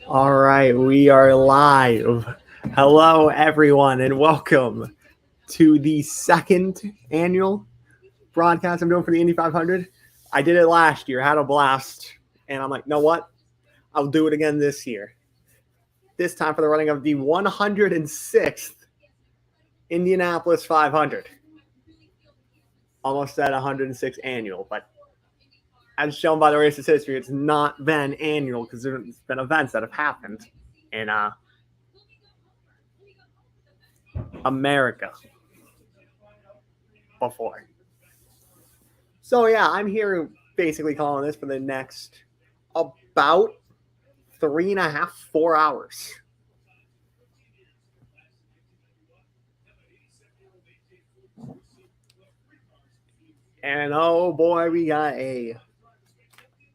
All right, we are live. Hello, everyone, and welcome to the second annual broadcast I'm doing for the Indy 500. I did it last year, had a blast, and I'm like, know what? I'll do it again this year. This time for the running of the 106th Indianapolis 500. Almost at 106 annual, but as shown by the race's history, it's not been annual because there's been events that have happened in America before. So yeah, I'm here basically calling this for the next about 3.5, 4 hours. And oh boy, we got a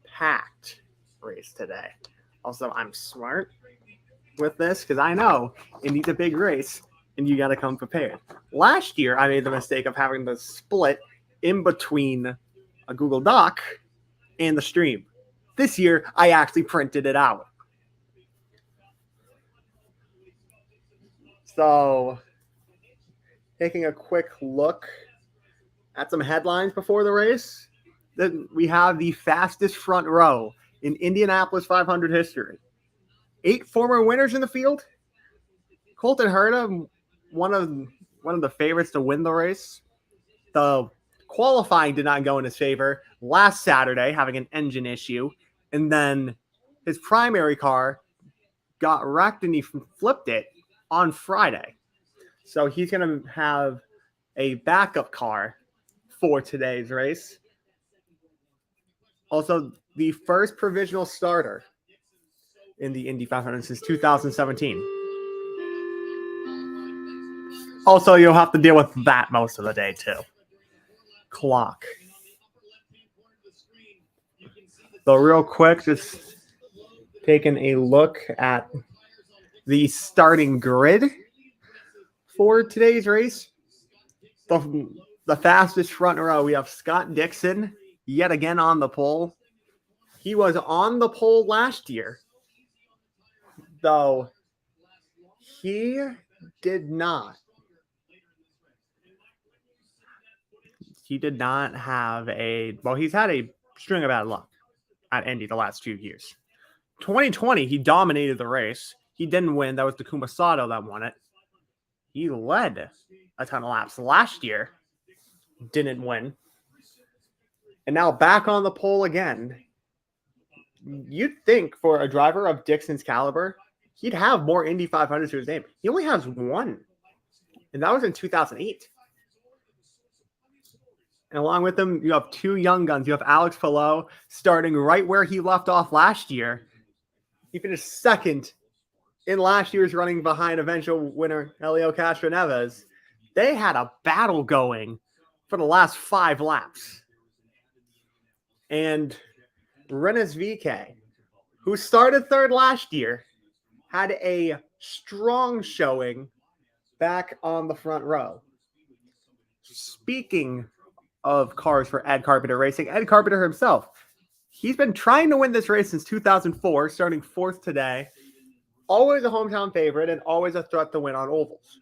packed race today. Also, I'm smart with this because I know it needs a big race and you got to come prepared. Last year, I made the mistake of having the split in between a Google Doc and the stream. This year, I actually printed it out. So, taking a quick look at some headlines before the race, then we have the fastest front row in Indianapolis 500 history. 8 former winners in the field. Colton Herta, one of the favorites to win the race. The qualifying did not go in his favor last Saturday, having an engine issue, and then his primary car got wrecked and he flipped it on Friday. So he's going to have a backup car for today's race. Also, the first provisional starter in the Indy 500 since 2017. Also, you'll have to deal with that most of the day, too. Clock. So real quick, just taking a look at the starting grid for today's race. The fastest front row, we have Scott Dixon yet again on the pole. He was on the pole last year, though he did not have he's had a string of bad luck at Indy the last few years. 2020, he dominated the race. He didn't win. That was Takuma Sato that won it. He led a ton of laps last year. Didn't win. And now back on the pole again. You'd think for a driver of Dixon's caliber, he'd have more Indy 500s to his name. He only has one. And that was in 2008. And along with him, you have 2 young guns. You have Alex Palou starting right where he left off last year. He finished second in last year's running behind eventual winner Helio Castroneves. They had a battle going for the last 5 laps. And Rennes VK, who started third last year, had a strong showing back on the front row. Speaking of cars for Ed Carpenter Racing, Ed Carpenter himself, he's been trying to win this race since 2004, starting 4th today. Always a hometown favorite and always a threat to win on ovals.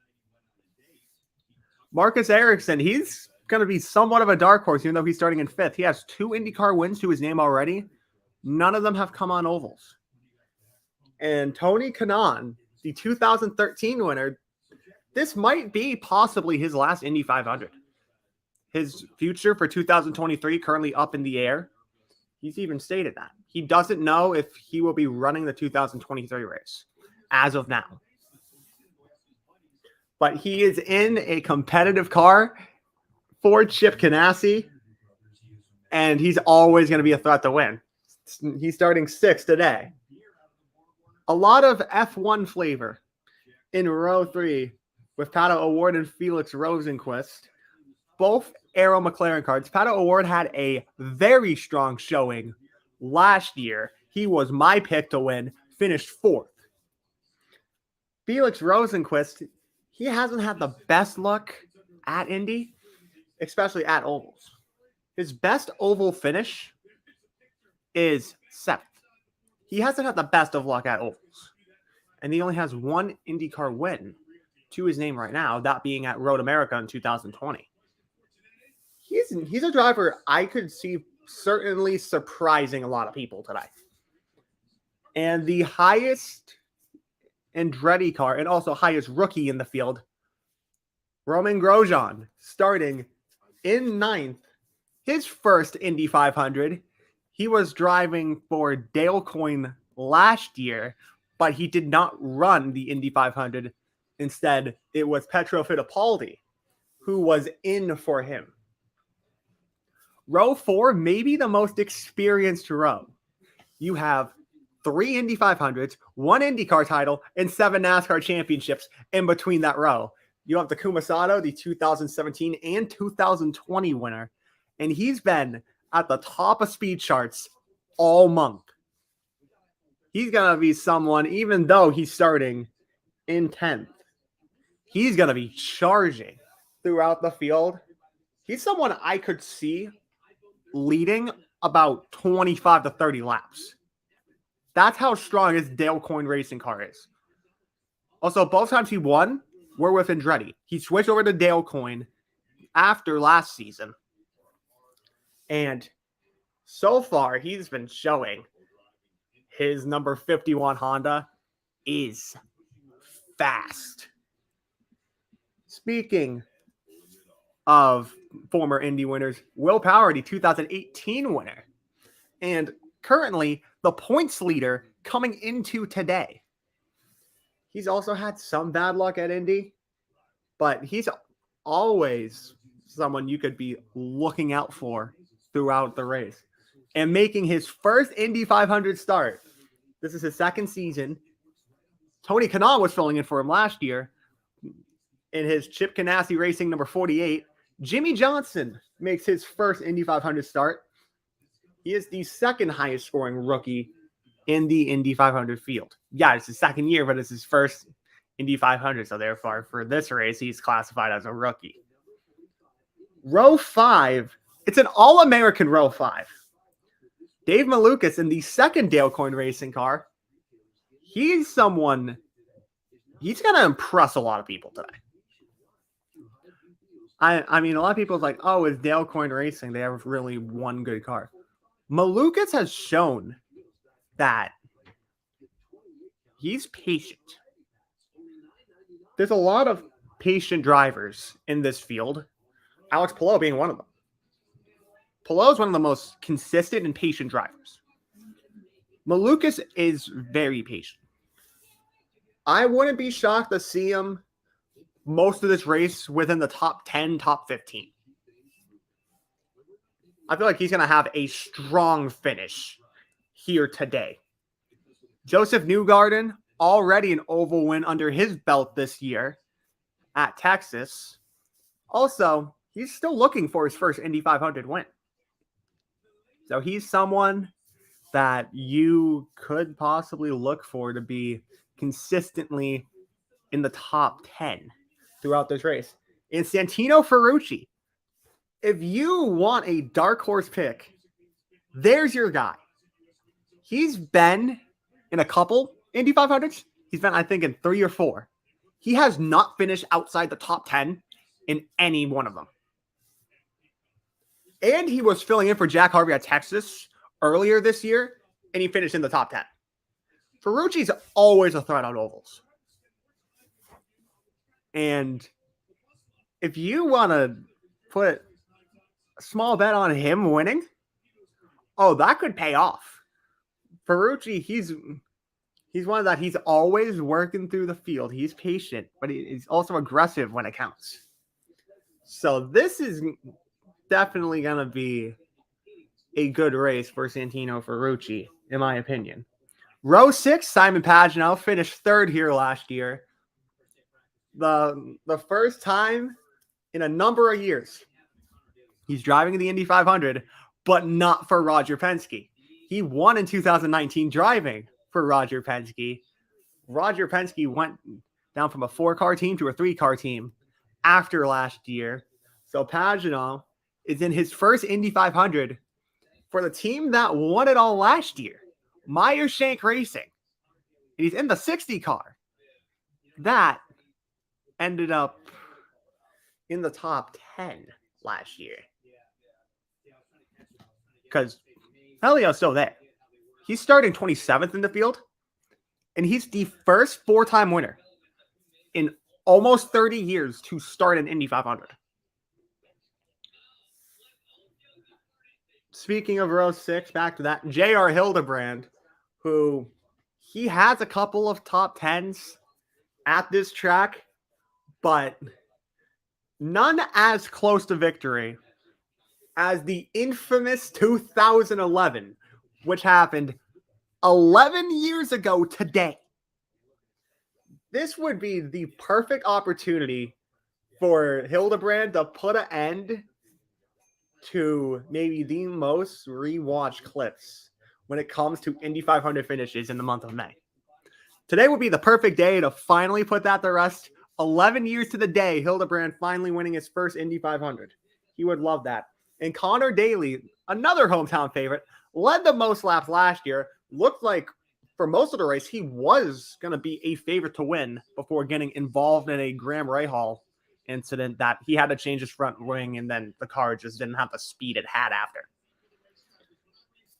Marcus Ericsson, he's going to be somewhat of a dark horse, even though he's starting in 5th. He has 2 IndyCar wins to his name already. None of them have come on ovals. And Tony Kanaan, the 2013 winner, this might be possibly his last Indy 500. His future for 2023 currently up in the air. He's even stated that. He doesn't know if he will be running the 2023 race as of now. But he is in a competitive car for Chip Ganassi, and he's always going to be a threat to win. He's starting 6th today. A lot of F1 flavor in row 3 with Pato O'Ward and Felix Rosenqvist. Both Arrow McLaren cars. Pato O'Ward had a very strong showing last year. He was my pick to win, finished 4th. Felix Rosenqvist, he hasn't had the best luck at Indy, especially at ovals. His best oval finish is 7th. he hasn't had the best of luck at ovals. And he only has one IndyCar win to his name right now, that being at Road America in 2020. He's a driver I could see certainly surprising a lot of people today. And the highest Andretti car and also highest rookie in the field, Romain Grosjean, starting in ninth, his first Indy 500. He was driving for Dale Coyne last year, but he did not run the Indy 500. Instead, it was Pietro Fittipaldi who was in for him. Row 4, maybe the most experienced row. You have 3 Indy 500s, 1 IndyCar title, and 7 NASCAR championships in between that row. You have Takuma Sato, the 2017 and 2020 winner, and he's been at the top of speed charts all month. He's going to be someone, even though he's starting in 10th, he's going to be charging throughout the field. He's someone I could see leading about 25 to 30 laps. That's how strong his Dale Coyne racing car is. Also, both times he won were with Andretti. He switched over to Dale Coyne after last season. And so far, he's been showing his number 51 Honda is fast. Speaking of former Indy winners, Will Power, the 2018 winner, and currently the points leader coming into today. He's also had some bad luck at Indy, but he's always someone you could be looking out for throughout the race. And making his first Indy 500 start. This is his second season. Tony Kanaan was filling in for him last year in his Chip Ganassi Racing number 48. Jimmy Johnson makes his first Indy 500 start. He is the second highest scoring rookie in the Indy 500 field. Yeah, it's his second year, but it's his first Indy 500. So therefore, for this race, he's classified as a rookie. Row 5, it's an All-American Row 5. Dave Malukas in the second Dale Coyne racing car. He's someone, he's going to impress a lot of people today. I mean, a lot of people are like, oh, it's Dale Coyne Racing. They have really one good car. Malukas has shown that he's patient. There's a lot of patient drivers in this field. Alex Palou being one of them. Palou is one of the most consistent and patient drivers. Malukas is very patient. I wouldn't be shocked to see him most of this race within the top 10, top 15. I feel like he's going to have a strong finish here today. Joseph Newgarden, already an oval win under his belt this year at Texas. Also, he's still looking for his first Indy 500 win. So he's someone that you could possibly look for to be consistently in the top 10 throughout this race. And Santino Ferrucci, if you want a dark horse pick, there's your guy. He's been in a couple Indy 500s. He's been, I think, in 3 or 4. He has not finished outside the top 10 in any one of them. And he was filling in for Jack Harvey at Texas earlier this year, and he finished in the top 10. Ferrucci's always a threat on ovals. And if you want to put a small bet on him winning, oh, that could pay off. Ferrucci, he's one of that. He's always working through the field. He's patient, but he's also aggressive when it counts. So this is definitely going to be a good race for Santino Ferrucci, in my opinion. Row 6, Simon Pagenaud finished third here last year. The first time in a number of years. He's driving the Indy 500, but not for Roger Penske. He won in 2019 driving for Roger Penske. Roger Penske went down from a 4-car team to a 3-car team after last year. So Pagenaud is in his first Indy 500 for the team that won it all last year, Meyer-Shank Racing. And he's in the 60 car. That ended up in the top 10 last year. Because Helio's still there. He's starting 27th in the field. And he's the first 4-time winner in almost 30 years to start an Indy 500. Speaking of row 6, back to that, J.R. Hildebrand, who he has a couple of top 10s at this track, but none as close to victory as the infamous 2011, which happened 11 years ago today. This would be the perfect opportunity for Hildebrand to put an end to maybe the most rewatched clips when it comes to Indy 500 finishes in the month of May. Today would be the perfect day to finally put that to rest. 11 years to the day, Hildebrand finally winning his first Indy 500. He would love that. And Connor Daly, another hometown favorite, led the most laps last year. Looked like for most of the race, he was going to be a favorite to win before getting involved in a Graham Rahal incident that he had to change his front wing and then the car just didn't have the speed it had after.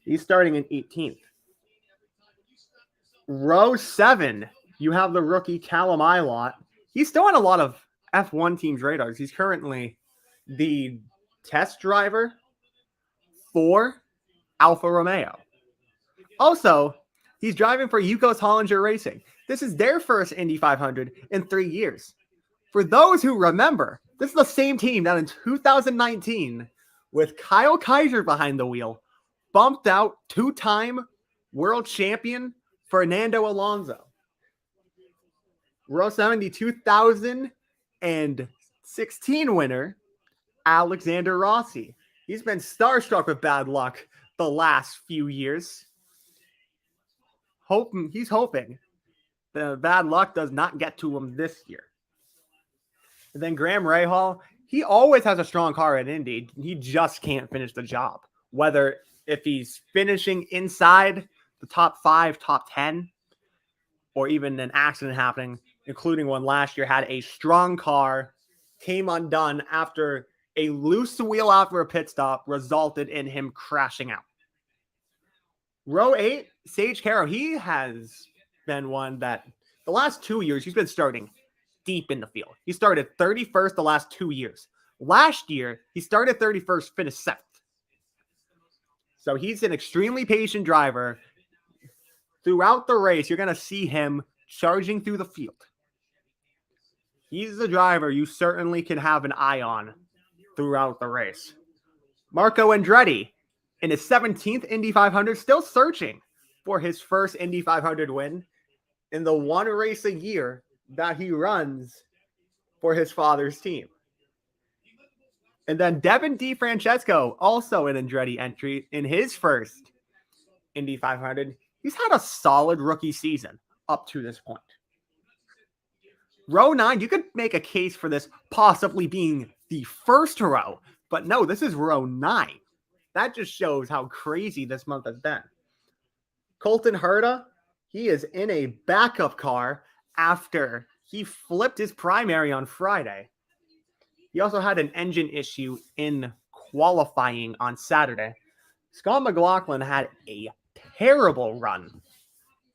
He's starting in 18th. Row 7, you have the rookie Callum Ilott. He's still on a lot of F1 teams' radars. He's currently the test driver for Alfa Romeo. Also, he's driving for Yukos Hollinger Racing. This is their first Indy 500 in 3 years. For those who remember, this is the same team that in 2019, with Kyle Kaiser behind the wheel, bumped out 2-time world champion Fernando Alonso. Row 70, 2016 winner, Alexander Rossi. He's been starstruck with bad luck the last few years. He's hoping the bad luck does not get to him this year. And then Graham Rahal, he always has a strong car at Indy. He just can't finish the job. Whether if he's finishing inside the top 5, top 10, or even an accident happening, including one last year, had a strong car, came undone after a loose wheel after a pit stop resulted in him crashing out. Row 8, Sage Caro, he has been one that the last 2 years, he's been starting deep in the field. He started 31st the last 2 years. Last year, he started 31st, finished 7th. So he's an extremely patient driver. Throughout the race, you're going to see him charging through the field. He's a driver you certainly can have an eye on throughout the race. Marco Andretti, in his 17th Indy 500, still searching for his first Indy 500 win in the one race a year that he runs for his father's team. And then Devin DeFrancesco, also an Andretti entry in his first Indy 500. He's had a solid rookie season up to this point. Row 9, you could make a case for this possibly being the first row, but no, this is row 9. That just shows how crazy this month has been. Colton Herta, he is in a backup car after he flipped his primary on Friday. He also had an engine issue in qualifying on Saturday. Scott McLaughlin had a terrible run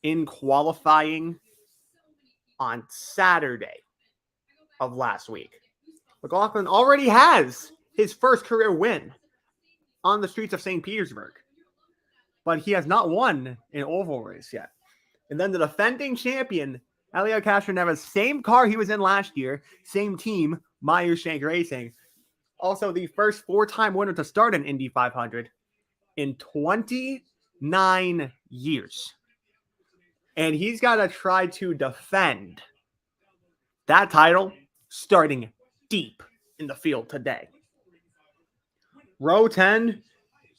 in qualifying on Saturday of last week. McLaughlin already has his first career win on the streets of St. Petersburg, but he has not won an oval race yet. And then the defending champion, Helio Castroneves, same car he was in last year, same team, Meyer-Shank Racing. Also the first 4-time winner to start an Indy 500 in 29 years. And he's got to try to defend that title starting deep in the field today. Row 10,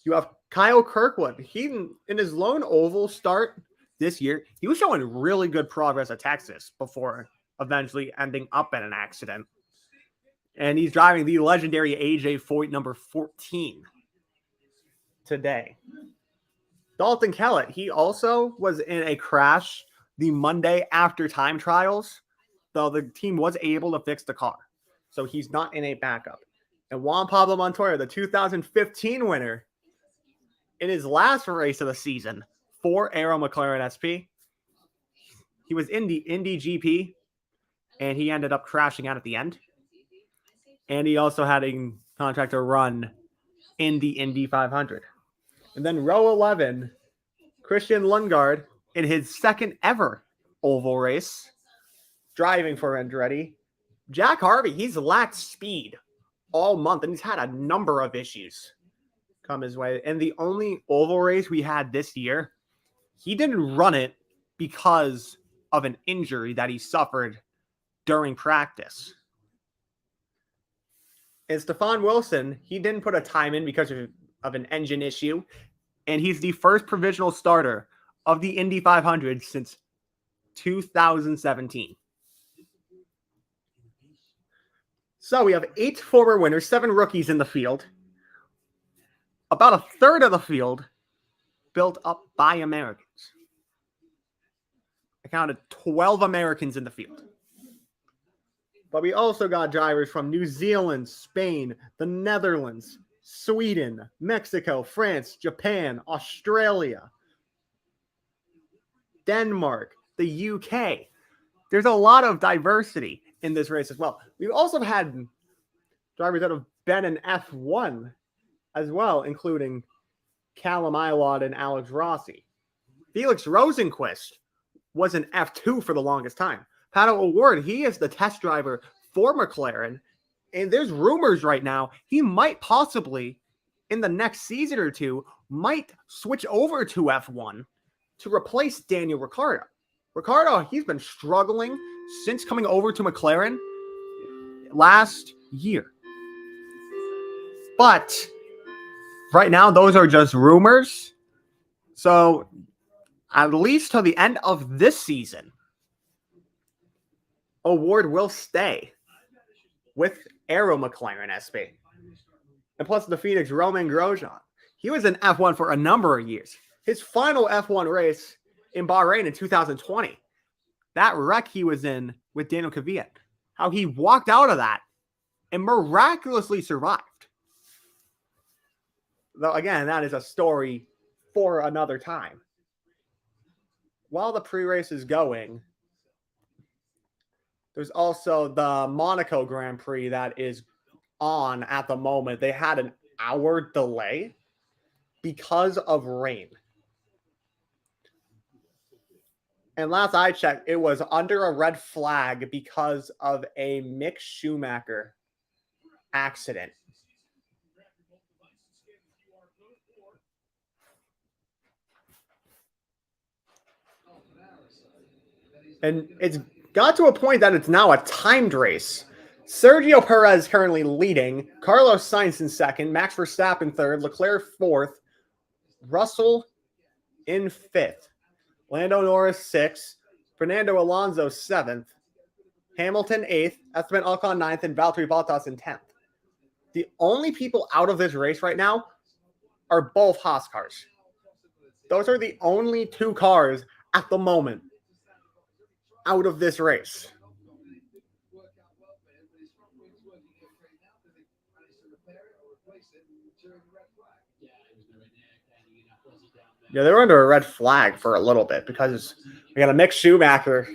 you have Kyle Kirkwood. He, in his lone oval start this year, he was showing really good progress at Texas before eventually ending up in an accident. And he's driving the legendary AJ Foyt number 14 today. Dalton Kellett, he also was in a crash the Monday after time trials, though the team was able to fix the car. So he's not in a backup. And Juan Pablo Montoya, the 2015 winner, in his last race of the season for Aero McLaren SP, he was in the Indy GP, and he ended up crashing out at the end. And he also had a contract to run in the Indy 500. And then row 11, Christian Lundgaard, in his second ever oval race, driving for Andretti. Jack Harvey, he's lacked speed all month, and he's had a number of issues come his way. And the only oval race we had this year, he didn't run it because of an injury that he suffered during practice. And Stefan Wilson, he didn't put a time in because of an engine issue, and he's the first provisional starter of the Indy 500 since 2017. So we have 8 former winners, 7 rookies in the field. About a third of the field built up by Americans. I counted 12 Americans in the field. But we also got drivers from New Zealand, Spain, the Netherlands, Sweden, Mexico, France, Japan, Australia, Denmark, the UK. There's a lot of diversity in this race as well. We've also had drivers that have been in F1 as well, including Callum Ilott and Alex Rossi. Felix Rosenquist was in F2 for the longest time. Pato O'Ward, he is the test driver for McLaren, and there's rumors right now he might possibly, in the next season or two, might switch over to F1 to replace Daniel Ricciardo. Ricciardo, he's been struggling since coming over to McLaren last year. But right now, those are just rumors. So at least till the end of this season, O'Ward will stay with Aero McLaren SP. And plus the Phoenix Romain Grosjean. He was in F1 for a number of years. His final F1 race in Bahrain in 2020. That wreck he was in with Daniel Kvyat. How he walked out of that and miraculously survived. Though, again, that is a story for another time. While the pre-race is going, there's also the Monaco Grand Prix that is on at the moment. They had an hour delay because of rain. And last I checked, it was under a red flag because of a Mick Schumacher accident. And it's got to a point that it's now a timed race. Sergio Perez currently leading, Carlos Sainz in second, Max Verstappen third, Leclerc fourth, Russell in fifth, Lando Norris sixth, Fernando Alonso seventh, Hamilton eighth, Esteban Ocon ninth, and Valtteri Bottas in 10th. The only people out of this race right now are both Haas cars. Those are the only 2 cars at the moment out of this race. Yeah, they were under a red flag for a little bit because we got a Mick Schumacher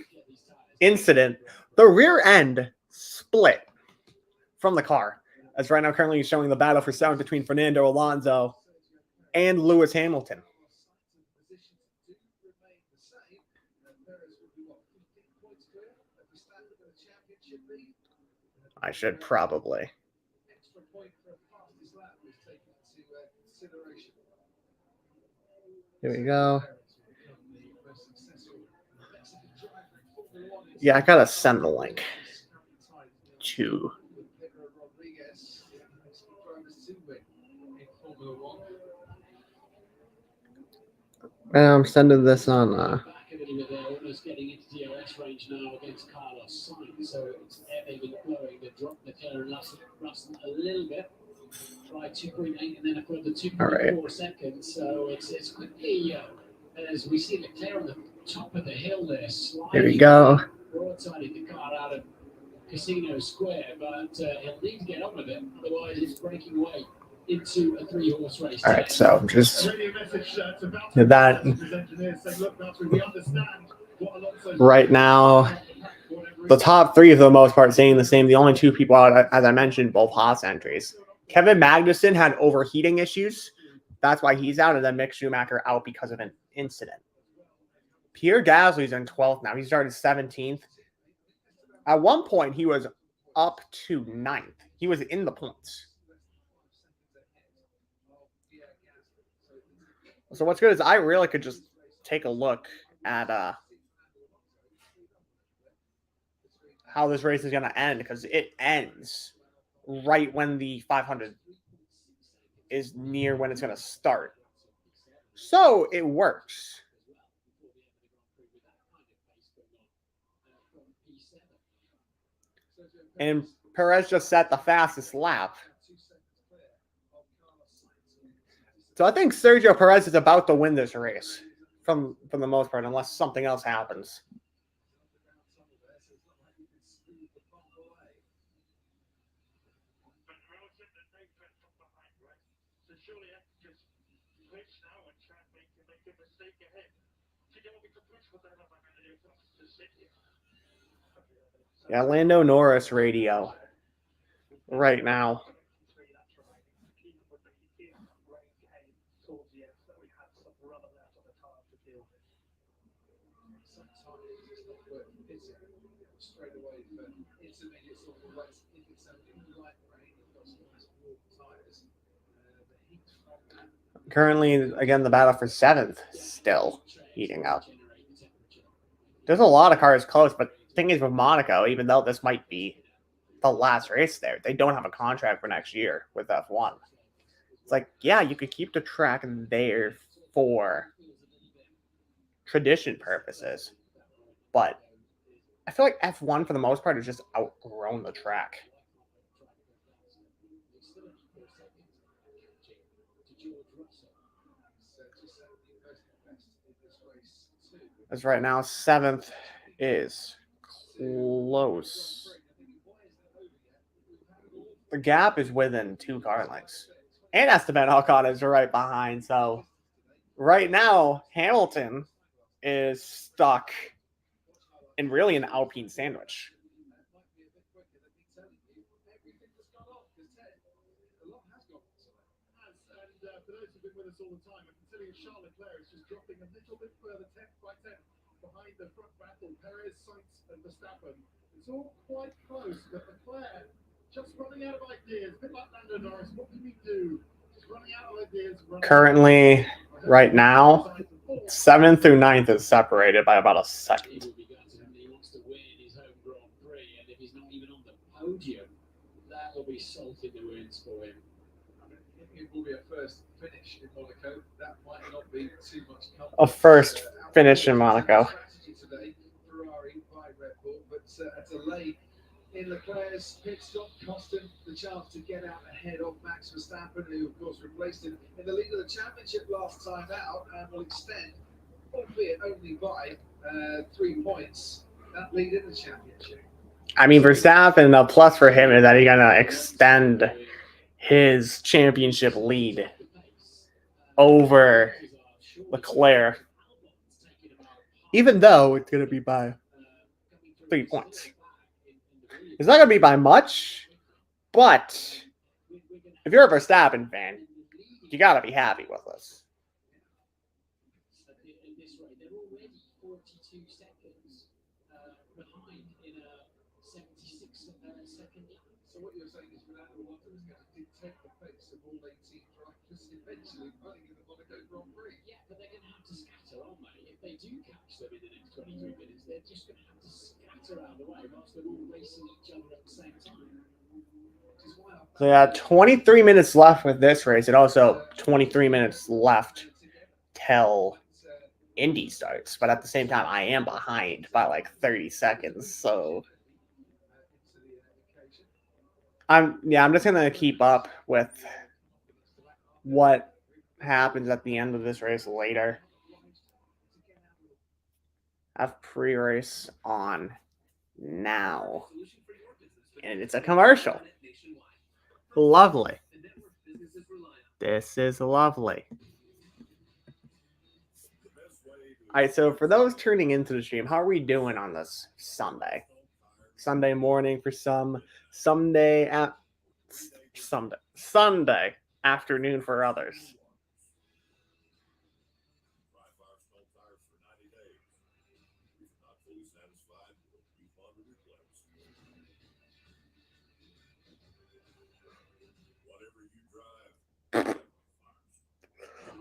incident. The rear end split from the car. As right now currently showing the battle for sound between Fernando Alonso and Lewis Hamilton. I should probably. Here we go. Yeah, I gotta send the link to. I'm sending this on. Almost getting into DRS range now against Carlos Sainz, so it's they've been blowing the drop the tail and Russell a little bit. All right. So it's quickly as we see Leclerc on the top of the hill there. Here we go. Broadsiding the car out of Casino Square, but he'll need to get on with it, otherwise it's breaking away into a 3-horse race. All right, so just did that. Right now, the top three, for the most part, staying the same. The only two people out, as I mentioned, both Haas entries. Kevin Magnussen had overheating issues. That's why he's out, and then Mick Schumacher out because of an incident. Pierre Gasly's in 12th now. He started 17th. At one point, he was up to 9th. He was in the points. So what's good is I really could just take a look at how this race is going to end, because it ends right when the 500 is near when it's going to start. So it works. And Perez just set the fastest lap. So I think Sergio Perez is about to win this race from the most part, unless something else happens. Yeah, Lando Norris radio right now. Currently, again, the battle for 7th still heating up. There's a lot of cars close, but the thing is with Monaco, even though this might be the last race there, they don't have a contract for next year with F1. It's like, yeah, you could keep the track there for tradition purposes, but I feel like F1 for the most part has just outgrown the track. As right now, 7th is close. The gap is within 2 car lengths. And Esteban Ocon is right behind. So right now, Hamilton is stuck in really an Alpine sandwich. Charles Leclerc is just dropping a little bit further, 10th by 10th, behind the front battle, Perez, Sainz, and Verstappen. It's all quite close, but Leclerc just running out of ideas. A bit like Lando Norris, what can he do? Just running out of ideas. Currently, right now, 7th through 9th is separated by about a second. He wants to win his home Grand Prix, and if he's not even on the podium, that will be salt in the wounds for him. It will be a first finish in Monaco. That might not be too much comfort. A first finish in Monaco. Today, Ferrari by Red Bull, but a delay in Leclerc's pit stop cost him the chance to get out ahead of Max Verstappen, who of course replaced him in the lead of the championship last time out, and will extend, albeit only by 3 points, that lead in the championship. I mean, Verstappen, a plus for him is that he's going to extend his championship lead over Leclerc, even though it's going to be by 3 points. It's not going to be by much, but if you're a Verstappen fan, you got to be happy with this. So what you're saying is Fernando Alonso is going to dictate the pace of all 18 drivers eventually running in the Monaco Grand Prix. Yeah, but they're going to have to scatter, aren't they? If they do catch them in the next 23 minutes, they're just going to have to scatter out of the way whilst they're all racing each other at the same time. So yeah, 23 minutes left with this race, and also 23 minutes left till Indy starts. But at the same time, I am behind by like 30 seconds, so I'm just gonna keep up with what happens at the end of this race later. Have pre-race on now. And it's a commercial. Lovely. This is lovely. All right, so for those tuning into the stream, how are we doing on this Sunday? Sunday morning for some, Sunday afternoon for others.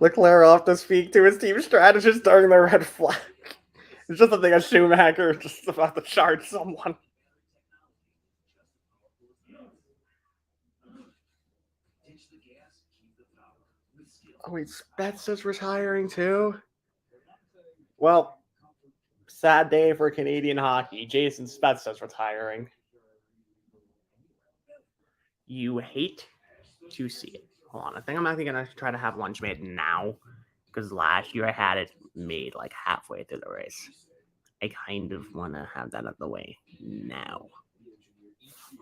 Leclerc off to speak to his team strategist during the red flag. It's just something a Schumacher just about to charge someone. Oh wait, Spetz retiring too? Well, sad day for Canadian hockey. Jason Spetz retiring. You hate to see it. Hold on, I think I'm actually gonna try to have lunch made now, because last year I had it made like halfway through the race. I kind of want to have that out of the way now.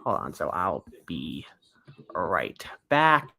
Hold on, so I'll be right back.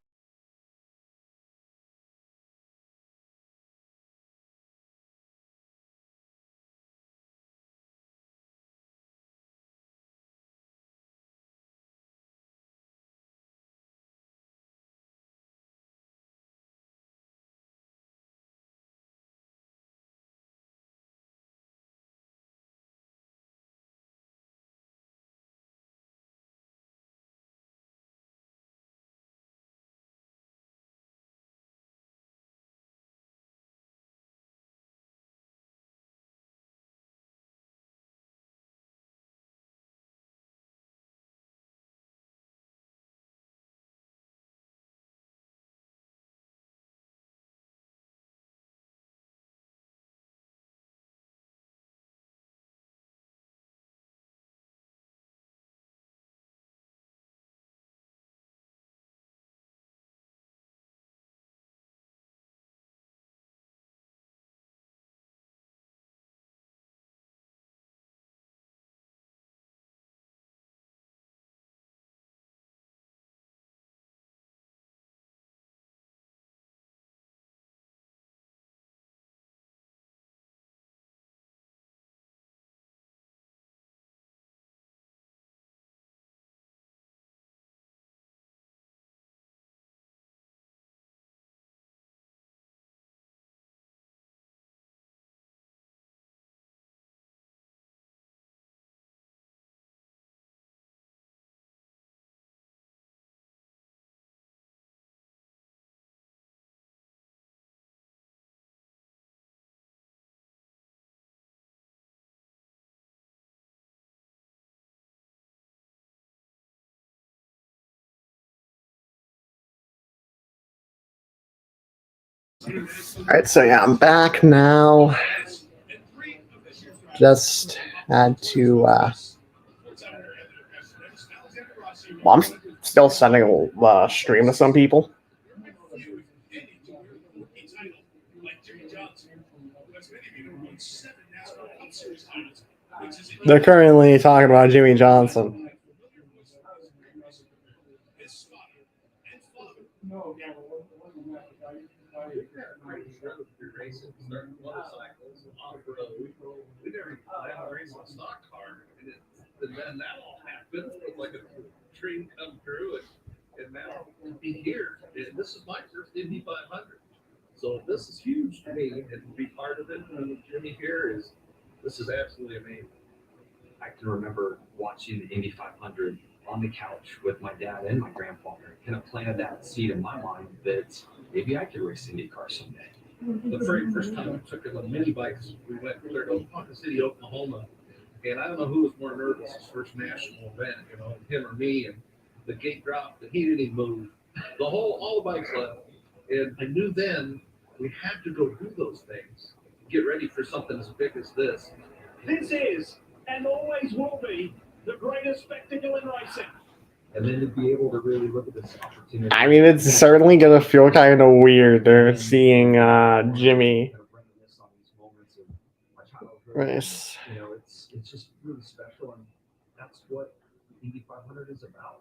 All right, so yeah, I'm back now. Just had to. Well, I'm still sending a stream to some people. They're currently talking about Jimmy Johnson. We never planned a race on stock car, and then that all happened. It was like a dream come true, and now to be here, and this is my first Indy 500. So this is huge to me, and to be part of it with Jimmy here this is absolutely amazing. I can remember watching the Indy 500 on the couch with my dad and my grandfather. Kind of planted that seed in my mind that maybe I could race IndyCar someday. The very first time we took it on mini bikes, we went clear to Oklahoma City, Oklahoma, and I don't know who was more nervous, his first national event, him or me, and the gate dropped, and he didn't even move. All the bikes left, and I knew then we had to go do those things, get ready for something as big as this. This is, and always will be, the greatest spectacle in racing. And then to be able to really look at this opportunity. I mean, it's certainly gonna feel kind of weird seeing Jimmy Kind of reminisce on these moments of my childhood. race. You know, it's just really special, and that's what Indy 500 is about.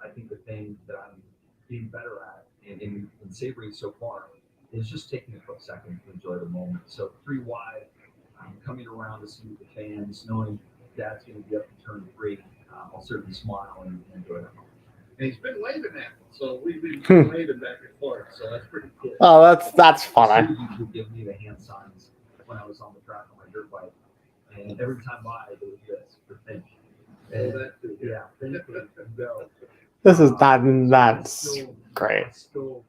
I think the thing that I'm getting better at in savoring so far is just taking a quick second to enjoy the moment. So 3 wide, coming around to see the fans, knowing Dad's going to be up to turn 3, I'll certainly smile and enjoy that moment. And he's been waving at me, so we've been waving back and forth, so that's pretty cool. Oh, that's funny. He would give me the hand signs when I was on the track on my dirt bike, and every time it was this for thank you. And yeah, thank you. And go. That's great. I still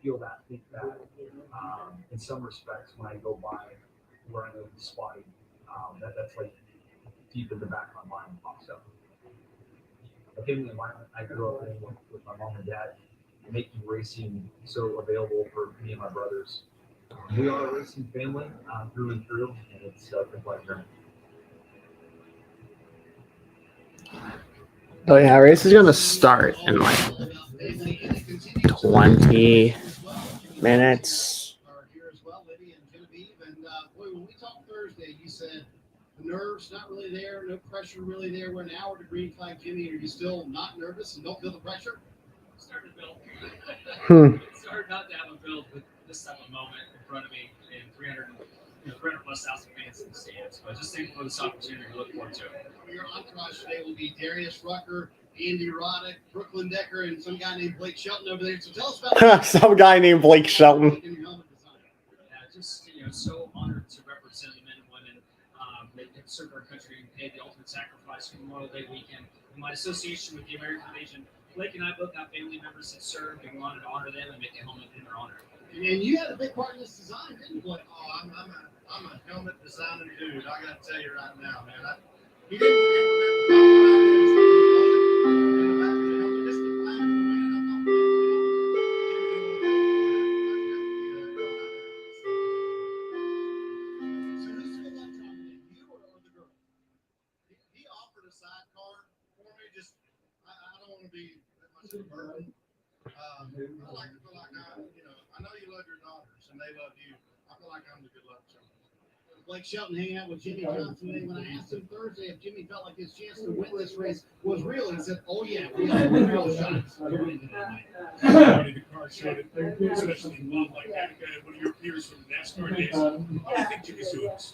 feel that, think that. In some respects, when I go by where I know he's spotting, that's like deep in the back of my mind pops up. I think the environment I grew up in with my mom and dad, making racing so available for me and my brothers. We are a racing family through and through, and it's a pleasure. Oh yeah, race is gonna start in like 20 minutes. When we talked Thursday, you said the nerves not really there, no pressure really there. We're an hour to green flag, Jimmy. Are you still not nervous and don't feel the pressure? Starting to build. Started not to have a build with this type of moment in front of me and 300 plus thousand fans in the stands. But just thankful for this opportunity. We look forward to it. Your entourage today will be Darius Rucker, Andy Roddick, Brooklyn Decker, and some guy named Blake Shelton over there. So tell us about some guy named Blake Shelton. Just so honored to represent the men and women that serve our country and pay the ultimate sacrifice for Memorial Day weekend. In my association with the American Legion, Blake and I both have family members that served, and we wanted to honor them and make a helmet in their honor. And you had a big part in this design, didn't you, Blake? Oh, I'm a helmet designing dude. I got to tell you right now, man. He didn't He offered a sidecar for me. Just I don't want to be that much of a burden. I like to feel like I know you love your daughters and they love you. I feel like I'm the good luck charm. Blake Shelton hanging out with Jimmy Johnson today. When I asked him Thursday if Jimmy felt like his chance to win this race was real, he said, "Oh yeah, we have real shots going into that night." The car showed it, especially Bob like that. One of your peers from the NASCAR days. How do you think Jimmy's doing this?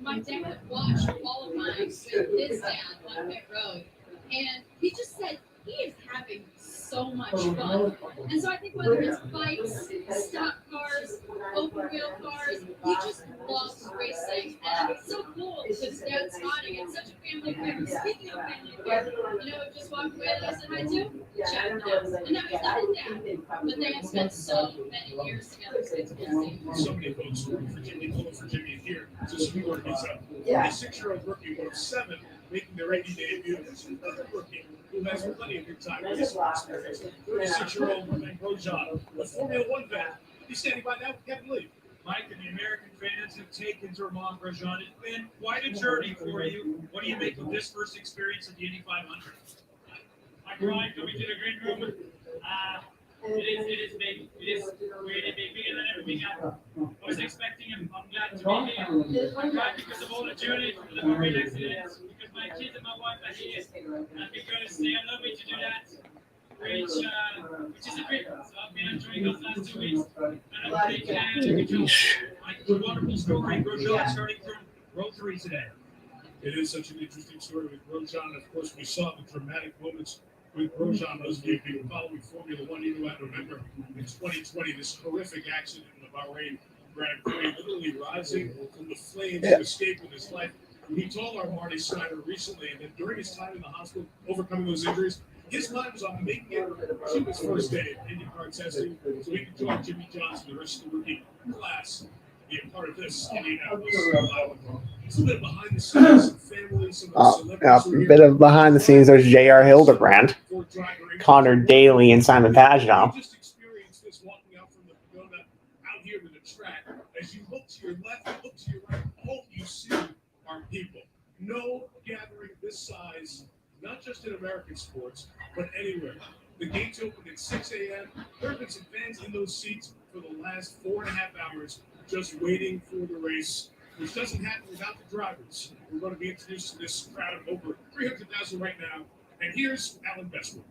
My dad watched qualifying with his dad on pit road, and he just said he is having so much fun. And so I think whether it's bikes, stock cars, open wheel cars, he just loves racing. And it's so cool with his dad spotting. It's such a family affair. Speaking of family affair, just walked away and I said hi to, chatted with him. And now he's not his dad, but they have spent so many years together. So it's amazing. So many folks rooting for Jimmy here. So Sweetwater is a 26-year-old rookie, one of 7 making their Indy debut. There's another rookie who has plenty of good time racing experience. 36-year-old Romain Grosjean, a Formula One vet. He's standing by now with Kevin Lee. Mike and the American fans have taken to Romain Grosjean. It's been quite a journey for you. What do you make of this first experience at the Indy 500? Mike Ryan coming to the green room. It is big. It is really big, bigger than everything I was expecting. I'm glad to be here. I'm glad because of all the journey, for the marine accidents, because my kids and my wife are here, and because they allow me to do that, which is a great. So I've been enjoying those last 2 weeks, and I'm taking it. It's a wonderful story. Grosjean starting from row 3 today. It is such an interesting story with Grosjean. Of course, we saw the dramatic moments with Grosjean. Those of you who've been following Formula One, you know, I remember in 2020 this horrific accident in the Bahrain Grand Prix, literally rising from the flames to escape with his life. He told our Marty Snyder recently that during his time in the hospital, overcoming those injuries, his mind was on making it to his first day of IndyCar testing, so he could join Jimmy Johnson, the rest of the rookie class, be a part of this Indianapolis. It's a bit behind the scenes, some family, some celebrities. A bit of behind the scenes. There's J.R. Hildebrand, Connor Daly, and Simon Pagenaud. You just experienced this walking out from the pagoda out here to the track. As you look to your left, look to your right, all you see are people. No gathering this size, not just just in American sports, but anywhere. The gates opened at 6 a.m. There have been some fans in those seats for the last 4.5 hours just waiting for the race, which doesn't happen without the drivers. We're going to be introduced to this crowd of over 300,000 right now. And here's Alan Bestwood.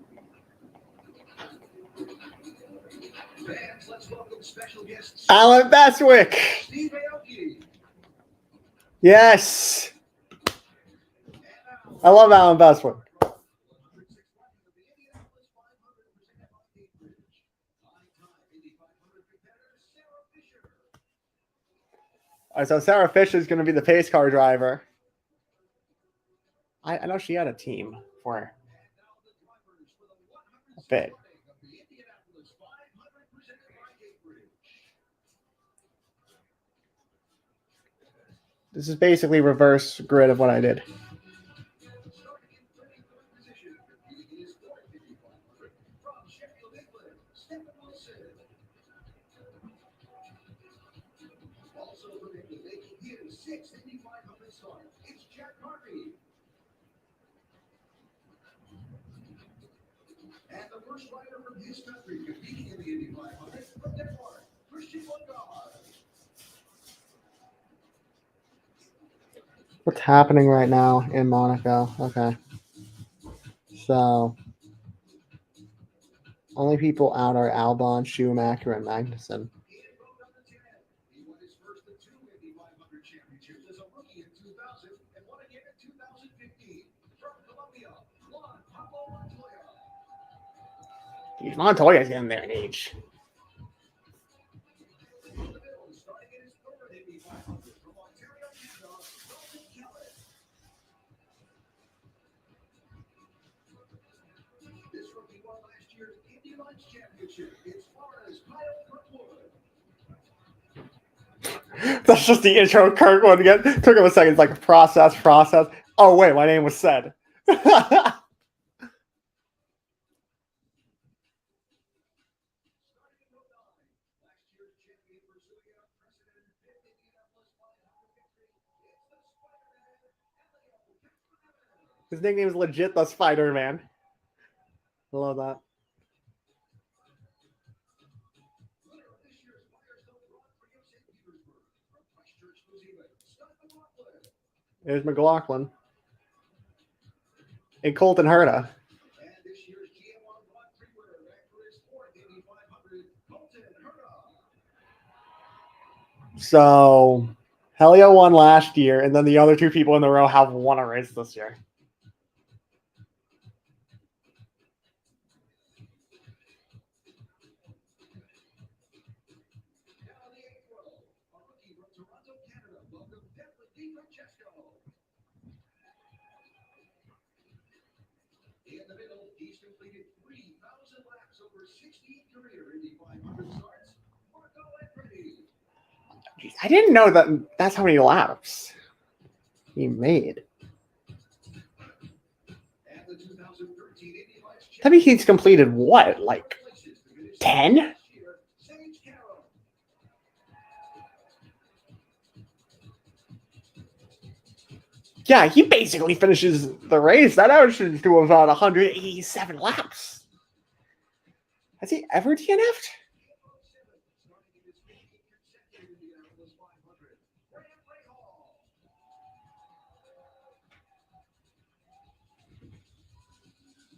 Fans, let's welcome special guest Alan Bestwick. Steve Aoki. Yes. I love Alan Bestwick. All right, so Sarah Fisher is going to be the pace car driver. I know she had a team for a bit. This is basically reverse grid of what I did. And the first rider from his country competing in the Indy 500 from Denmark, Christian Lundgaard. What's happening right now in Monaco? Okay. So, only people out are Albon, Schumacher, and Magnussen. He won his first of 2 Indy 500 championships as a rookie in 2000 and won again in 2015. From Colombia, Juan Pablo Montoya. Montoya's getting there in age. In the middle, starting in his third Indy 500 from Ontario, Canada, Dalton Kellett. This rookie won last year's Indy Lights Championship. It's Florida's Kyle Kirkwood. That's just the intro. Kirkwood again. Took him a second. It's like process. Oh wait, my name was said. His nickname is legit the Spider-Man. I love that. There's McLaughlin. And Colton Herta. And this year's GM1 Grand Prix winner, back for his fourth Indy 500, Colton Herta. So, Helio won last year, and then the other two people in the row have won a race this year. Now the eighth row, a rookie from Toronto, Canada. Welcome, Devlin DiFrancesco. In the middle, he's completed 3,000 laps over 16 career Indy 500 starts. Marco Andretti. Jeez, I didn't know that that's how many laps he made. And the 2013 Indy Lights That means he's completed what, like places to finish 10? this year, Sage Carroll. Yeah, he basically finishes the race. That averages to about 187 laps. Has he ever DNF'd?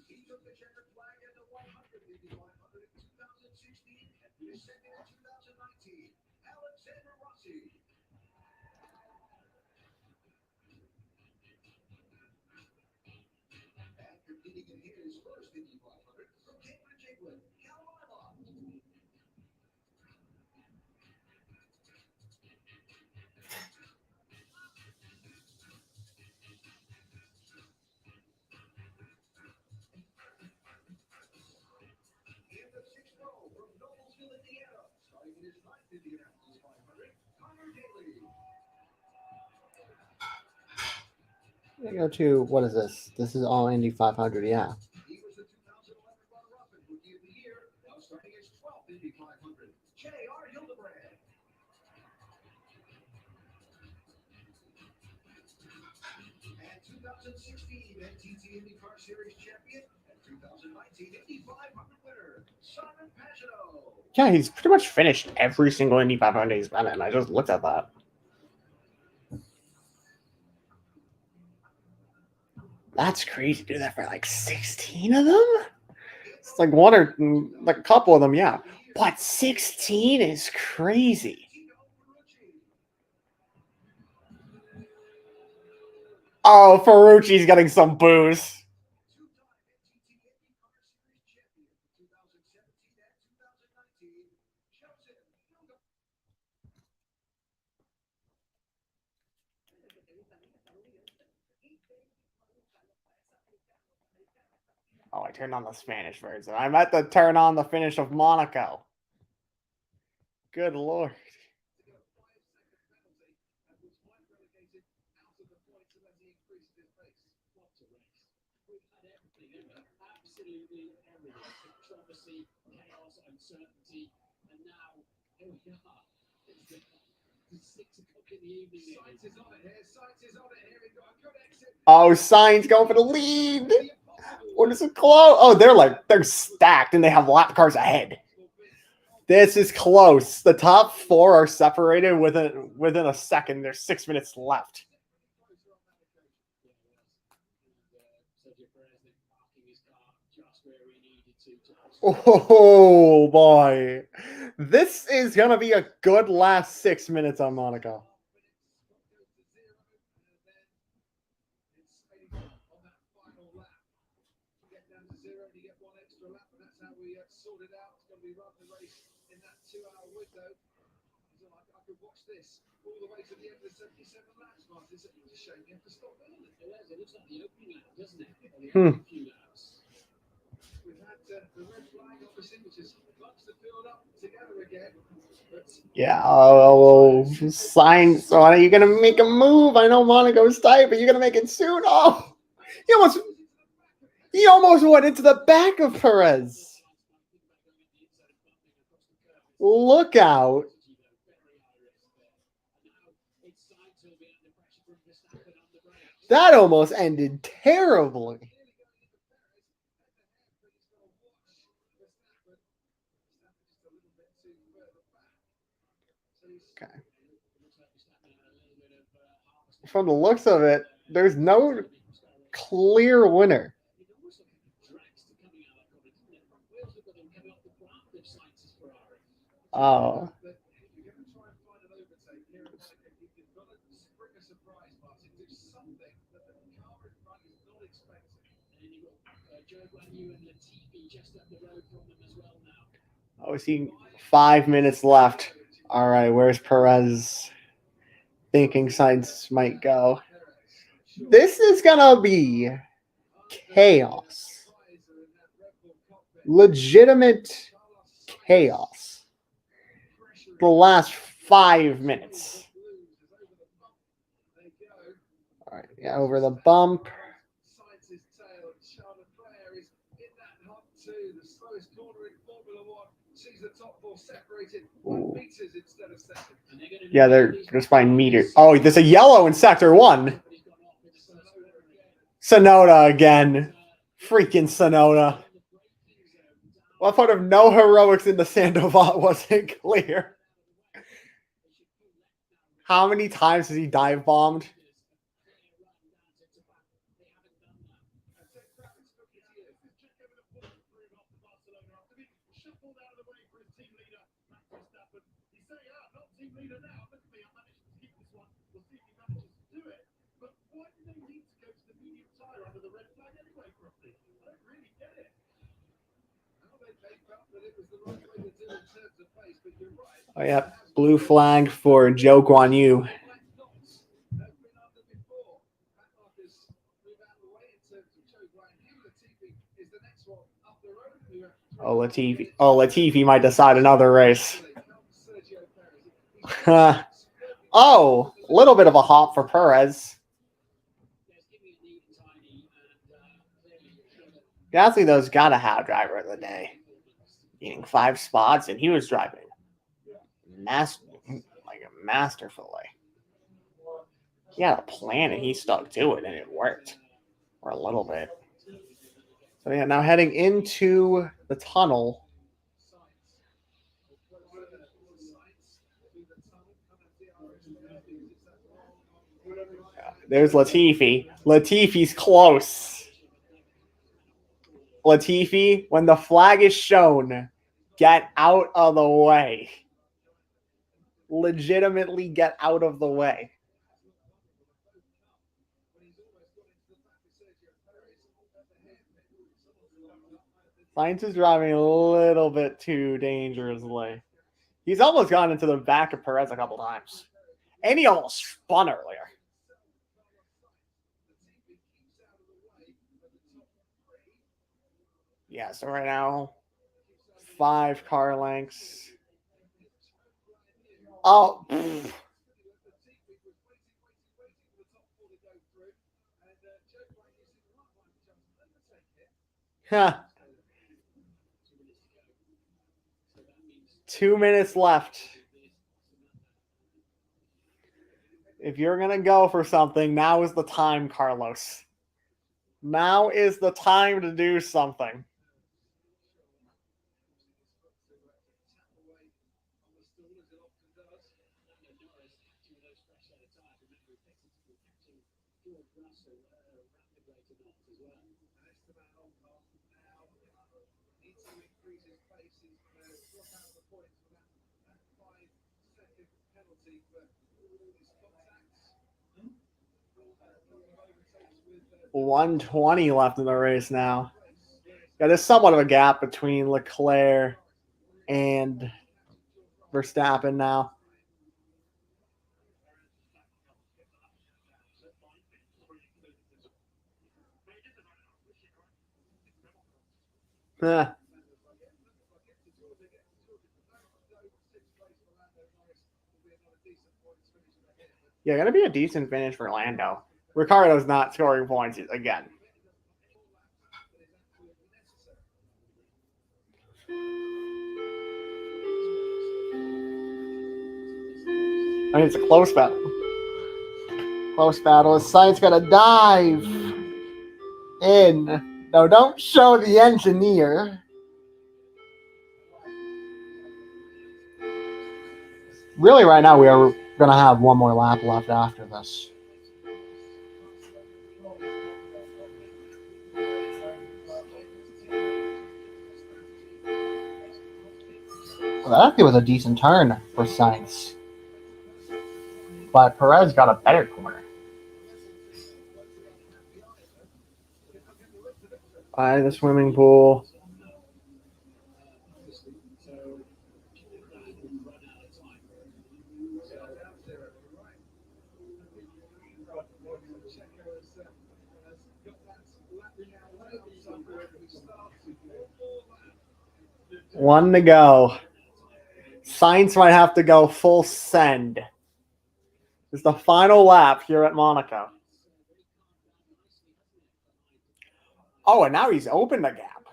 He took the checkered flag at the 100 Indy 500 in 2016 and finished second in 2019. Alexander Rossi. And competing in his first Indy 500 from Cambridge, England, Carolina. In the sixth row from Noblesville, Indiana, starting in his ninth Indianapolis 500, Connor Daly. Let me go to, what is this? This is all Indy 500, yeah. He was the 2011 runner-up and Rookie of the Year, now starting his 12th Indy 500, J.R. Hildebrand. And 2019 2016 NTT Indy Car Series champion and 2019 Indy 500 winner, Simon Pagenaud. Yeah, he's pretty much finished every single Indy 500 he's been in. I just looked at that. That's crazy to do that for like 16 of them? It's like one or like a couple of them, yeah. But 16 is crazy. Oh, Ferrucci's getting some booze. Oh, I turned on the Spanish version. I meant to turn on the finish of Monaco. Good Lord. Absolutely everything. Controversy, chaos, uncertainty, and now here we are. It's 6 o'clock in the evening. Science is on it here. Science is on it here. We've got a good exit. Oh, Sainz going for the lead. What is it close? Oh, they're stacked and they have lap cars ahead. This is close. The top four are separated within a second. There's 6 minutes left. Oh boy. This is gonna be a good last 6 minutes on Monaco. Sorted out. It's going to be run the race in that 2-hour window. I could watch this all the way to the end of the 77 laps, Martin. It's a shame you have to stop early. It looks like the opening lap, doesn't it? A few laps. We've had the red flag, obviously, which is clumps the field up together again. Yeah, Sainz. So are you gonna make a move? I know Monaco's tight, but you're gonna make it soon. Oh, he almost went into the back of Perez. Look out. That almost ended terribly. Okay. From the looks of it, there's no clear winner. Oh. Oh, we see 5 minutes left. All right, where's Perez? Thinking Sainz might go. This is gonna be chaos. Legitimate chaos. The last 5 minutes. All right, yeah, over the bump. Ooh. Yeah, they're just by meters. Oh, there's a yellow in sector 1. Sonoda again. Freaking Sonoda. What part of no heroics in the Sandoval wasn't clear? How many times has he dive bombed? Oh, yeah. Blue flag for Joe Guan Yu. Oh, Latifi. Oh, Latifi might decide another race. Oh, a little bit of a hop for Perez. Gasly, though's got to have driver of the day. Getting 5 spots, and he was driving masterfully. He had a plan and he stuck to it and it worked. Or a little bit. So yeah, now heading into the tunnel. There's Latifi. Latifi's close. Latifi, when the flag is shown, get out of the way. Legitimately get out of the way. Sainz is driving a little bit too dangerously. He's almost gone into the back of Perez a couple times. And he almost spun earlier. Yeah, so right now, 5 car lengths. Oh, huh. 2 minutes left. If you're going to go for something, now is the time, Carlos. Now is the time to do something. $120 left in the race now. Yeah, there's somewhat of a gap between Leclerc and Verstappen now. Yeah, gonna be a decent finish for Lando. Ricciardo's not scoring points again. I mean, it's a close battle. Close battle. Sainz got to dive in. No, don't show the engineer. Really, right now, we are going to have one more lap left after this. Well, that actually was a decent turn for Sainz. But Perez got a better corner. By the swimming pool. One to go. Sainz might have to go full send. It's the final lap here at Monaco. Oh, and now he's opened the gap.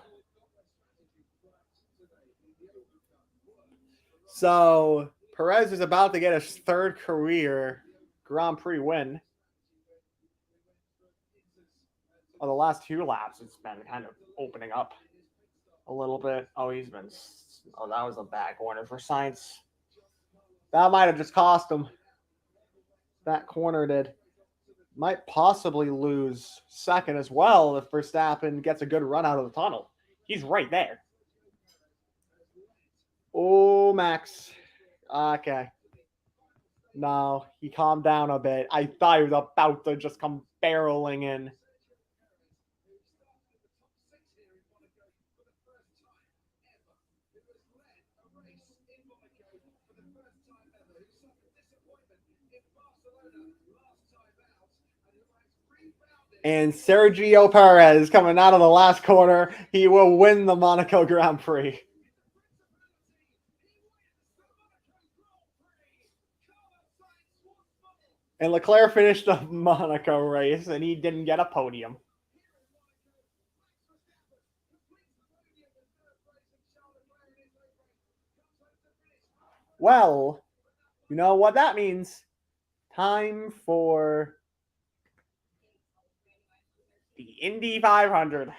So Perez is about to get his 3rd career Grand Prix win. Oh, the last 2 laps, it's been kind of opening up a little bit. Oh, that was a bad corner for Sainz. That might have just cost him. That corner did. Might possibly lose 2nd as well if Verstappen gets a good run out of the tunnel. He's right there. Oh, Max. Okay. No, he calmed down a bit. I thought he was about to just come barreling in. And Sergio Perez coming out of the last corner. He will win the Monaco Grand Prix. And Leclerc finished the Monaco race, and he didn't get a podium. Well, you know what that means? Time for the Indy 500.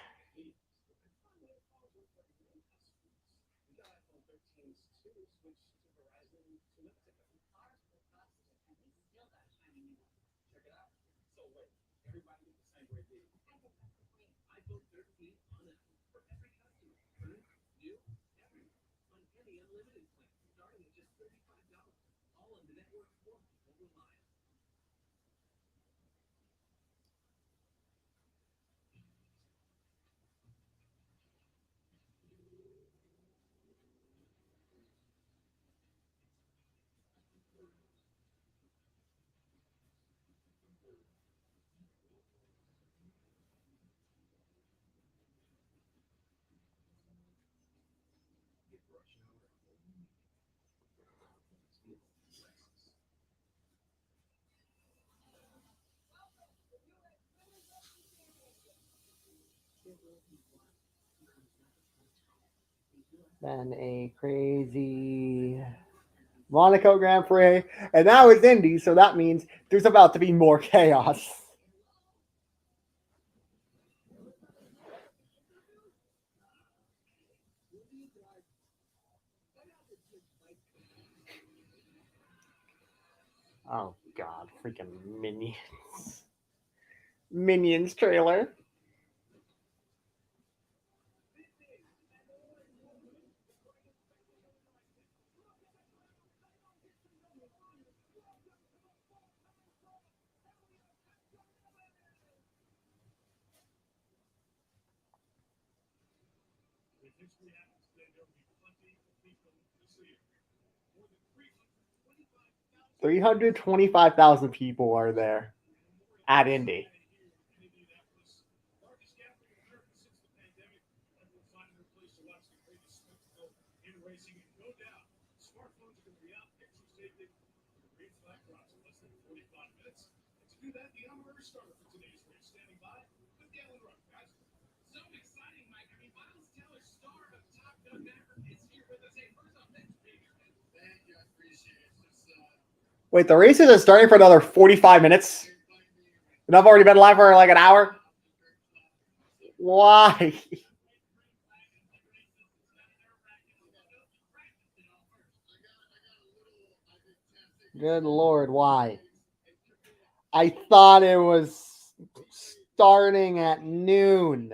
Then a crazy Monaco Grand Prix. And now it's Indy, so that means there's about to be more chaos. Oh, God. Freaking Minions. Minions trailer. If history happens today, there will be plenty of people to see it. More than 325,000 people are there at Indy. Largest gathering in America since the pandemic. Everyone finding their place to watch the greatest spectacle in racing. And no doubt, smartphones are going to be out, pictures taken, the green flag drops in less than 45 minutes. And to do that, the honorary starter for today's race, standing by with Galen Rupp, guys. So exciting, Mike. I mean, Miles Taylor, star of Top Gun Maverick, is here with us. Hey, first off, thanks for being here, man. Thank you, I appreciate it. Wait, the race isn't starting for another 45 minutes? And I've already been live for like an hour? Why? Good Lord, why? I thought it was starting at noon.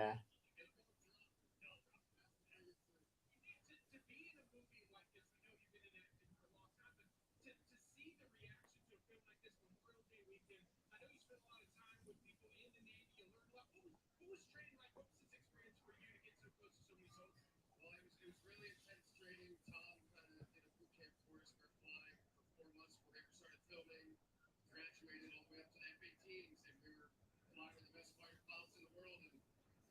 It was really intense training. Tom did a boot camp for us. We were flying for 4 months before we ever started filming. Graduated all the way up to the FA teams, and we were flying with the best fighter pilots in the world. And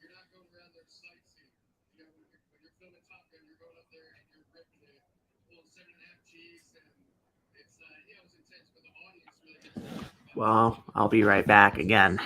you're not going around there sightseeing. You know, when you're filming Top Gun, you're going up there and you're ripping it, pulling 7.5 Gs, and it's yeah, it was intense. But the audience really gets it. Well, I'll be right back again.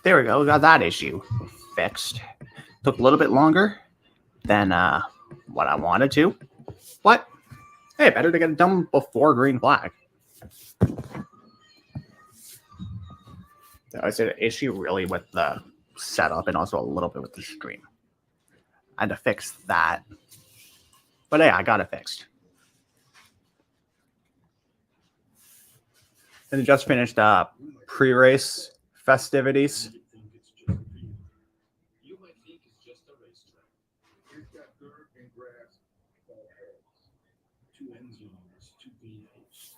There we go. We got that issue fixed. Took a little bit longer than what I wanted to. But, hey, better to get it done before green flag. So it's an issue really with the setup and also a little bit with the stream. I had to fix that. But hey, I got it fixed. And just finished pre-race festivities. You might think it's just a racetrack. It's got dirt and grass, all holes. 2 end zones, 2 vehicles.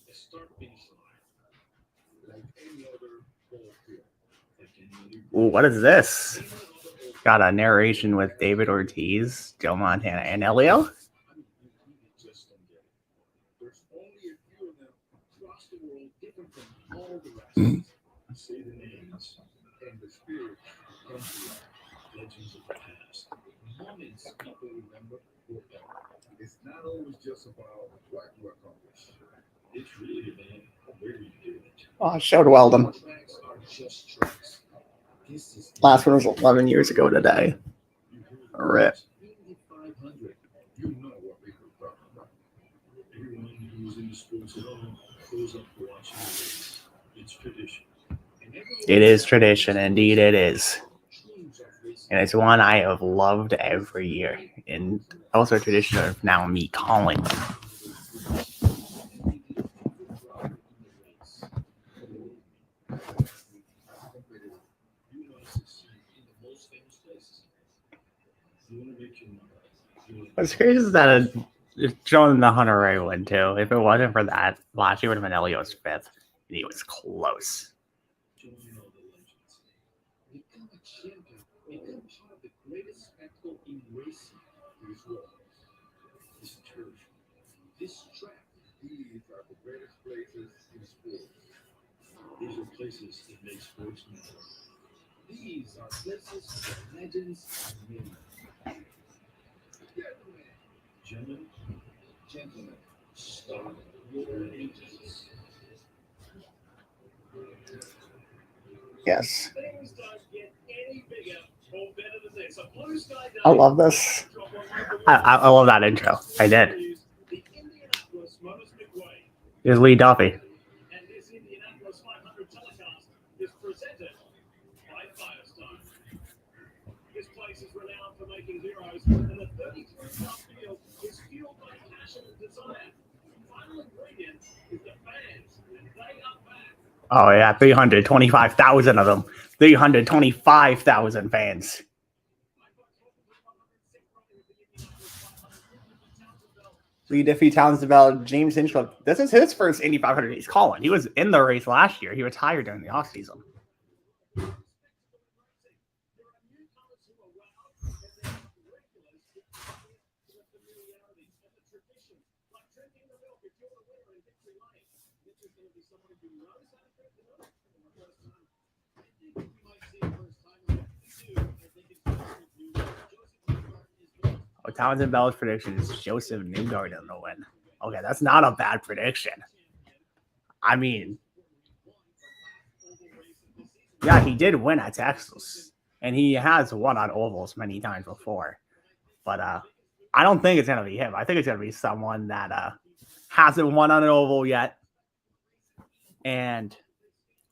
A start-finish line. Like any other ball field. Like any other. Ooh, what is this? Got a narration with David Ortiz, Joe Montana, and Elio. I mean, you just don't get it. There's only a few of them across the world, different from all the rest. Say the names, and the spirit comes to life. Legends of the past. Moments people remember forever. It's not always just about what you accomplish. It's really about where you do it. Oh, showed Weldon. Tracks are just tracks. This is Last one was 11 years ago today. Rip. Indy 500. You know what people are talking about. Everyone who's in the sports at all goes up to watching the race. It's tradition. It is tradition, indeed it is. And it's one I have loved every year. And also a tradition of now me calling. What's crazy is that it's shown the Hunter Ray win too. If it wasn't for that, last year would have been Elio's 5th. And he was close. Become a champion. Become part of the greatest spectacle in racing this world. This church, this track, these are the greatest places in sports. These are places that make sports matter. These are places where legends are made. Gentlemen, start your engines. Yes. Things don't get any bigger or better than this. A blue sky day. I love this. I love that intro. I did. The Indianapolis Motor Speedway. Here's Lee Duffy. And this Indianapolis 500 telecast is presented by Firestone. This place is renowned for making heroes, and the 33-car field is fueled by passion and desire. Final ingredient is the fans, and they are back. Oh, yeah, 325,000 of them. 325,000 fans. Lee Diffie, Townsville, James Hinchcliffe. This is his first Indy 500 he's calling. He was in the race last year. He retired during the offseason. Oh, Townsend Bell's prediction is Joseph Newgarden to win. Okay, that's not a bad prediction. I mean, yeah, he did win at Texas, and he has won on ovals many times before. But I don't think it's going to be him. I think it's going to be someone that hasn't won on an oval yet and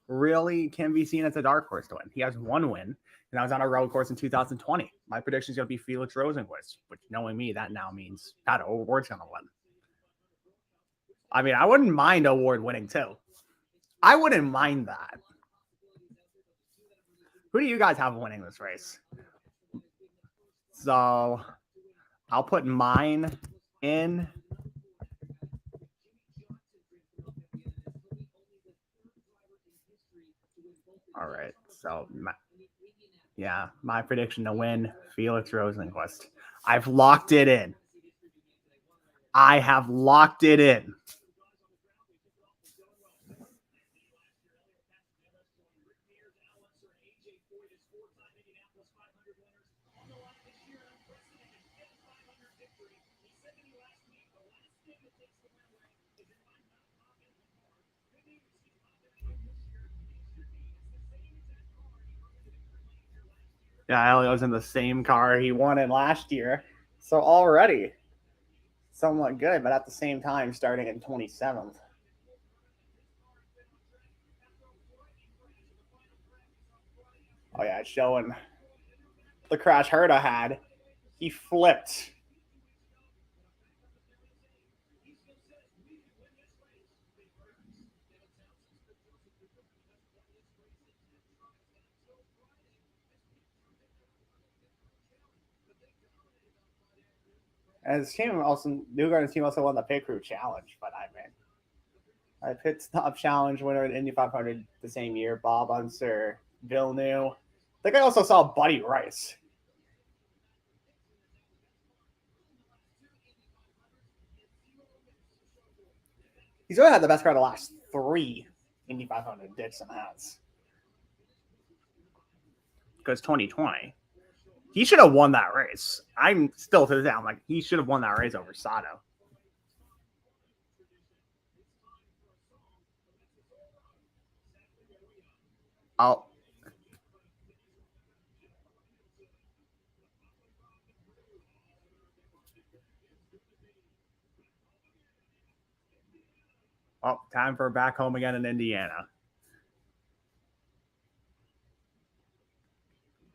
really can be seen as a dark horse to win. He has one win, and that was on a road course in 2020. My prediction is going to be Felix Rosenquist, which knowing me, that now means Pato O'Ward's going to win. I mean, I wouldn't mind O'Ward winning too. I wouldn't mind that. Who do you guys have winning this race? So I'll put mine in. All right. So, my prediction to win, Felix Rosenquist. I've locked it in. I have locked it in. Yeah, Elio's in the same car he won in last year. So already somewhat good, but at the same time starting in 27th. Oh yeah, it's showing the crash Herta had. He flipped. And his team also, Newgarden's team also won the Pit Crew Challenge, but I mean, a pit stop challenge winner in Indy 500 the same year, Bob Unser, Bill New. I think I also saw Buddy Rice. He's really had the best car the last 3 Indy 500 Dixon has. Because 2020, he should have won that race. I'm still to this day, I'm like, he should have won that race over Sato. Oh. Oh, time for back home again in Indiana.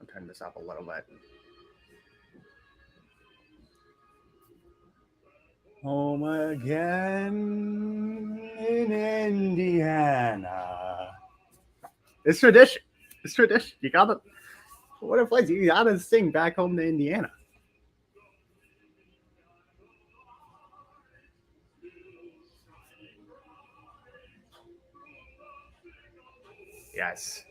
I'll turn this up a little bit. Home again in Indiana. It's tradition. It's tradition. You gotta, what a place. You gotta sing back home to Indiana. Yes.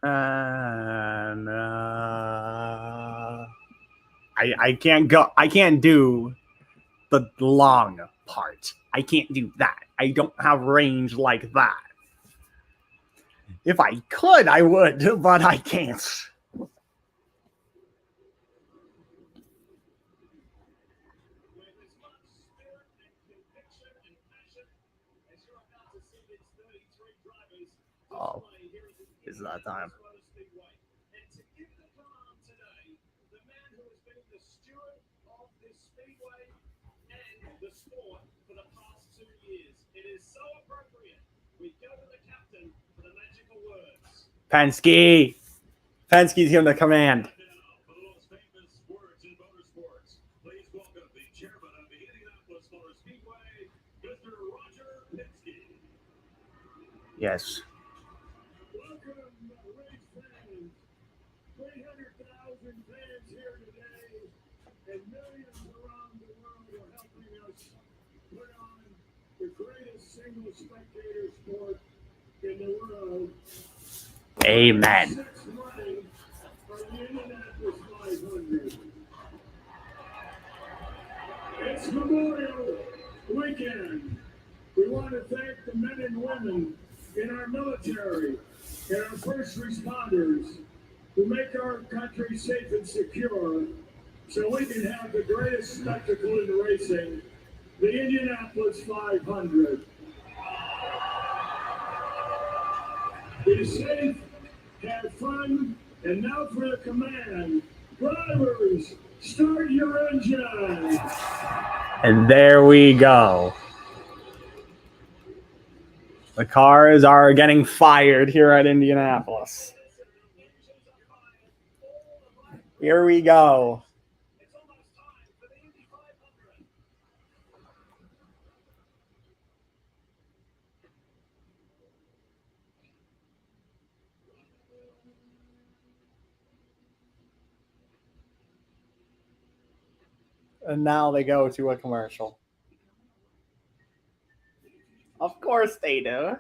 And I can't go. I can't do the long part. I can't do that. I don't have range like that. If I could, I would, but I can't. Oh, is that time? Penske. Penske's giving the command. Yes. Amen. It's Memorial Weekend. We want to thank the men and women in our military and our first responders who make our country safe and secure so we can have the greatest spectacle in racing, the Indianapolis 500. Be safe, have fun, and now for the command. Drivers, start your engines. And there we go. The cars are getting fired here at Indianapolis. Here we go. And now they go to a commercial. Of course they do.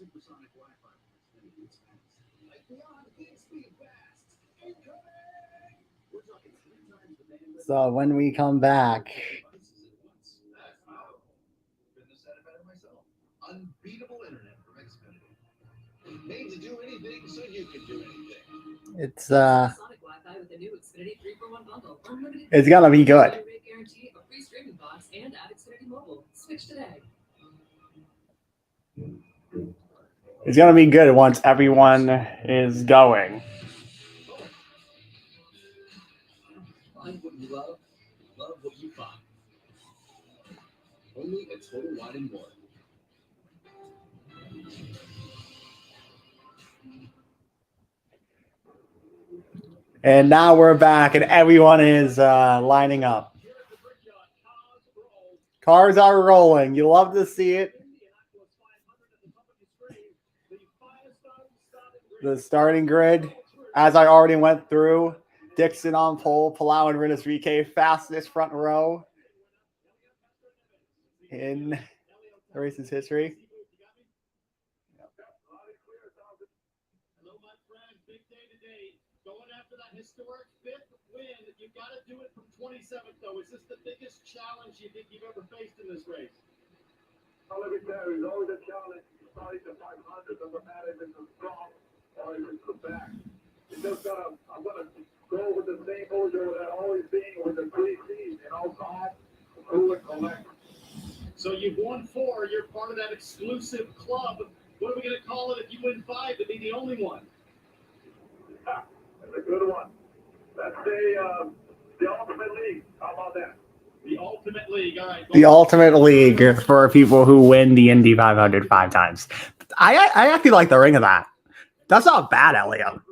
supersonic Wi-Fi. Like beyond gig speed fast. Incoming! We're talking 3 times the bandwidth. So when we come back, Devices at once. That's powerful. Couldn't have said it better myself. Unbeatable internet from Xfinity. Made to do anything so you can do anything. it's Sonic Wi-Fi with the new Xfinity 3-for-1 bundle. Unlimited it's gonna be good. rate guarantee, a free streaming box, and add Xfinity Mobile. Switch today. It's gonna be good once everyone is going. Find what you love what you find. Only at Total Wine and More. And now we're back, and everyone is lining up. Cars are rolling. You love to see it. The starting grid, as I already went through, Dixon on pole, Palau and Rinus VK, fastest front row in the race's history. Hello, my friend. Big day today. Going after that historic 5th win. You've got to do it from 27th, though. Is this the biggest challenge you think you've ever faced in this race? Well, every there is always a challenge. Starting the 500 doesn't matter if it's a strong or if it's the back. It's just I'm gonna go with the same order that always been with the 3 C's, calm, cool, and collect. So you've won 4. You're part of that exclusive club. What are we going to call it if you win 5 to be the only one? That's a good one. Let's say the Ultimate League. How about that? The Ultimate League. All right. The Ultimate League for people who win the Indy 500 5 times. I actually like the ring of that. That's not bad, Elio.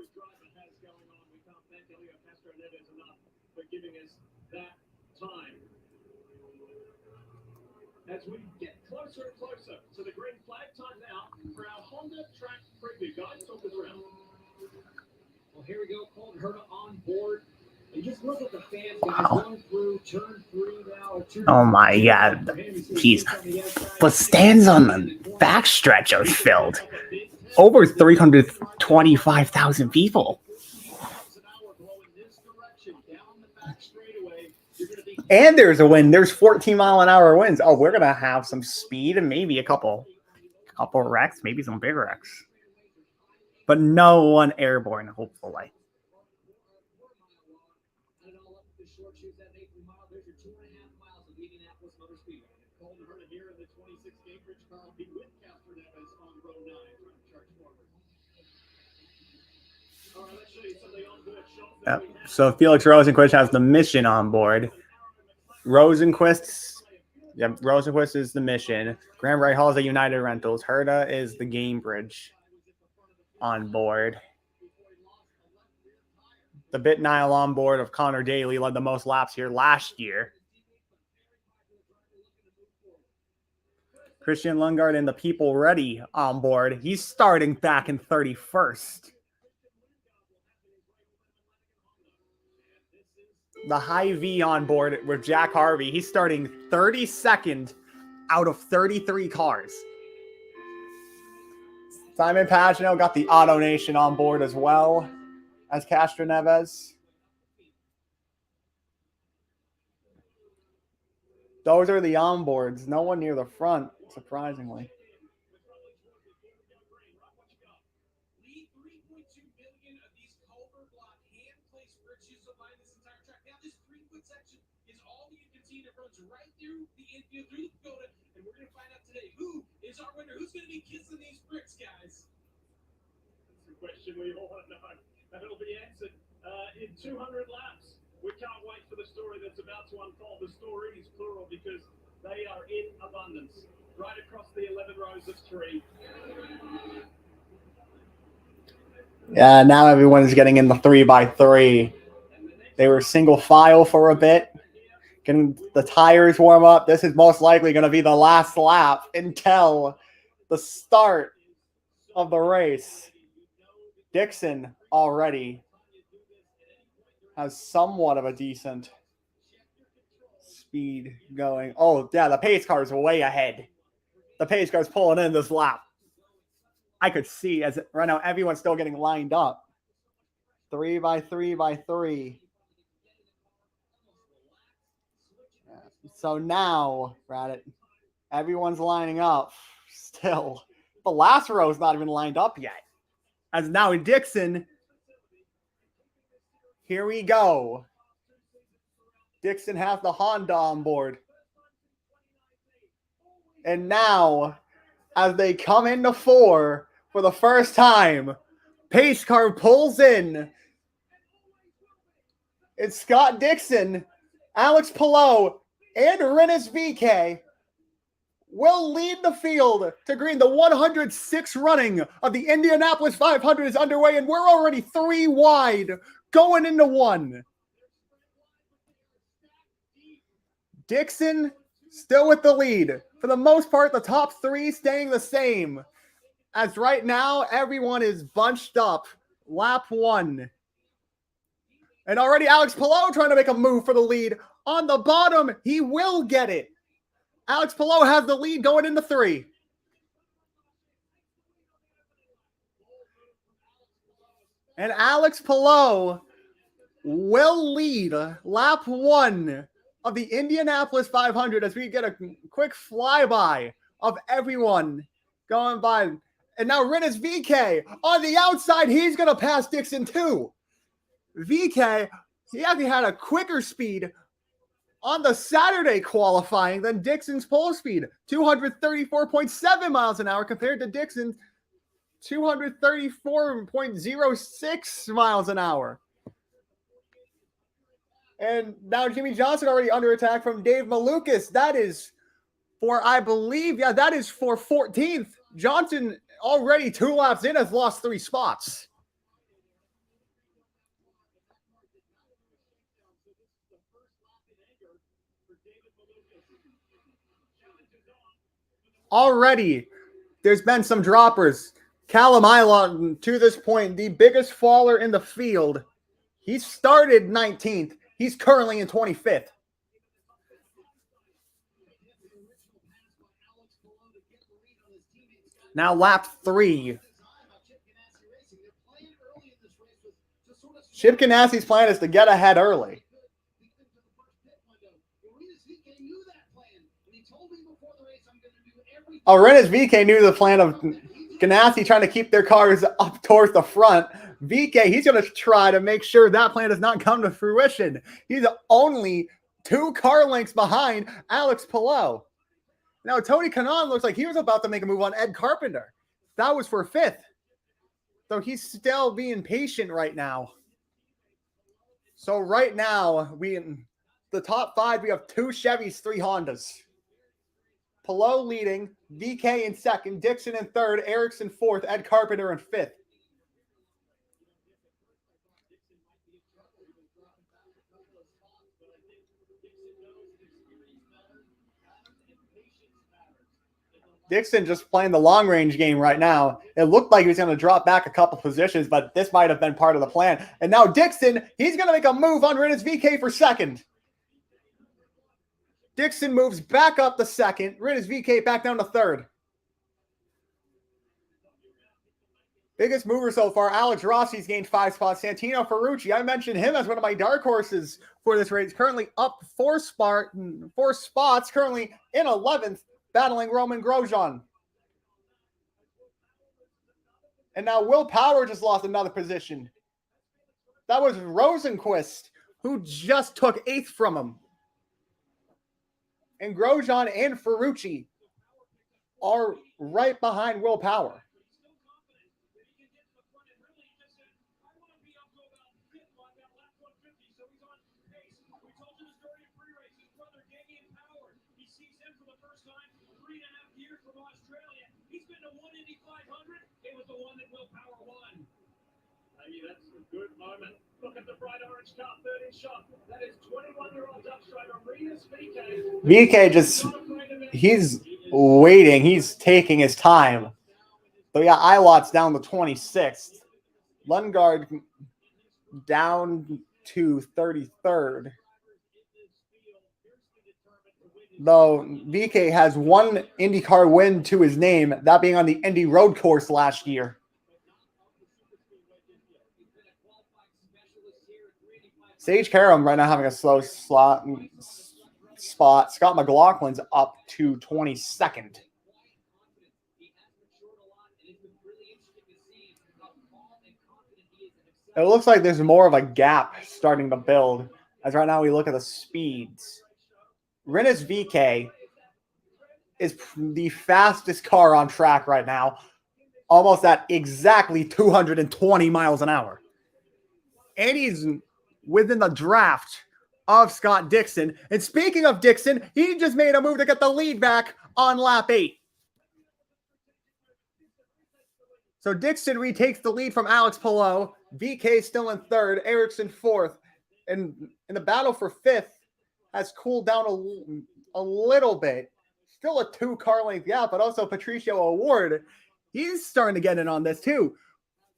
As we get closer and closer to the green flag time now for our Honda track preview. Guys, talk us around. Well, here we go. Colton Herta on board. And just look at the fans, guys, going through turn 3 now. Oh my God. Jeez. The stands on the backstretch are filled. Over 325,000 people. And there's a wind. There's 14-mile-an-hour winds. Oh, we're gonna have some speed and maybe a couple wrecks, maybe some big wrecks, but no one airborne, hopefully. Yep. So Felix Rosenquist has the mission on board. Rosenquist is the mission. Grand Prix Hall is the United Rentals. Herta is the Game Bridge on board. The Bit Nile on board of Connor Daly led the most laps here last year. Christian Lundgaard and the People Ready on board. He's starting back in 31st. The Hy-Vee on board with Jack Harvey. He's starting 32nd out of 33 cars. Simon Pagino got the Auto Nation on board as well as Castro Neves. Those are the onboards. No one near the front, surprisingly. Right through the infield, through the Dakota, and we're going to find out today who is our winner. Who's going to be kissing these bricks, guys? That's the question we all want to know. That'll be answered in 200 laps. We can't wait for the story that's about to unfold. The stories, plural, because they are in abundance. Right across the 11 rows of 3. Yeah, now everyone's getting in the 3x3. They were single file for a bit. Getting the tires warm up. This is most likely going to be the last lap until the start of the race. Dixon already has somewhat of a decent speed going. Oh, yeah, the pace car is way ahead. The pace car's pulling in this lap. I could see as right now everyone's still getting lined up. 3 by 3 by 3. So now, right, everyone's lining up still. The last row is not even lined up yet. As now Dixon, here we go. Dixon has the Honda on board. And now, as they come into 4 for the first time, pace car pulls in. It's Scott Dixon, Alex Palou, and Rinus VeeKay will lead the field to green. The 106th running of the Indianapolis 500 is underway, and we're already 3 wide going into 1. Dixon still with the lead. For the most part, the top 3 staying the same. As right now, everyone is bunched up. Lap 1. And already Alex Palou trying to make a move for the lead. On the bottom, he will get it. Alex Palou has the lead going into 3. And Alex Palou will lead lap 1 of the Indianapolis 500 as we get a quick flyby of everyone going by. And now Rinus VeeKay on the outside. He's going to pass Dixon too. VeeKay, he actually had a quicker speed on the Saturday qualifying than Dixon's pole speed. 234.7 miles an hour compared to Dixon's 234.06 miles an hour. And now Jimmy Johnson already under attack from Dave Malukas. That is for, I believe, that is for 14th. Johnson already 2 laps in has lost 3 spots. Already, there's been some droppers. Callum Ilott, to this point, the biggest faller in the field. He started 19th. He's currently in 25th. Now lap 3. Chip Ganassi's plan is to get ahead early. Rinus VeeKay knew the plan of Ganassi trying to keep their cars up towards the front. VeeKay, he's going to try to make sure that plan does not come to fruition. He's only 2 car lengths behind Alex Palou. Now, Tony Kanaan looks like he was about to make a move on Ed Carpenter. That was for 5th. So he's still being patient right now. So right now, the top 5, we have 2 Chevys, 3 Hondas. Palou leading, VeeKay in 2nd, Dixon in 3rd, Erickson 4th, Ed Carpenter in 5th. Dixon just playing the long-range game right now. It looked like he was going to drop back a couple positions, but this might have been part of the plan. And now Dixon, he's going to make a move on Rinus VeeKay for 2nd. Dixon moves back up to 2nd. Rinus VeeKay back down to 3rd. Biggest mover so far, Alex Rossi's gained 5 spots. Santino Ferrucci, I mentioned him as one of my dark horses for this race. Currently up 4 spots, currently in 11th, battling Roman Grosjean. And now Will Power just lost another position. That was Rosenquist, who just took 8th from him. And Grosjean and Ferrucci are right behind Will Power. That's a good moment. Look at the bright orange car, 13 shot. That is 21-year-old Dutch driver Rinus VeeKay. VeeKay just, he's waiting. He's taking his time. But yeah, Ilott's down to 26th. Lundgaard down to 33rd. though VK has one IndyCar win to his name, that being on the Indy Road Course last year. Sage Karam right now having a slow spot. Scott McLaughlin's up to 22nd. It looks like there's more of a gap starting to build, as right now we look at the speeds. Rinus VK is the fastest car on track right now, almost at exactly 220 miles an hour. And he's within the draft of Scott Dixon. And speaking of Dixon, he just made a move to get the lead back on lap 8. So Dixon retakes the lead from Alex Palou. VK still in third, Ericsson fourth. And in the battle for fifth has cooled down a little bit. Still a 2-car length gap, but also Patricio O'Ward. He's starting to get in on this too.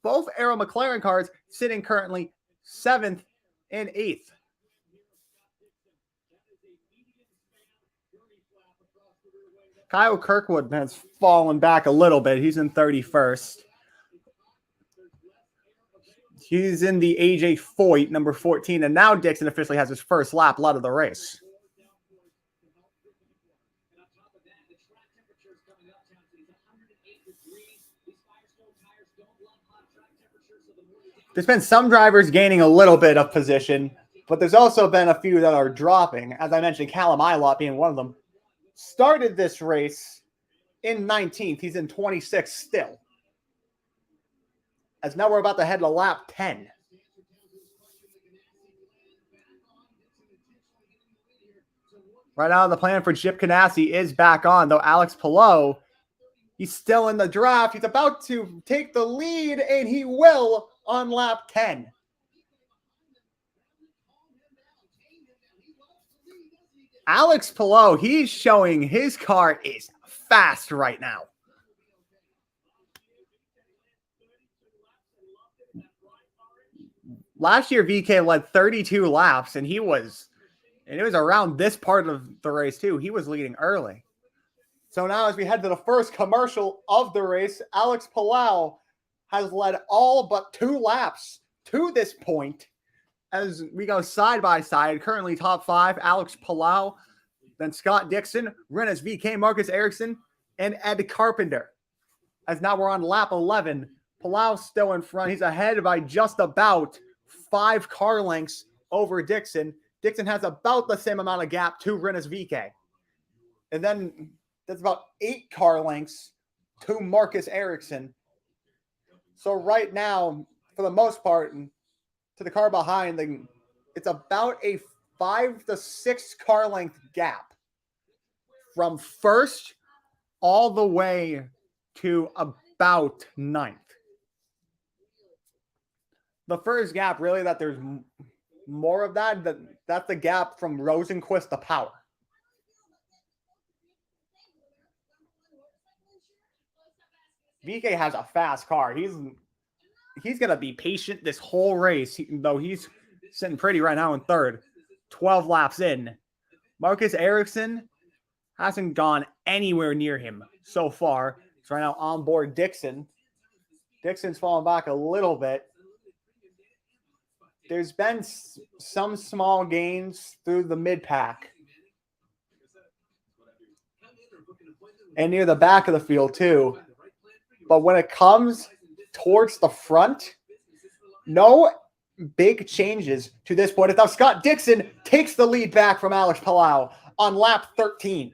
Both Arrow McLaren cars sitting currently 7th and 8th. Kyle Kirkwood has fallen back a little bit. He's in 31st. He's in the AJ Foyt, number 14, and now Dixon officially has his first lap led of the race. There's been some drivers gaining a little bit of position, but there's also been a few that are dropping. As I mentioned, Callum Ilott being one of them. Started this race in 19th. He's in 26th still. As now we're about to head to lap 10. Right now, the plan for Chip Ganassi is back on, though Alex Palou, he's still in the draft. He's about to take the lead, and he will on lap 10. Alex Palou, he's showing his car is fast right now. Last year, VK led 32 laps, and it was around this part of the race too. He was leading early. So now as we head to the first commercial of the race, Alex Palou has led all but 2 laps to this point. As we go side by side, currently top 5, Alex Palou, then Scott Dixon, Rinus VK, Marcus Ericsson, and Ed Carpenter. As now we're on lap 11, Palou still in front. He's ahead by just about 5 car lengths over Dixon. Dixon has about the same amount of gap to Rinus VK. And then that's about 8 car lengths to Marcus Ericsson. So right now, for the most part, to the car behind, it's about a 5 to 6 car length gap from first all the way to about 9th. The first gap, really, that there's more of that's the gap from Rosenquist to Power. VK has a fast car. He's going to be patient this whole race, though he's sitting pretty right now in third. 12 laps in. Marcus Ericsson hasn't gone anywhere near him so far. He's right now on board Dixon. Dixon's fallen back a little bit. There's been some small gains through the mid-pack. And near the back of the field, too. But when it comes towards the front, no big changes to this point. It's now Scott Dixon takes the lead back from Alex Palou on lap 13.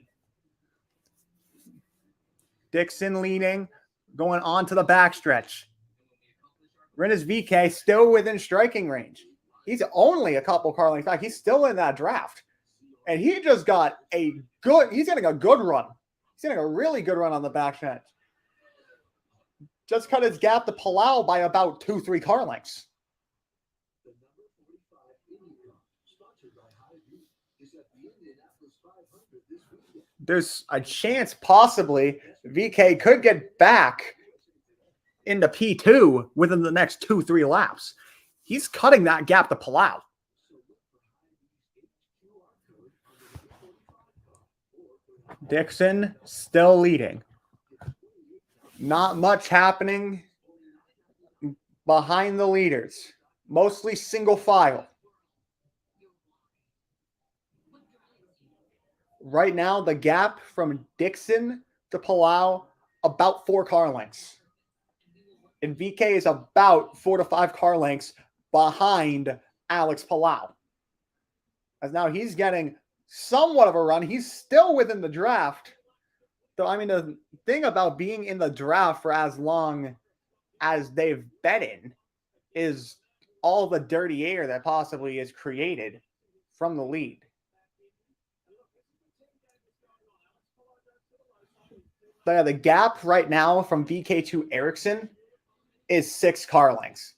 Dixon leading, going on to the backstretch. Rinus VK still within striking range. He's only a couple car lengths back. He's still in that draft. And he just got he's getting a good run. He's getting a really good run on the backstretch. Just cut his gap to Palou by about 2-3 car lengths. There's a chance possibly VK could get back into P2 within the next 2-3 laps. He's cutting that gap to Palou. Dixon still leading. Not much happening behind the leaders. Mostly single file. Right now, the gap from Dixon to Palau, about 4 car lengths. And VK is about 4 to 5 car lengths behind Alex Palau. As now he's getting somewhat of a run. He's still within the draft. So, I mean, the thing about being in the draft for as long as they've been in is all the dirty air that possibly is created from the lead. So yeah, the gap right now from VK to Ericsson is 6 car lengths.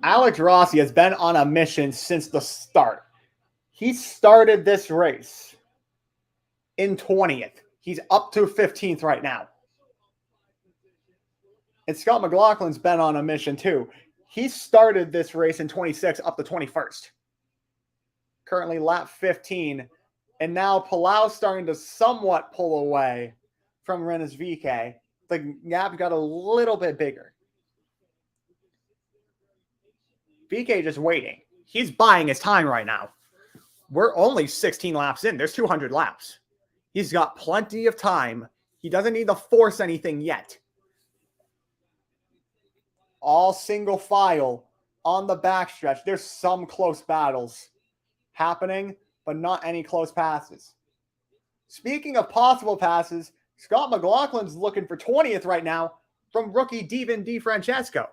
Alex Rossi has been on a mission since the start. He started this race in 20th. He's up to 15th right now. And Scott McLaughlin's been on a mission too. He started this race in 26 up to 21st. Currently lap 15. And now Palau's starting to somewhat pull away from Rennes VK. The gap got a little bit bigger. VK just waiting. He's buying his time right now. We're only 16 laps in. There's 200 laps. He's got plenty of time. He doesn't need to force anything yet. All single file on the backstretch. There's some close battles happening, but not any close passes. Speaking of possible passes, Scott McLaughlin's looking for 20th right now from rookie Devin DiFrancesco.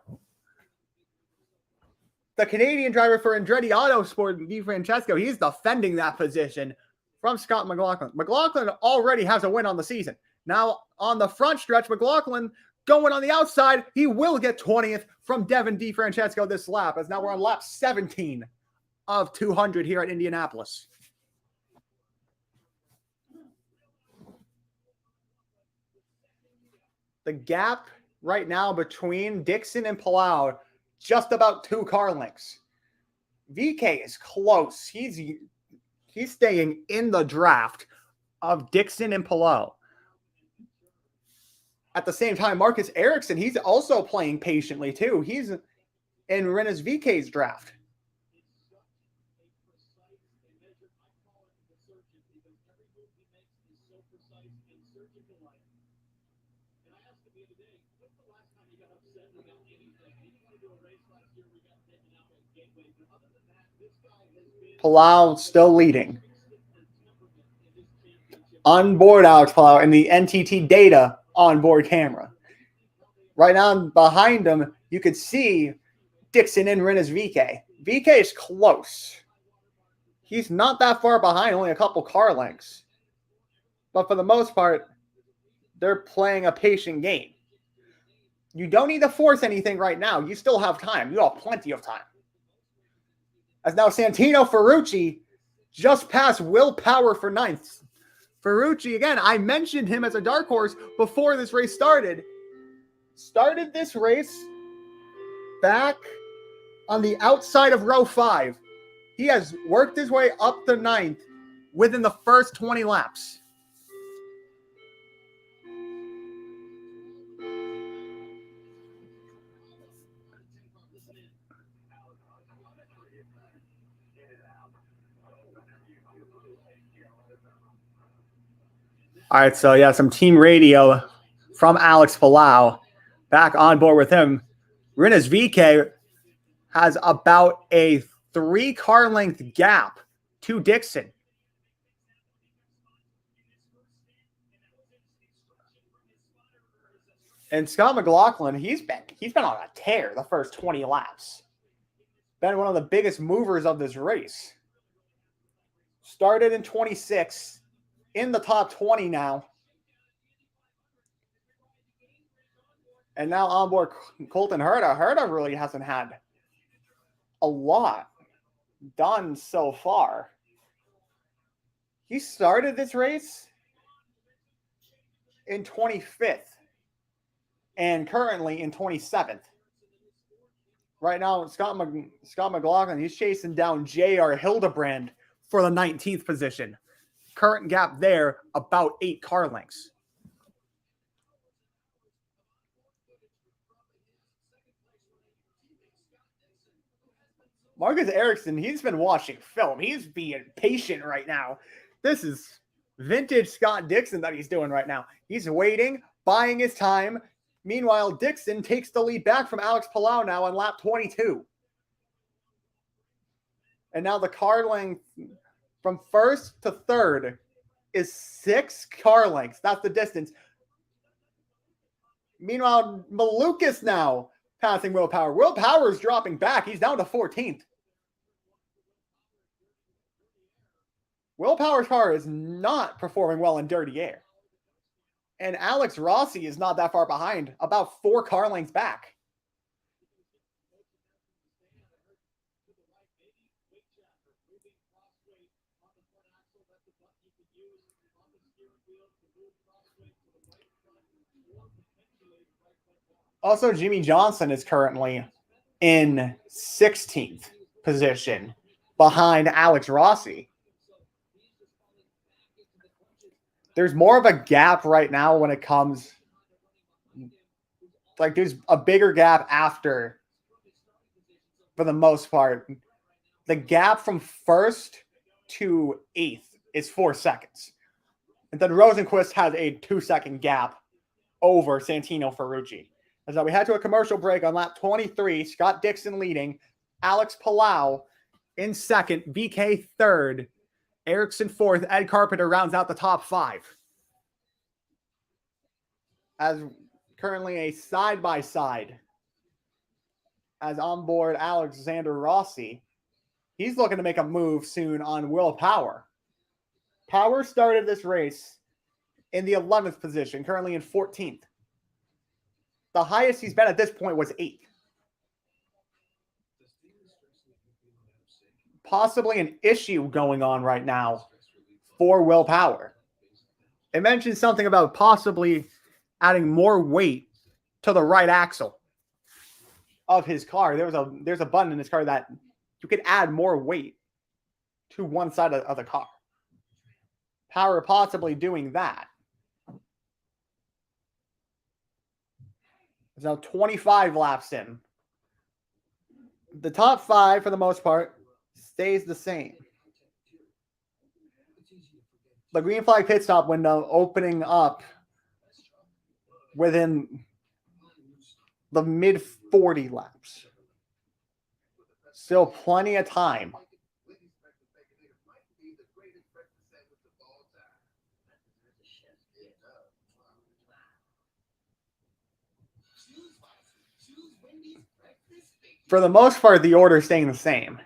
The Canadian driver for Andretti Autosport, DiFrancesco, he's defending that position from Scott McLaughlin. McLaughlin already has a win on the season. Now, on the front stretch, McLaughlin going on the outside. He will get 20th from Devin DiFrancesco this lap, as now we're on lap 17 of 200 here at Indianapolis. The gap right now between Dixon and Palau, just about 2 car lengths. VK is close. He's staying in the draft of Dixon and Palau. At the same time, Marcus Ericsson, he's also playing patiently too. He's in Rennes VK's draft. Palau still leading. Onboard Alex Palau and the NTT data onboard camera. Right now behind him, you could see Dixon and Rennes VK. VK is close. He's not that far behind, only a couple car lengths. But for the most part, they're playing a patient game. You don't need to force anything right now. You still have time. You have plenty of time. As now Santino Ferrucci just passed Will Power for 9th. Ferrucci, again, I mentioned him as a dark horse before this race started. Started this race back on the outside of row 5. He has worked his way up to 9th within the first 20 laps. All right, so yeah, some team radio from Alex Palau. Back on board with him. Rennes VK has about a 3 car length gap to Dixon. And Scott McLaughlin, he's been on a tear the first 20 laps. Been one of the biggest movers of this race. Started in 26. In the top 20 now. And now on board Colton Herta. Herta really hasn't had a lot done so far. He started this race in 25th and currently in 27th. Right now, Scott McLaughlin, he's chasing down J.R. Hildebrand for the 19th position. Current gap there, about 8 car lengths. Marcus Ericsson, he's been watching film. He's being patient right now. This is vintage Scott Dixon that he's doing right now. He's waiting, buying his time. Meanwhile, Dixon takes the lead back from Alex Palau now on lap 22. And now the car length from first to third is 6 car lengths. That's the distance. Meanwhile, Malukas now passing Will Power. Will Power is dropping back. He's down to 14th. Will Power's car is not performing well in dirty air. And Alex Rossi is not that far behind, about 4 car lengths back. Also, Jimmy Johnson is currently in 16th position behind Alex Rossi. There's more of a gap right now when it comes, like there's a bigger gap after, for the most part. The gap from first to 8th is 4 seconds. And then Rosenquist has a 2-second gap over Santino Ferrucci. And so we head to a commercial break on lap 23. Scott Dixon leading, Alex Palau in second, BK third, Ericsson fourth, Ed Carpenter rounds out the top 5. As currently a side-by-side as on board Alexander Rossi. He's looking to make a move soon on Will Power. Power started this race in the 11th position, currently in 14th. The highest he's been at this point was 8th. Possibly an issue going on right now for Will Power. It mentioned something about possibly adding more weight to the right axle of his car. There's a button in his car that you could add more weight to one side of the car. Power possibly doing that. There's now 25 laps in. The top 5, for the most part, stays the same. The green flag pit stop window opening up within the mid 40 laps. Still plenty of time. For the most part, the order is staying the same.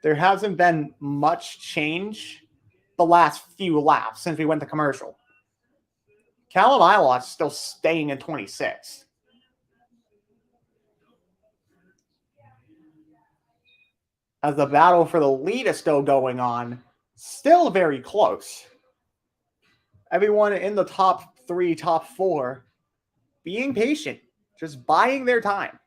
There hasn't been much change the last few laps since we went to commercial. Callum Ilott still staying in 26. As the battle for the lead is still going on, still very close. Everyone in the top 3, top 4, being patient, just buying their time.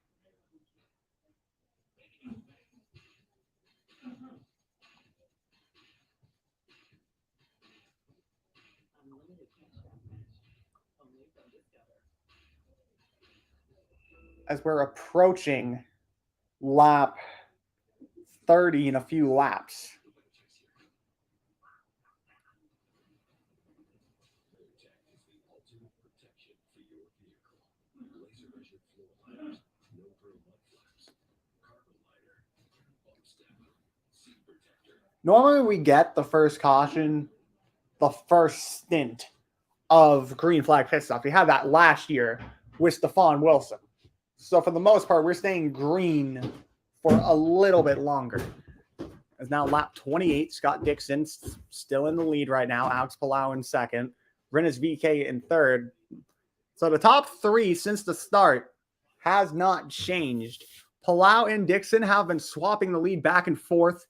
As we're approaching lap 30 in a few laps. Normally we get the first caution, the first stint of green flag pit stop. We had that last year with Stephon Wilson. So for the most part, we're staying green for a little bit longer. It's now lap 28. Scott Dixon still in the lead right now. Alex Palau in second. Rinus VK in third. So the top 3 since the start has not changed. Palau and Dixon have been swapping the lead back and forth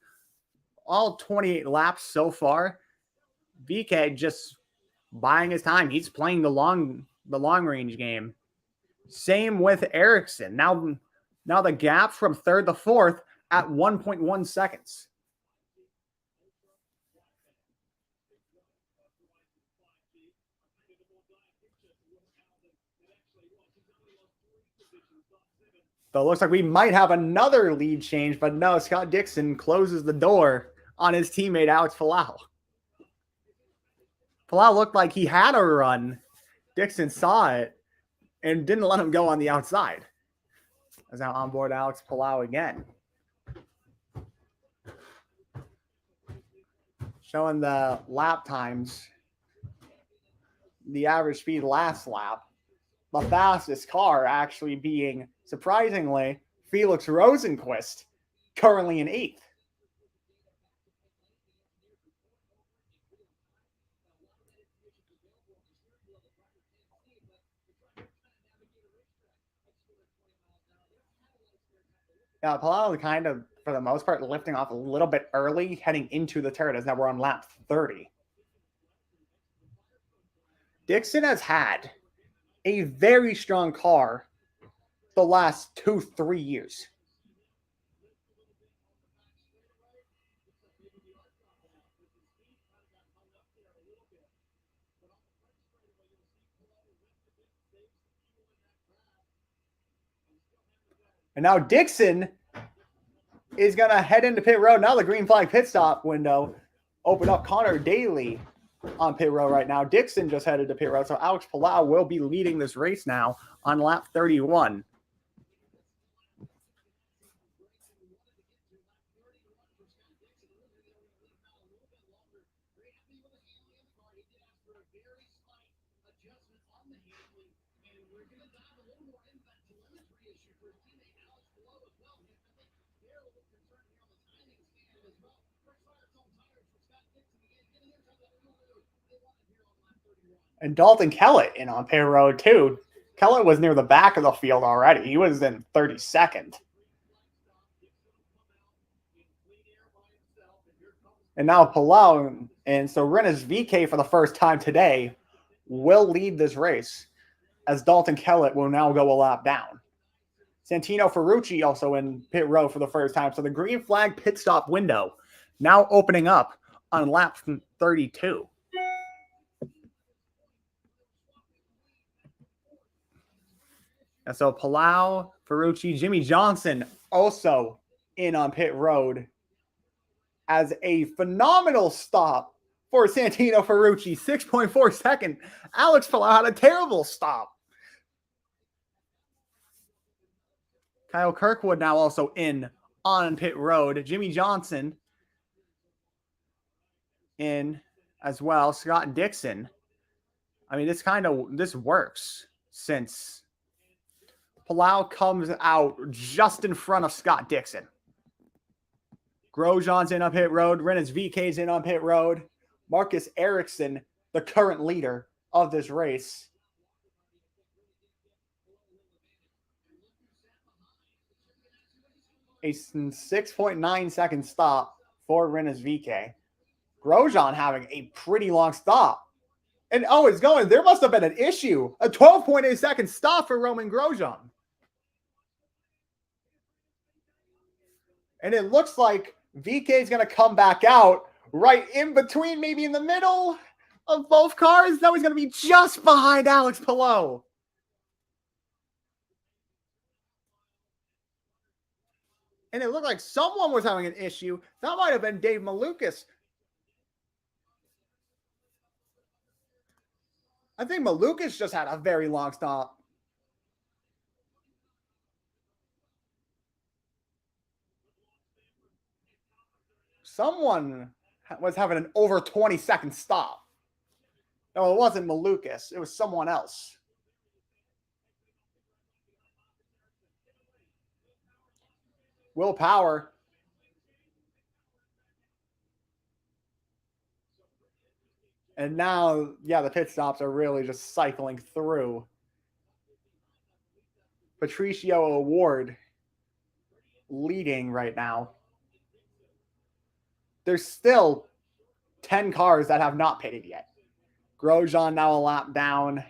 all 28 laps so far. VK just buying his time. He's playing the long range game. Same with Ericsson. Now the gap from third to fourth at 1.1 seconds. So it looks like we might have another lead change, but no, Scott Dixon closes the door on his teammate Alex Palau. Palau looked like he had a run. Dixon saw it and didn't let him go on the outside. As now on board Alex Palau again. Showing the lap times. The average speed last lap. The fastest car actually being, surprisingly, Felix Rosenquist, currently in 8th. Yeah, Palau kind of, for the most part, lifting off a little bit early, heading into the turret, as now we're on lap 30. Dixon has had a very strong car the last 2-3 years. And now Dixon is going to head into pit road. Now the green flag pit stop window opened up. Connor Daly on pit road right now. Dixon just headed to pit road. So Alex Palau will be leading this race now on lap 31. And Dalton Kellett in on pit road too. Kellett was near the back of the field already. He was in 32nd. And now Palau, and so Rennes VK for the first time today will lead this race, as Dalton Kellett will now go a lap down. Santino Ferrucci also in pit road for the first time. So the green flag pit stop window now opening up on lap 32. And so Palau, Ferrucci, Jimmy Johnson also in on pit road as a phenomenal stop for Santino Ferrucci. 6.4 second. Alex Palau had a terrible stop. Kyle Kirkwood now also in on pit road. Jimmy Johnson in as well. Scott Dixon. I mean, this works since Palau comes out just in front of Scott Dixon. Grosjean's in on pit road. Rennes VK's in on pit road. Marcus Ericsson, the current leader of this race. A 6.9 second stop for Rennes VK. Grosjean having a pretty long stop. And it's going. There must have been an issue. A 12.8 second stop for Roman Grosjean. And it looks like VK is going to come back out right in between, maybe in the middle of both cars. Now he's going to be just behind Alex Palau. And it looked like someone was having an issue. That might have been Dave Malukas. I think Malukas just had a very long stop. Someone was having an over 20-second stop. No, it wasn't Malukas. It was someone else. Will Power. And now, the pit stops are really just cycling through. Patricio Award leading right now. There's still 10 cars that have not pitted yet. Grosjean now a lap down.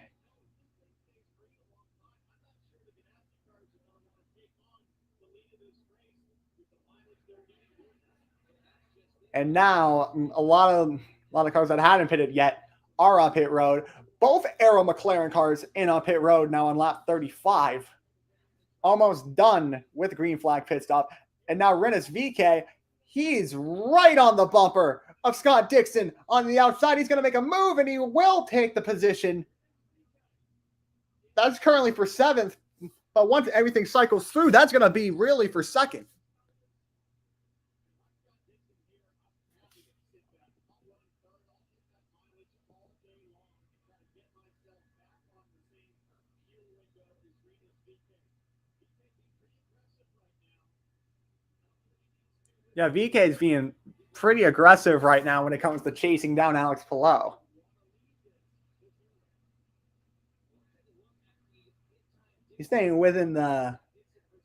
And now a lot of cars that hadn't pitted yet are on pit road. Both Arrow McLaren cars in on pit road now on lap 35. almost done with green flag pit stop. And now Rinus VK, he's right on the bumper of Scott Dixon on the outside. He's going to make a move, and he will take the position. That's currently for 7th, but once everything cycles through, that's going to be really for 2nd. Yeah, VK is being pretty aggressive right now when it comes to chasing down Alex Palou. He's staying within the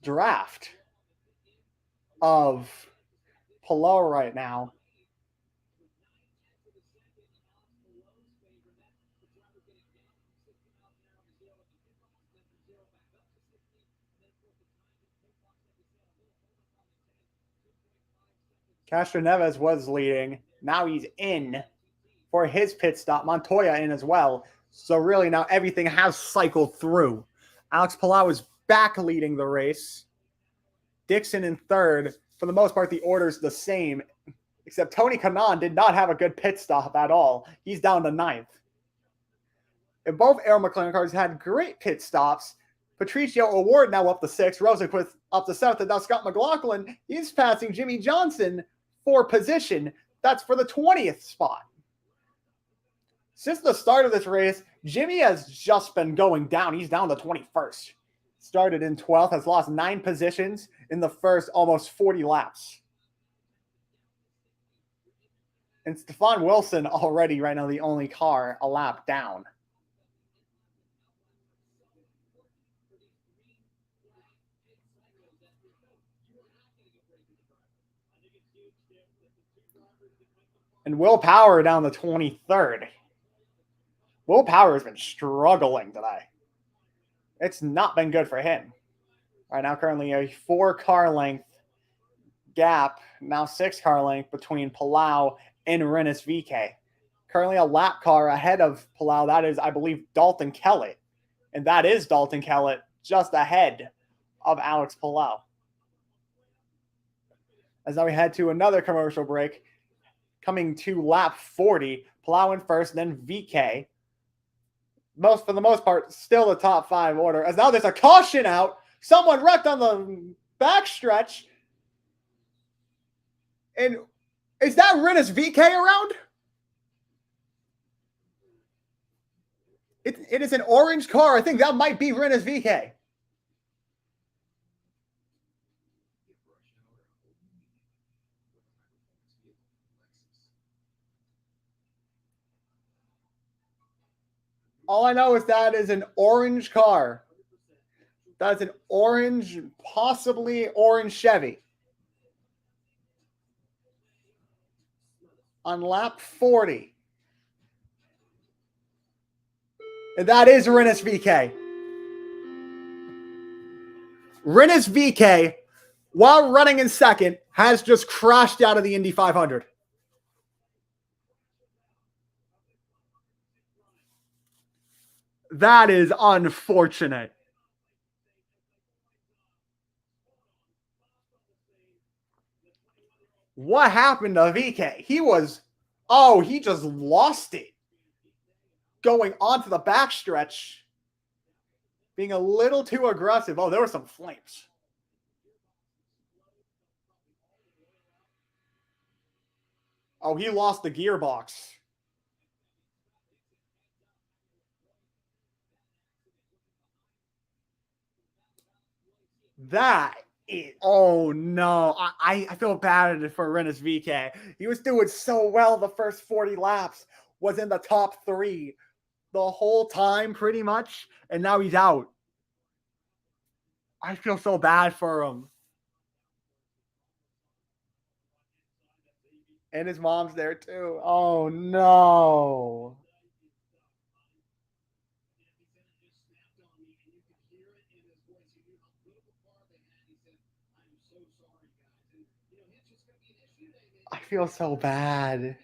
draft of Palou right now. Castro Neves was leading. Now he's in for his pit stop. Montoya in as well. So really now everything has cycled through. Alex Palou is back leading the race. Dixon in 3rd. For the most part, the order's the same, except Tony Kanaan did not have a good pit stop at all. He's down to 9th. And both Arrow McLaren cars had great pit stops. Patricio O'Ward now up to 6th. Rosenquist up to 7th. And now Scott McLaughlin, he's passing Jimmy Johnson for position. That's for the 20th spot. Since the start of this race, Jimmy has just been going down. He's down to 21st. Started in 12th, has lost 9 positions in the first almost 40 laps. And Stefan Wilson already right now the only car a lap down. And Will Power down to 23rd. Will Power has been struggling today. It's not been good for him. Right now, currently a 4-car length gap, now 6-car length between Palou and Rinus VK. Currently a lap car ahead of Palou. That is, I believe, Dalton Kellett. And that is Dalton Kellett just ahead of Alex Palou. As now we head to another commercial break. Coming to lap 40, Palou in first, then VK. For the most part, still the top 5 order. As now there's a caution out. Someone wrecked on the backstretch. And is that Rinus VK around? It is an orange car. I think that might be Rinus VK. All I know is that is an orange car. That's an orange, possibly orange Chevy. On lap 40. And that is Rinus VK. Rinus VK, while running in 2nd, has just crashed out of the Indy 500. That is unfortunate. What happened to VK? He just lost it. Going onto the backstretch. Being a little too aggressive. Oh, there were some flames. Oh, he lost the gearbox. Oh no, I feel bad for Rinus VK. He was doing so well the first 40 laps, was in the top 3 the whole time pretty much, and now he's out. I feel so bad for him. And his mom's there too. Oh no. I feel so bad.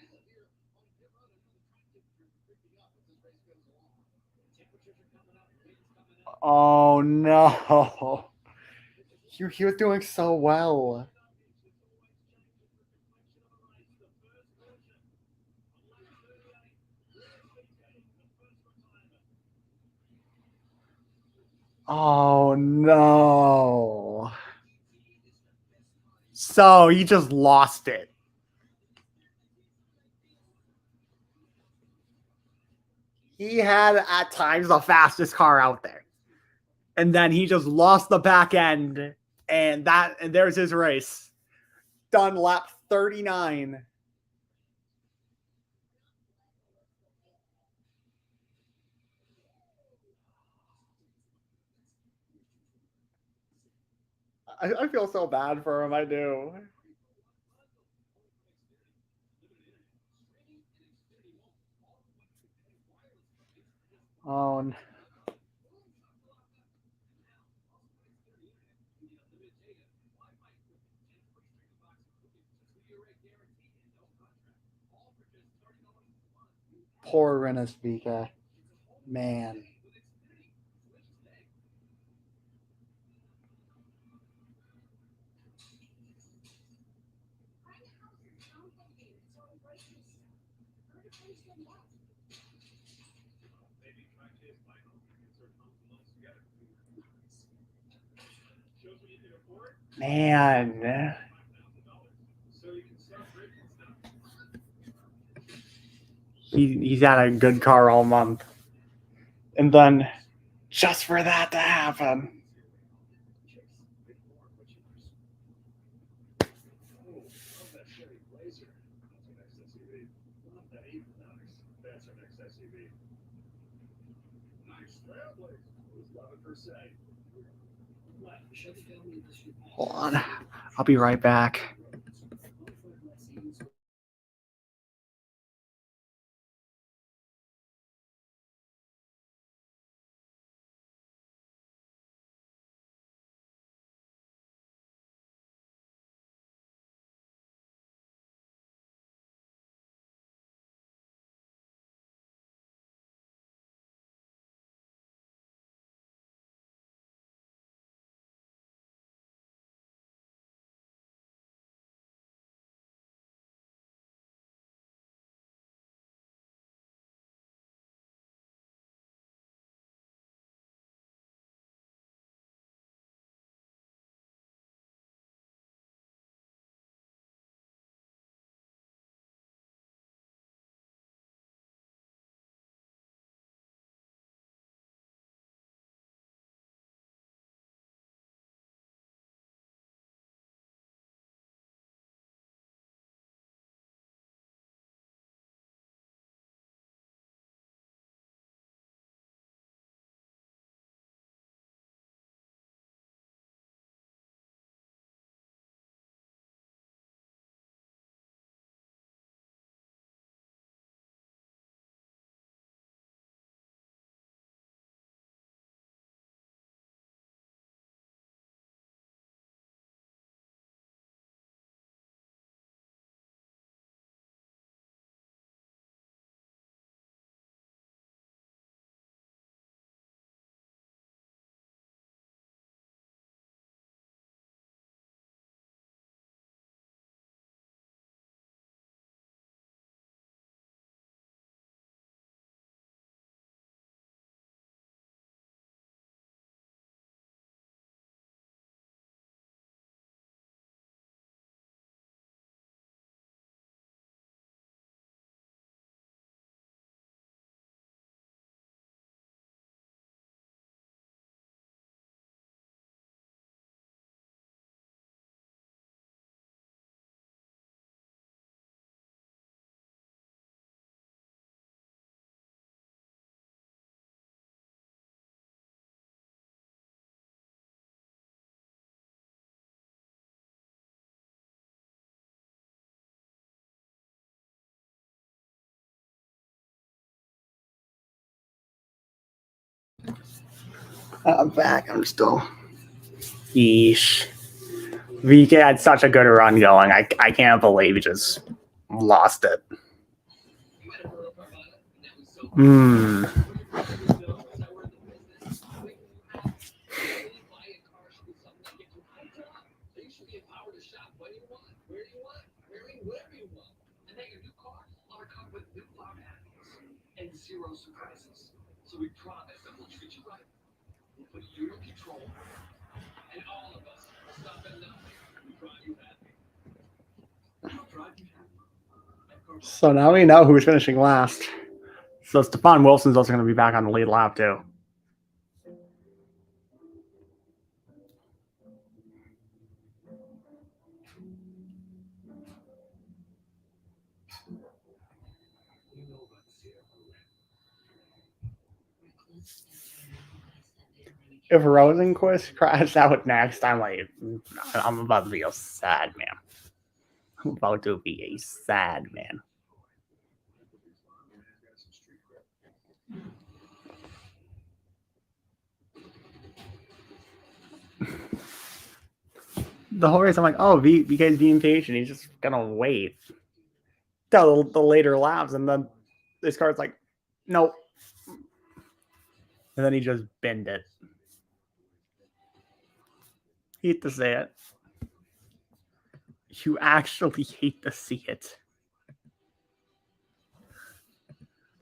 Oh no. He was doing so well. Oh no. So he just lost it. He had at times the fastest car out there. And then he just lost the back end. And there's his race. Done lap 39. I feel so bad for him. I do. Oh, no. Poor Renasvika. Man. Man. He's had a good car all month. And then just for that to happen. Hold on. I'll be right back. I'm back. I'm still. Yeesh. VK had such a good run going. I can't believe he just lost it. will put you in control, and all of us will stop at nothing to drive you happy. We'll drive you happy. So now we know who's finishing last. So Stefan Wilson's also going to be back on the lead lap too. If Rosenquist crashed out next, I'm about to be a sad man. I'm about to be a sad man. The whole race, I'm like, oh, BK's being patient. He's just gonna wait till the later laps, and then this car's like, nope. And then he just bend it. Hate to say it. You actually hate to see it.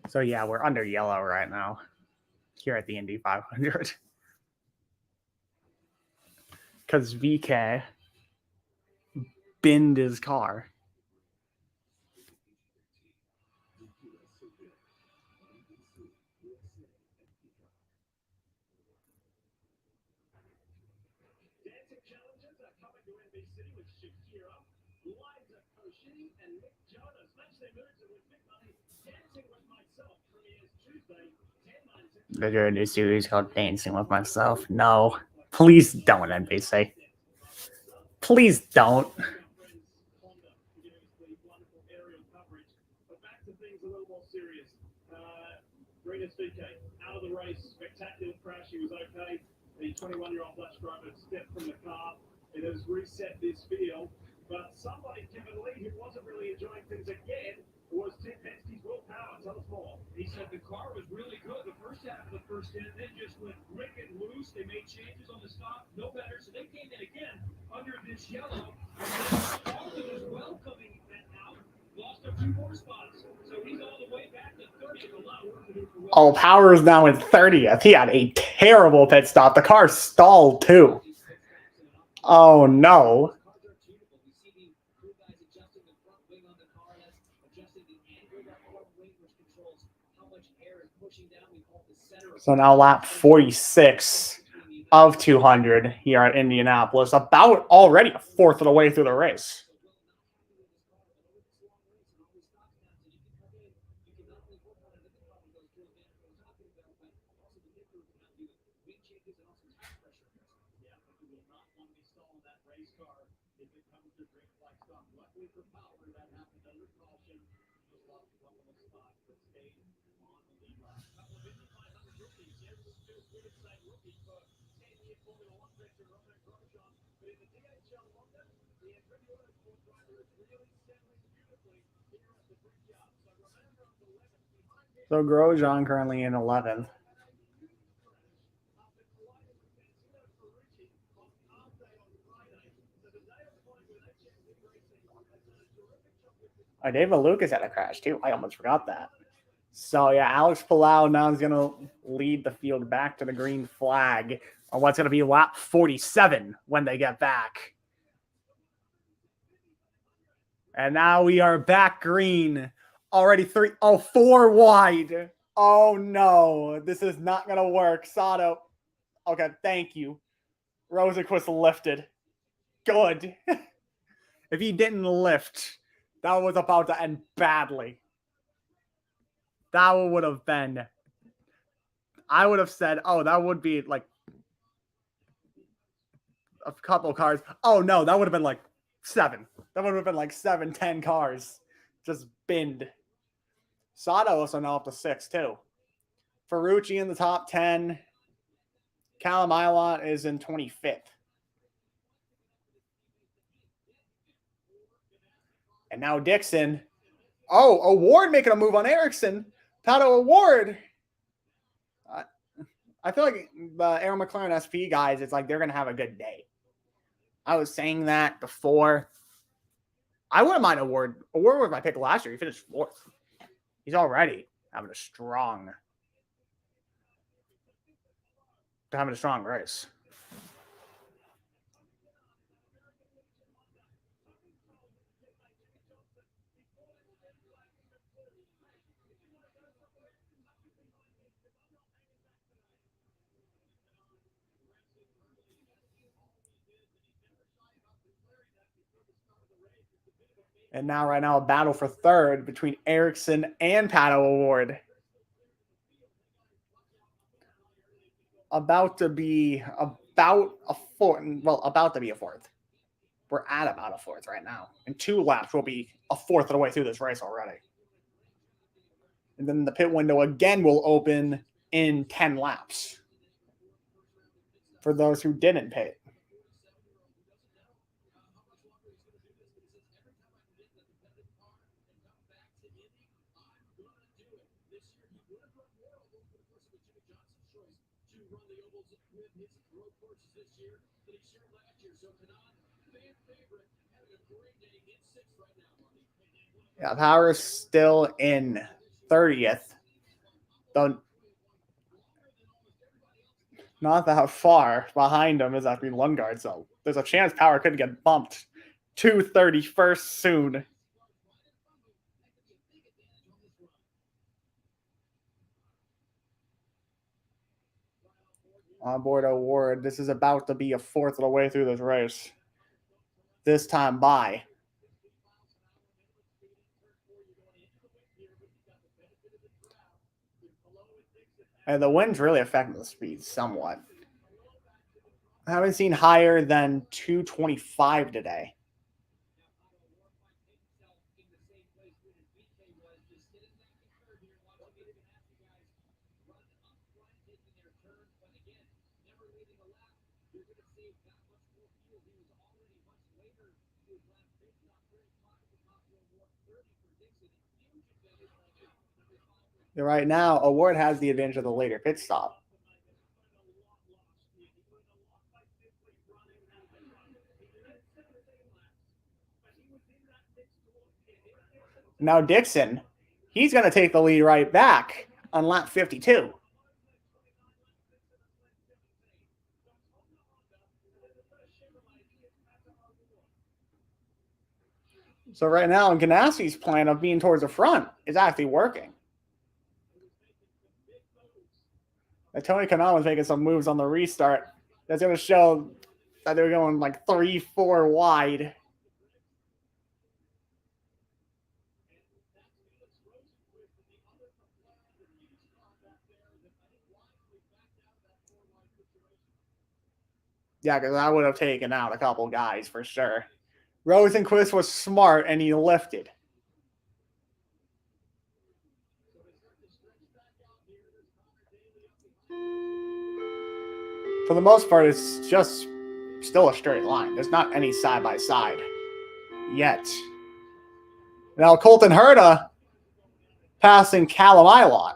So yeah, we're under yellow right now here at the Indy 500 because VK binned his car. They're doing a new series called Dancing with Myself. No, please don't, NBC. Please don't. Greatest VK out of the race, spectacular crash. He was okay. The 21-year-old Dutch driver stepped from the car. It has reset this field, but somebody, Kevin Lee, who wasn't really enjoying things again, was Tim Penske's willpower. Tell us more. He said the car was really good the first half of the first inning, then just went quick and loose. They made changes on the stop, no better, so they came in again under this yellow. Austin as well coming out, lost a few more spots, so he's all the way back to 30th. A lot of work to do for Oh, Power is now in 30th. He had a terrible pit stop. The car stalled too. Oh no. So now lap 46 of 200 here at Indianapolis. About already a fourth of the way through the race. So Grosjean currently in 11th. Oh, David Lucas had a crash too. I almost forgot that. So yeah, Alex Palau now is going to lead the field back to the green flag on what's going to be lap 47 when they get back. And now we are back green. Already 4 wide. Oh no, this is not going to work. Sato. Okay, thank you. Rosenquist lifted. Good. If he didn't lift, that was about to end badly. That would have been, I would have said, oh, that would be like a couple cars. Oh no, that would have been like 7. That would have been like 7, 10 cars. Just binned. Sato also now up to 6 too. Ferrucci in the top 10. Callum Ilott is in 25th. And now Dixon. Oh, Award making a move on Ericsson. Pato Award. I feel like the Aaron McLaren SP guys, it's like they're going to have a good day. I was saying that before. I wouldn't mind Award. Award was my pick last year. He finished 4th. He's already having a strong having a strong race. And now, right now, a battle for third between Erickson and Pato Award. About to be about a fourth. Well, about to be a fourth. We're at about a fourth right now. In 2 laps, we'll be a fourth of the way through this race already. And then the pit window again will open in 10 laps for those who didn't pit. Yeah, Power is still in 30th. Though not that far behind him is actually Lundgaard, so there's a chance Power could get bumped to 31st soon. Onboard Award. This is about to be a fourth of the way through this race. This time by. And the wind's really affecting the speed somewhat. I haven't seen higher than 225 today. Right now, Award has the advantage of the later pit stop. Now Dixon, he's going to take the lead right back on lap 52. So right now, Ganassi's plan of being towards the front is actually working. And Tony Kanaan was making some moves on the restart. That's going to show that they're going like 3-4 wide. Yeah, because I would have taken out a couple guys for sure. Rosenquist was smart and he lifted. For the most part, it's just still a straight line. There's not any side-by-side yet. Now, Colton Herta passing Callum Ilott.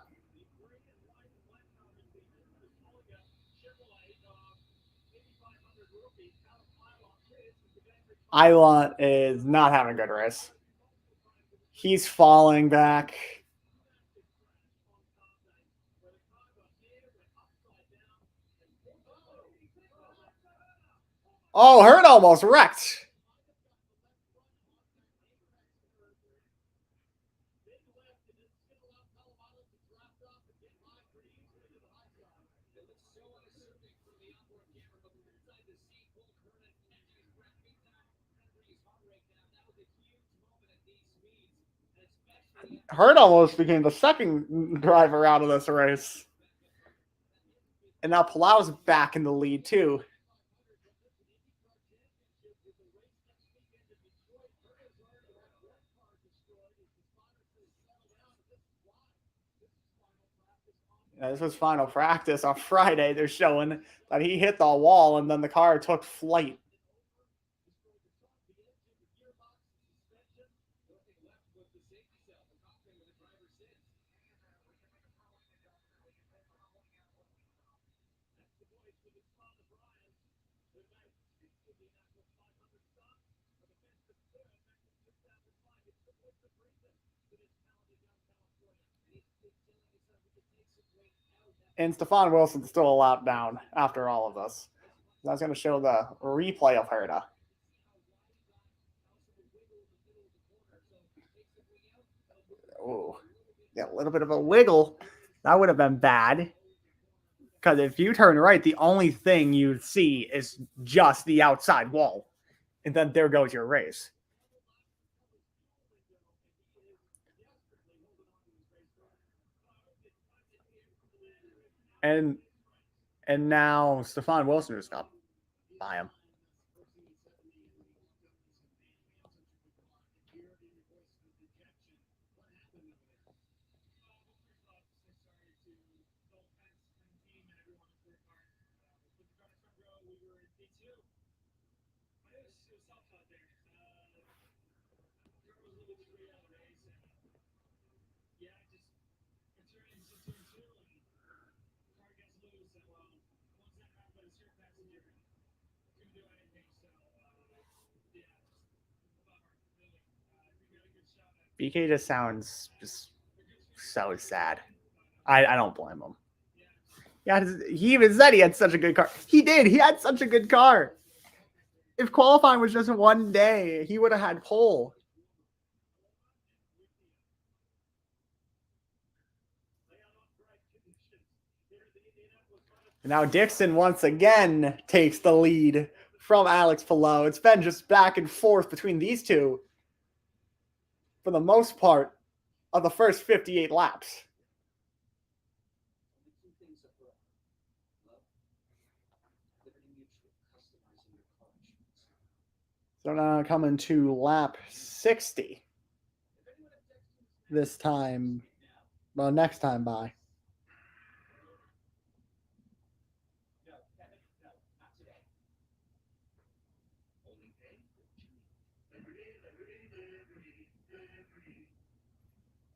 Ilott is not having a good race. He's falling back. Oh, Herta almost wrecked. Hurt almost became the second driver out of this race. And now Palau's back in the lead, too. Yeah, this was final practice on Friday. They're showing that he hit the wall and then the car took flight. And Stefan Wilson's still a lap down after all of this. That's going to show the replay of Herta. Oh, yeah, a little bit of a wiggle. That would have been bad. Because if you turn right, the only thing you see is just the outside wall. And then there goes your race. And now Stefan Wilson just got by him. BK just sounds just so sad. I don't blame him. Yeah, he even said he had such a good car. He did. He had such a good car. If qualifying was just one day, he would have had pole. And now Dixon once again takes the lead from Alex Palou. It's been just back and forth between these two for the most part of the first 58 laps. So now coming to lap 60 this time. Well, next time by.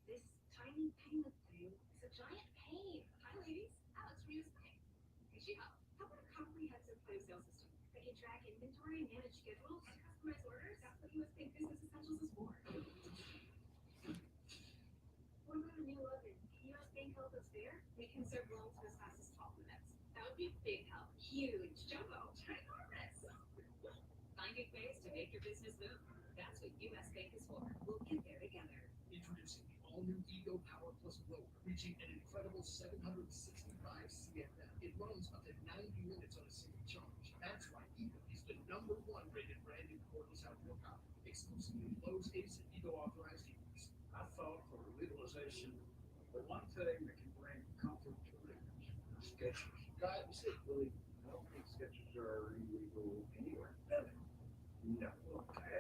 This tiny payment thing is a giant pain. Hi, ladies. Alex from USPay. Hey, Shiva, how about a comprehensive point of sale system that can track inventory, manage schedules, customize orders? That's what USPay Business Essentials is for. What about a new oven? Can US Bank help us there? We can serve loans for as fast as 12 minutes. That would be a big help. Huge. Jumbo. Ginormous. Finding ways to make your business move. That's what US Bank is for. We'll get there together. Introducing the all-new Ego Power Plus Roller, reaching an incredible 765 CFM. It runs up to 90 minutes on a single charge. That's why Ego is the #1 rated brand in cordless outdoor power. Exclusively Lowe's Ace and Ego authorized dealers. I thought for legalization, the one thing that can bring comfort to readers, Skechers. Guys, really, I don't think Skechers are illegal anywhere. No,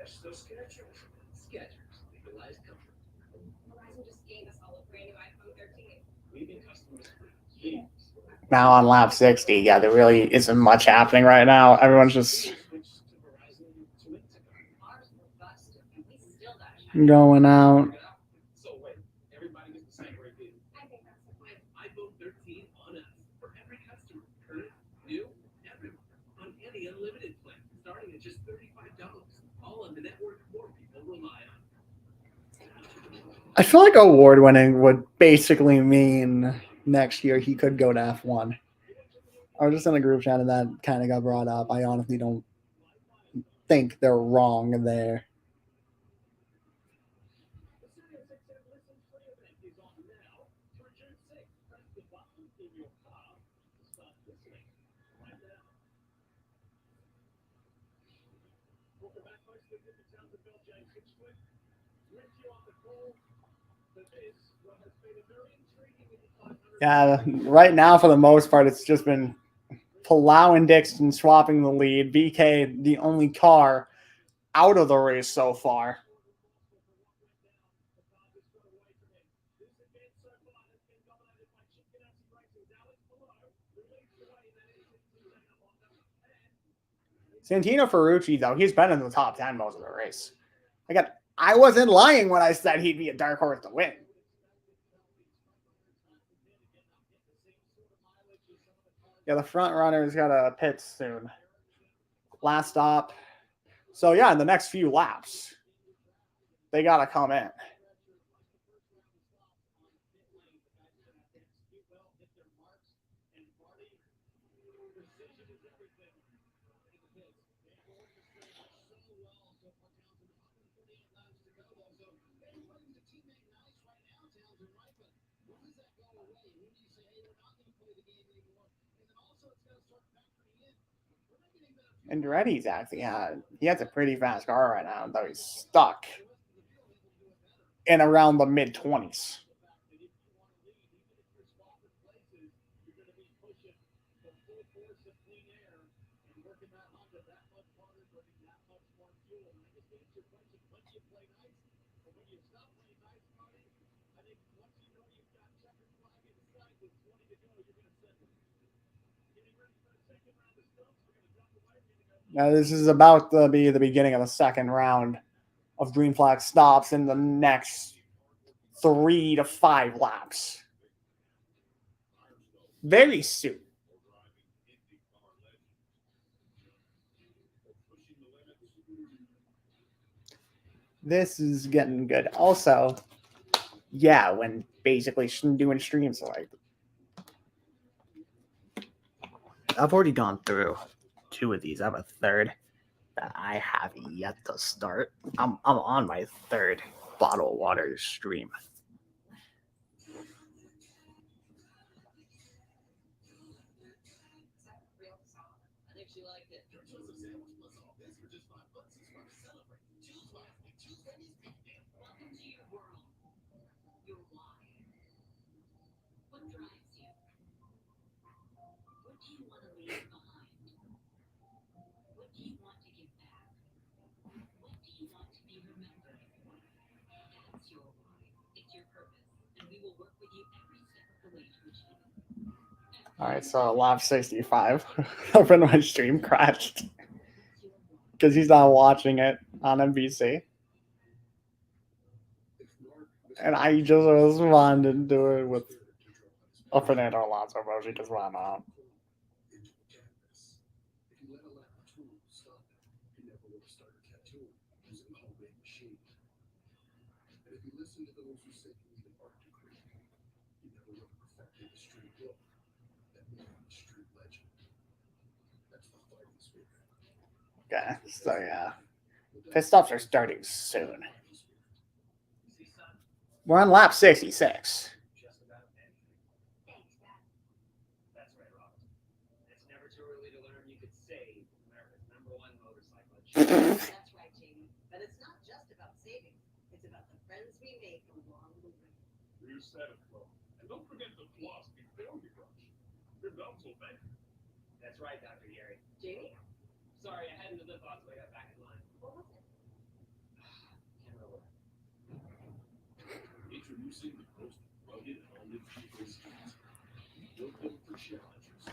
ask the Skechers. Skechers, legalized comfort. Verizon just gave us all a brand new iPhone 13. We've been customers for years. Now on lap 60, yeah, there really isn't much happening right now. Everyone's just Switched to Verizon 2 weeks ago. Ours were busted, and we still got a going out. So wait, everybody gets the same rate deal. I think that's the point. iPhone 13 on us for every customer, current, new, everyone, on any unlimited plan, starting at just $35. All on the network more people rely on. I feel like award winning would basically mean next year he could go to F1. I was just in a group chat and that kind of got brought up. I honestly don't think they're wrong there. Yeah, right now for the most part, it's just been Palau and Dixon swapping the lead. BK, the only car out of the race so far. Santino Ferrucci, though, he's been in the top 10 most of the race. I wasn't lying when I said he'd be a dark horse to win. Yeah, the front runner's got a pit soon. Last stop. So, yeah, in the next few laps, they got to come in. Andretti's actually he has a pretty fast car right now, though he's stuck in around the mid-20s. Now, this is about to be the beginning of the second round of green flag stops in the next 3 to 5 laps. Very soon. This is getting good. Also, yeah, when basically doing streams like I've already gone through 2 of these. I have a third that I have yet to start. I'm on my 3rd bottle of water stream. All right, so lap 65. A friend of my stream crashed because he's not watching it on NBC. And I just responded to it with a Fernando Alonso emoji because why not? Okay, so yeah. Pit stops are starting soon. We're on lap 66. That's right, Jamie. But it's not just about saving. It's about the friends we make along the way. You said it, Flo. And don't forget to floss before you brush. Your gums will bend. That's right, Dr. Gary. Jamie? Sorry, I had another thought, so I got back in line. What was it? Can't remember. Introducing the most rugged helmet vehicle series. Built them for challengers.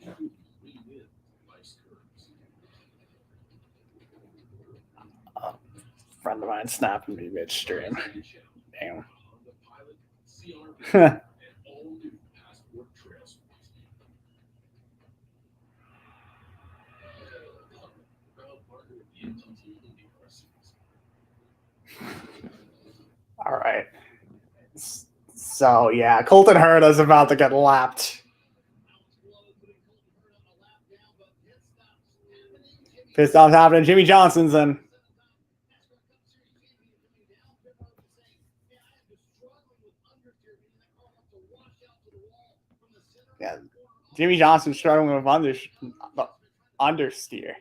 You lean in life's curves. Friend of mine snapping me midstream. Damn. All right. So yeah, Colton Herta's about to get lapped. Pit stop's happening. Jimmy Johnson's in. Yeah, Jimmy Johnson's struggling with understeer.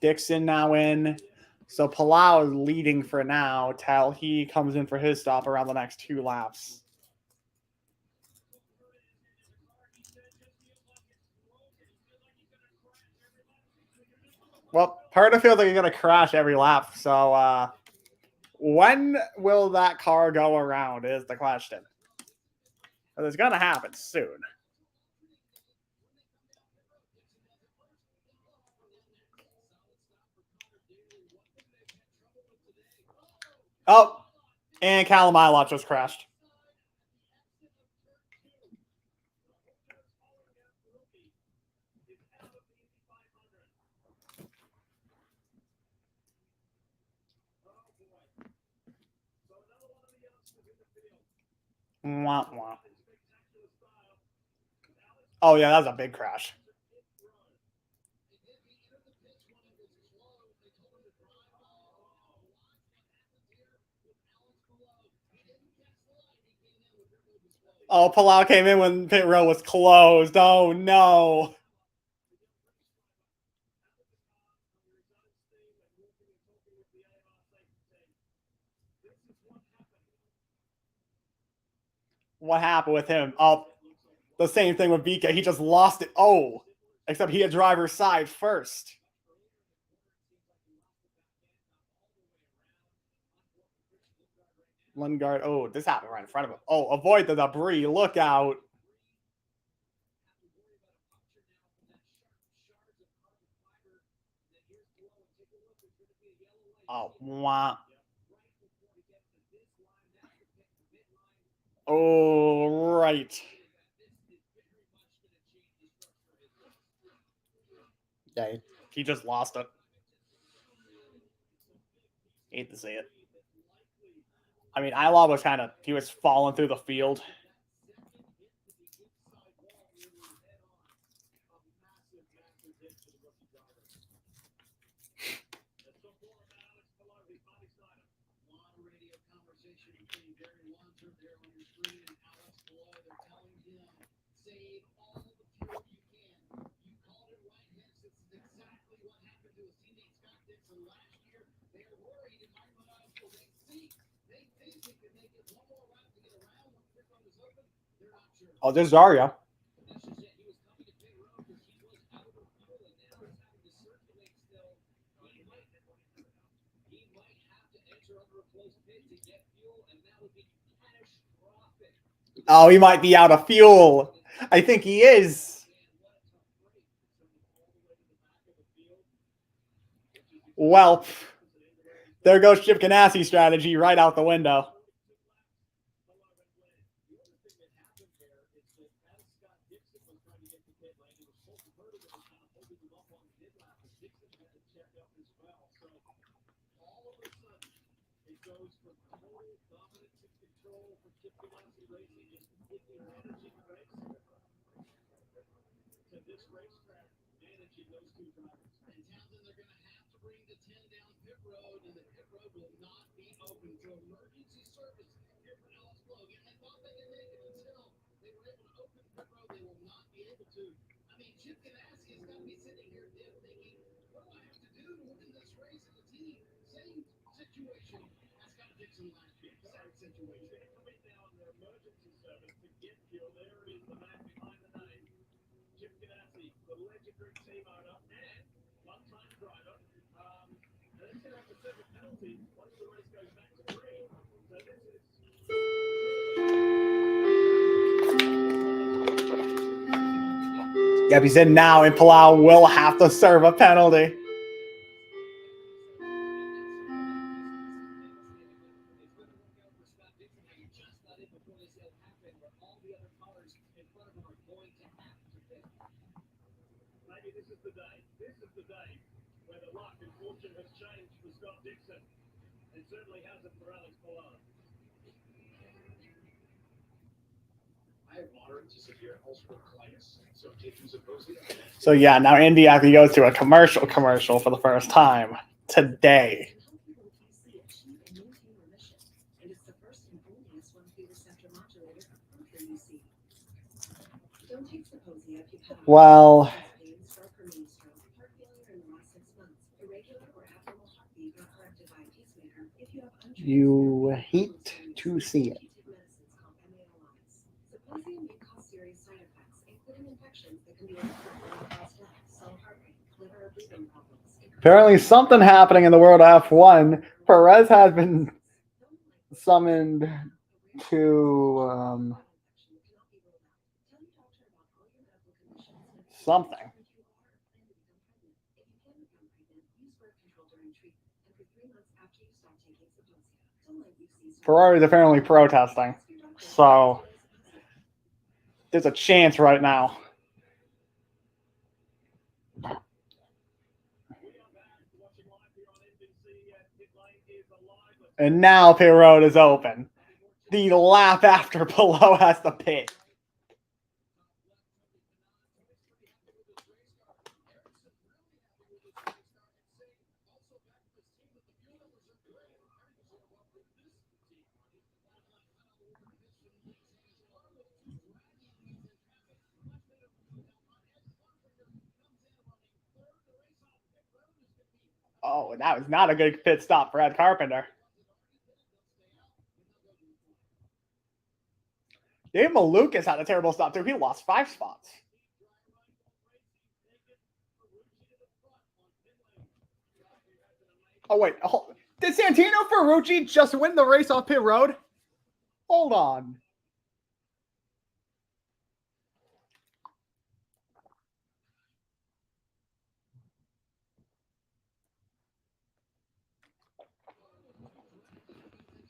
Dixon now in. So Palau is leading for now till he comes in for his stop around the next 2 laps. Well, Herta feels like he's going to crash every lap. So when will that car go around is the question. It's going to happen soon. Oh, and Callum Ilott just crashed. Wah, wah. Oh, yeah, that was a big crash. Oh, Palau came in when pit row was closed. Oh, no. What happened with him? Oh, the same thing with BK. He just lost it. Oh, except he had driver's side first. Lundgaard. Oh, this happened right in front of him. Oh, avoid the debris. Look out. Oh, wah. Oh, right. Yeah, he just lost it. Hate to see it. I mean, Ilov was he was falling through the field. Oh, there's Dario. Oh, he might be out of fuel. I think he is. Well, there goes Chip Ganassi's strategy right out the window. Yep, he said now, and Palau will have to serve a penalty. So yeah, now Indy actually goes to a commercial for the first time today. Well, you hate to see it. Apparently something happening in the world of F1. Perez has been summoned to something. Ferrari's apparently protesting. So there's a chance right now. And now pit road is open. the lap after below has to pit. Oh, that was not a good pit stop for Ed Carpenter. Dave Malukas had a terrible stop too. He lost 5 spots. Oh, wait. Did Santino Ferrucci just win the race off pit road? Hold on.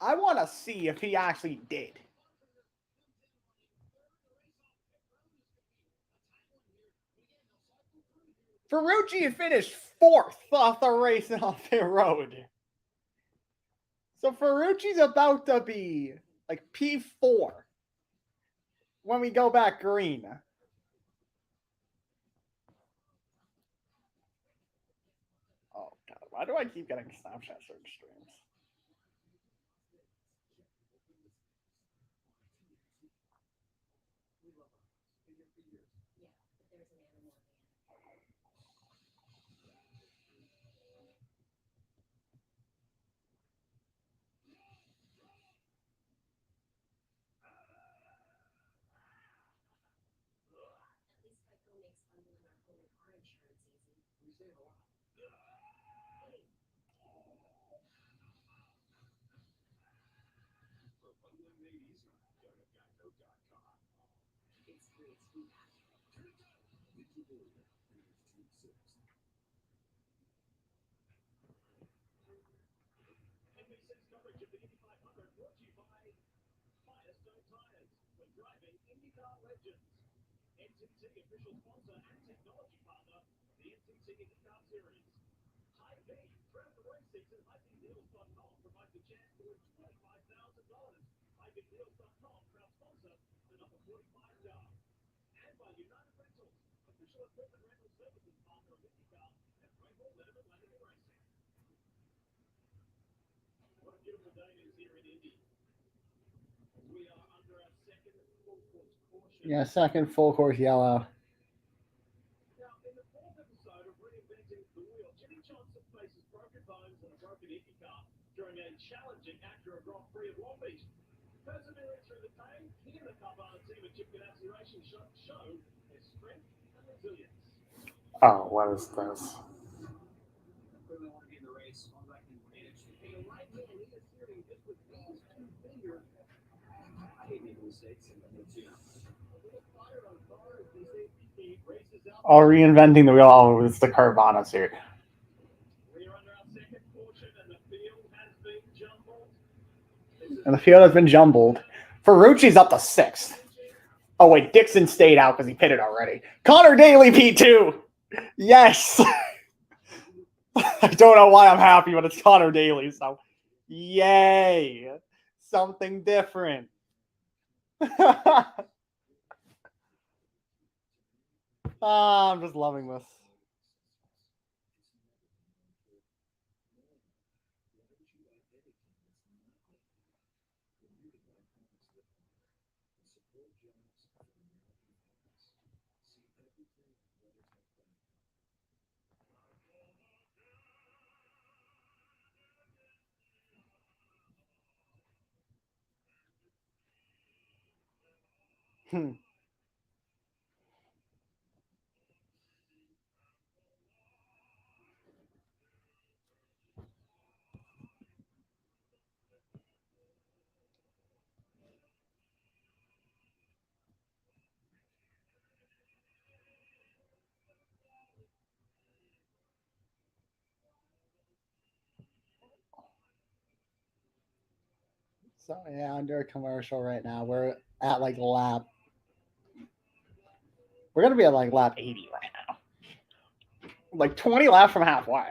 I want to see if he actually did. Ferrucci finished 4th off the race off pit road. So Ferrucci's about to be like P4 when we go back green. Oh, God. Why do I keep getting Snapchat search streams? Yeah, second full course yellow. Oh, what is this? Oh, reinventing the wheel. Oh, it's the Carvana series. And the field has been jumbled. Ferrucci's up to 6th. Oh, wait. Dixon stayed out because he pitted already. Connor Daly P2. Yes. I don't know why I'm happy, but it's Connor Daly. So, yay. Something different. I'm just loving this. So yeah, under a commercial right now. We're at like lap. We're gonna be at like lap 80 right now. Like 20 laps from halfway.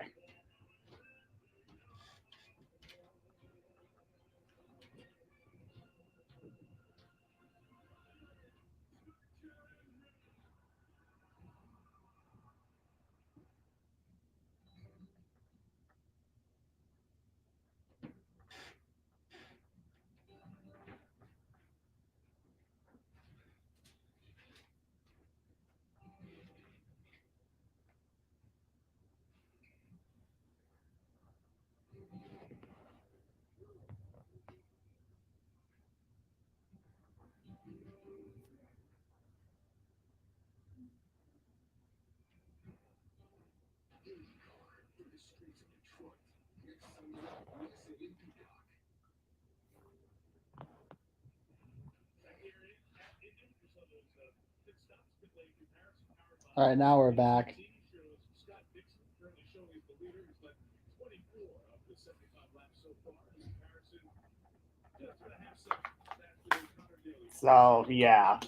All right, now we're back. So yeah,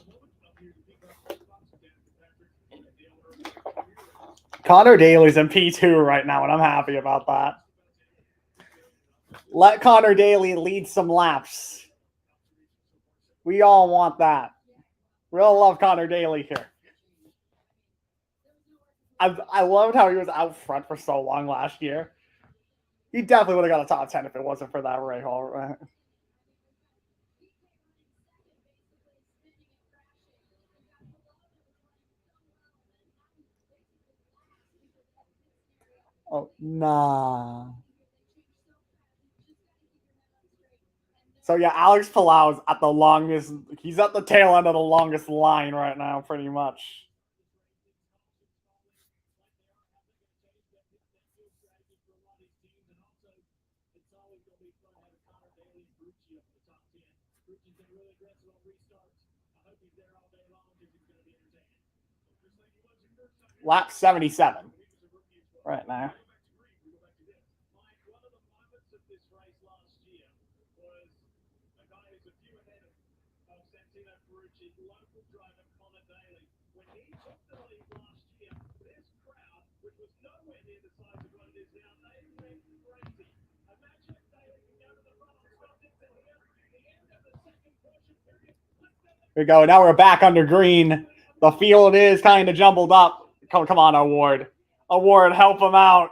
Connor Daly's in P2 right now, and I'm happy about that. Let Connor Daly lead some laps. We all want that. We all love Connor Daly here. I loved how he was out front for so long last year. He definitely would have got a top 10 if it wasn't for that Rahal. Right? Oh, nah. So yeah, Alex Palau's at the longest. He's at the tail end of the longest line right now, pretty much. Lap 77 right now. Here we go. Now we're back under green. The field is kind of jumbled up. Come on, Award. Award, help him out.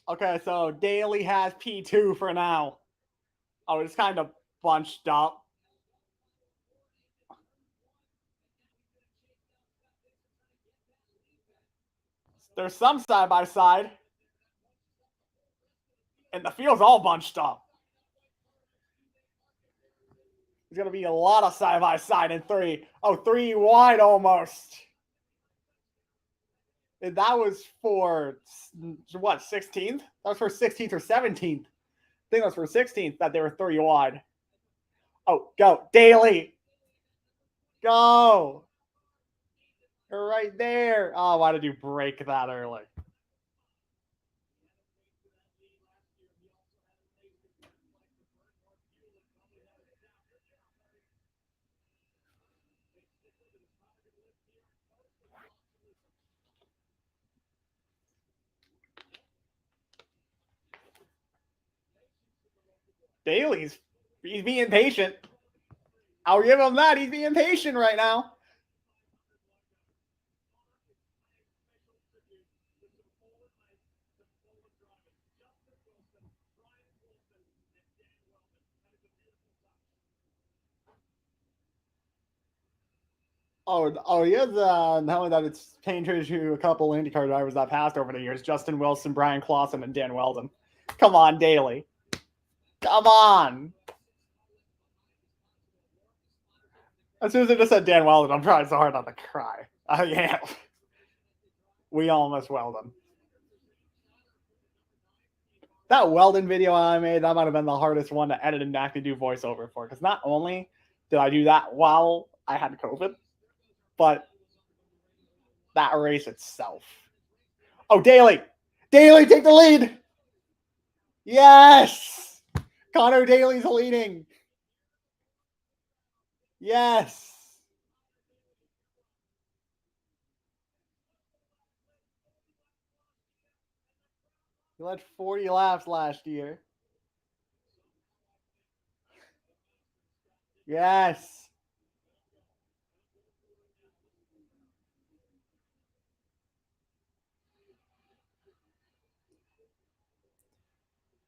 Okay, so Daly has P2 for now. Oh, it's kind of bunched up. There's some side by side. And the field's all bunched up. There's going to be a lot of side by side in 3. Oh, 3 wide almost. And that was for what, 16th? That was for 16th or 17th. I think that was for 16th that they were 3 wide. Oh, go. Daly. Go. You're right there. Oh, why did you break that early? Daly's he's being patient. I'll give him that. He's being patient right now. Oh, he has not only that, it's changed to a couple IndyCar drivers that passed over the years: Justin Wilson, Brian Clausen, and Dan Weldon. Come on, Daly. Come on. As soon as I just said Dan Weldon, I'm trying so hard not to cry. Yeah. We all miss Weldon. That Weldon video I made, that might have been the hardest one to edit and actually do voiceover for. Because not only did I do that while I had COVID, but that race itself. Oh, Daly. Daly, take the lead. Yes. Connor Daly's leading. Yes. He led 40 laps last year. Yes.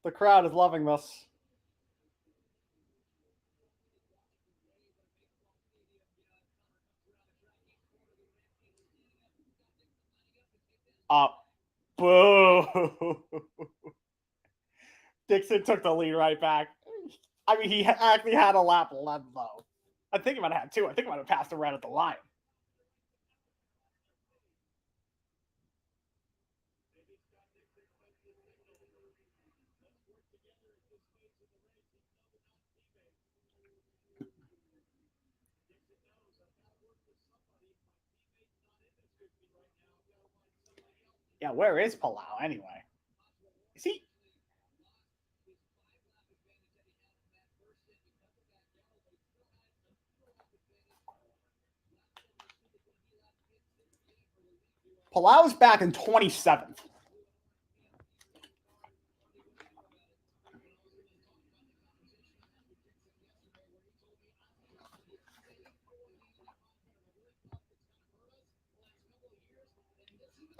The crowd is loving this. Boo. Dixon took the lead right back. I mean, he actually had a lap left, though. I think he might have had 2. I think he might have passed him right at the line. Yeah, where is Palau anyway? Is he? Palau's back in 27th.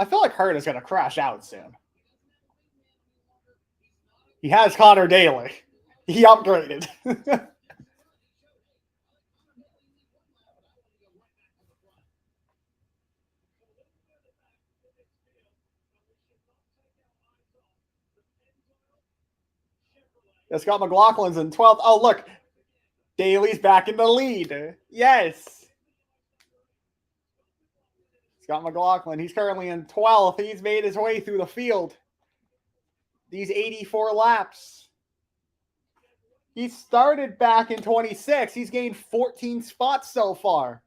I feel like Hurt is going to crash out soon. He has Connor Daly. He upgraded. Yeah, Scott McLaughlin's in 12th. Oh, look. Daly's back in the lead. Yes. Scott McLaughlin. He's currently in 12th. He's made his way through the field. These 84 laps. He started back in 26. He's gained 14 spots so far.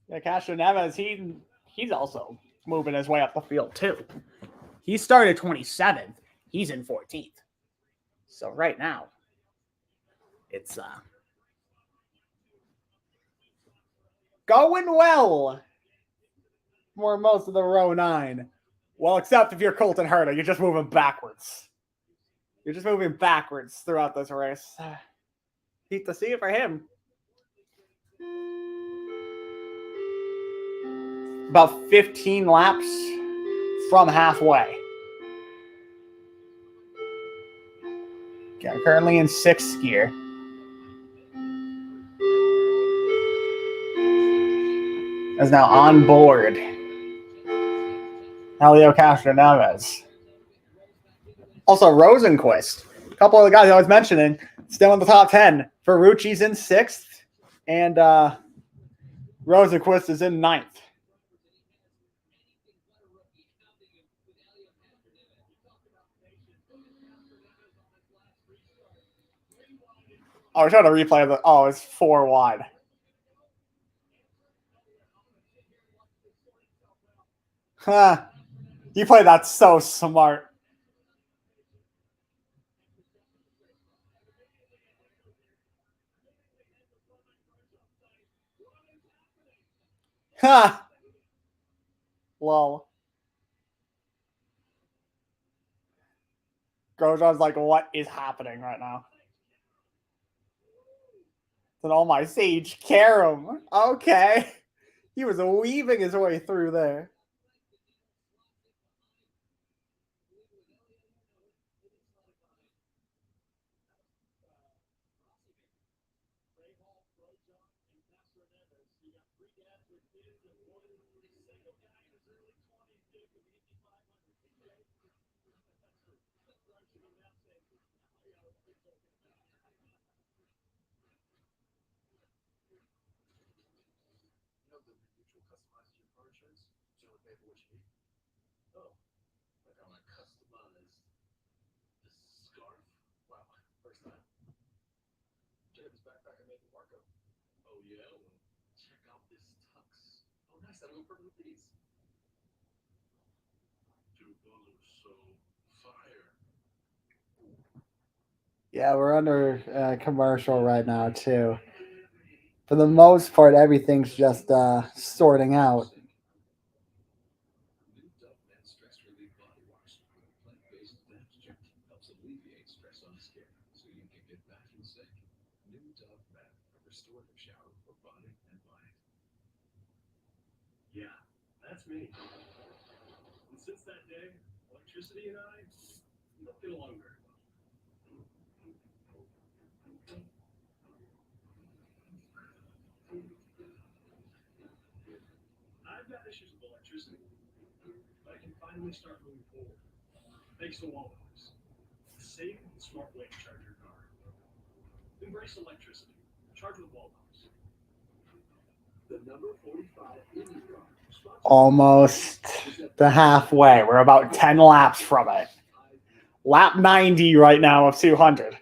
Yeah, Castro Neves, he's also moving his way up the field too. He started 27th. He's in 14th. So right now, it's going well for most of the row 9. Well, except if you're Colton Herta, you're just moving backwards. You're just moving backwards throughout this race. Hate to see it for him. About 15 laps from halfway. Okay, I'm currently in 6th gear. Is now on board Helio Castroneves. Also, Rosenquist. A couple of the guys I was mentioning still in the top 10. Ferrucci's in 6th, and Rosenquist is in 9th. I was trying to replay the. Oh, it's 4 wide. Huh. You played that so smart. Huh. Lol. Grosjean's like, what is happening right now? And all my Sage Karam. Okay. He was weaving his way through there. Yeah, we're under commercial right now too. For the most part, everything's just sorting out. New Dove Men Stress Relief Body Wash with plant-based adaptogen helps alleviate stress on skin so you can get back in sync. New Dove Men, a restorative shower for body and mind. Yeah, that's me. And since that day, electricity and I don't get along very well. I've got issues with electricity, but I can finally start moving forward. Thanks to Wallbox. A safe and smart way to charge your car. Embrace electricity. Charge with Wallbox. The number 45 Indy car. Almost the halfway. We're about 10 laps from it. Lap 90 right now of 200.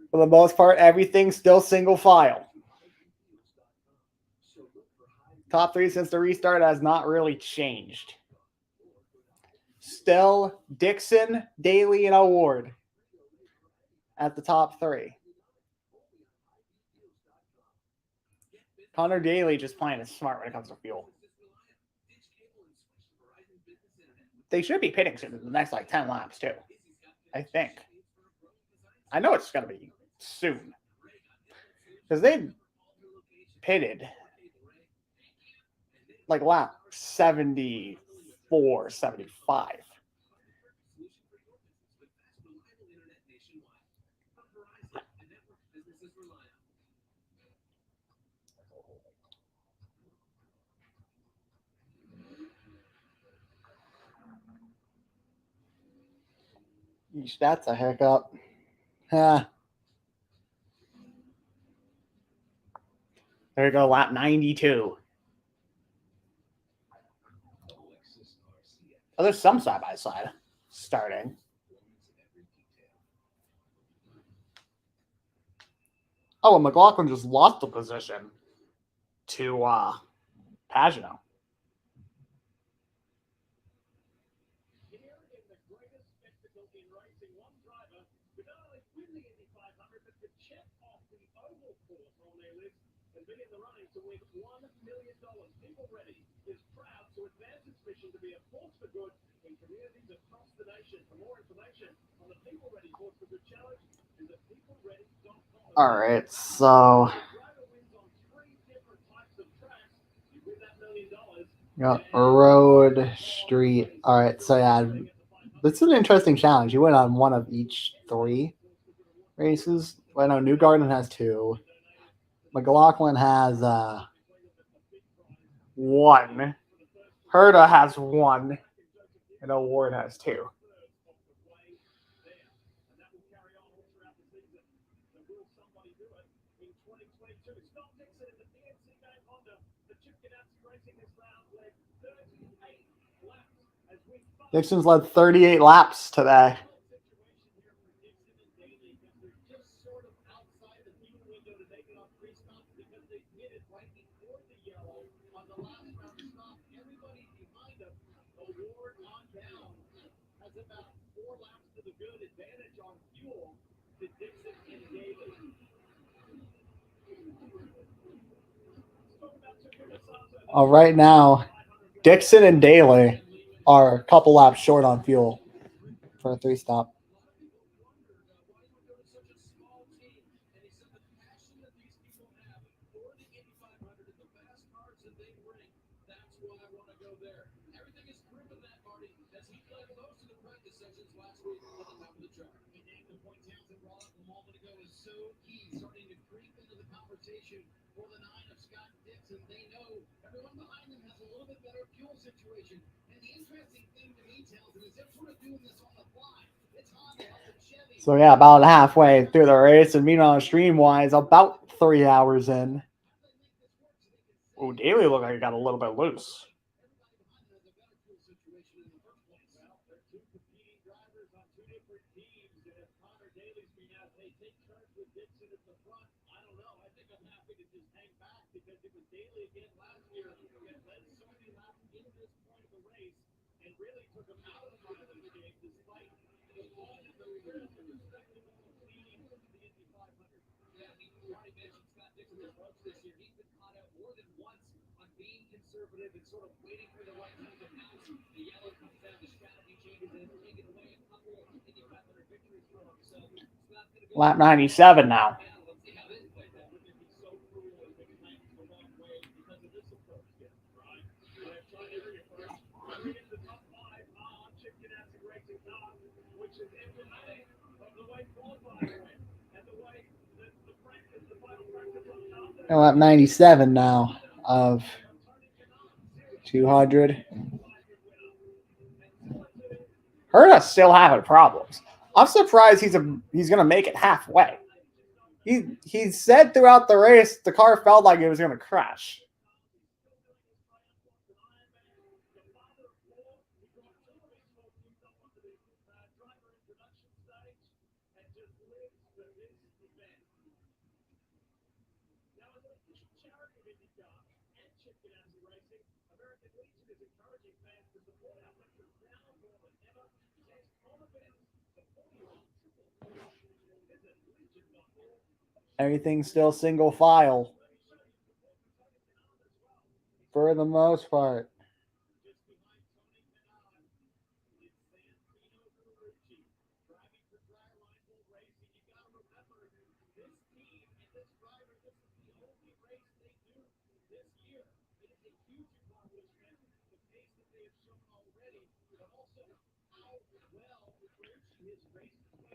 For the most part, everything's still single file. Top three since the restart has not really changed. Still Dixon, Daly, and Award at the top three. Connor Daly just playing it smart when it comes to fuel. They should be pitting soon in the next like 10 laps too. I think. I know it's going to be soon. Because they pitted like lap 74, 75. Eesh, that's a hiccup. There you go, lap 92. Oh, there's some side by side starting. Oh, and McLaughlin just lost the position to Pagano. And be in the running to win $1 million. People Ready is proud to advance its mission to be a force for good in communities across the nation. For more information on the People Ready Force for Good Challenge, visit peopleready.com. All right, so got road, street. All right, so yeah, this is an interesting challenge. You went on one of each three races. Well, no, New Garden has two. McLaughlin has one. Herta has one. And Award has two. Dixon's led 38 laps today. Right now, Dixon and Daly are a couple laps short on fuel for a three stop. So yeah, about halfway through the race, and meanwhile, stream-wise, about 3 hours in. Oh, Daly looked like he got a little bit loose. Lap 97 now. And lap 97 now of 200. Herta's still having problems. I'm surprised he's going to make it halfway. He said throughout the race the car felt like it was going to crash. Everything's still single file for the most part.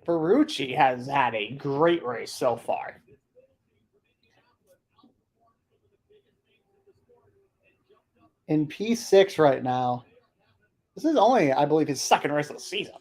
Ferrucci has had a great race so far. In P6 right now. This is only, I believe, his second race of the season.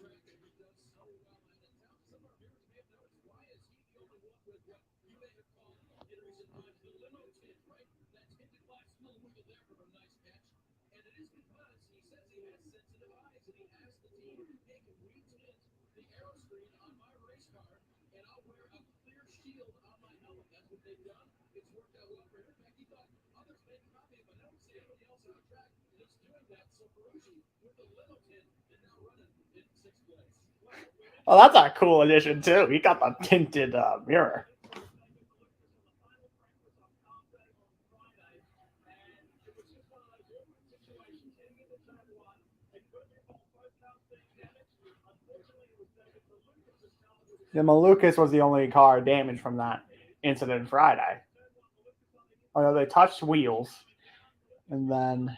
Oh, that's a cool addition, too. He got the tinted mirror. The Malukas was the only car damaged from that incident Friday. Oh, no, they touched wheels. And then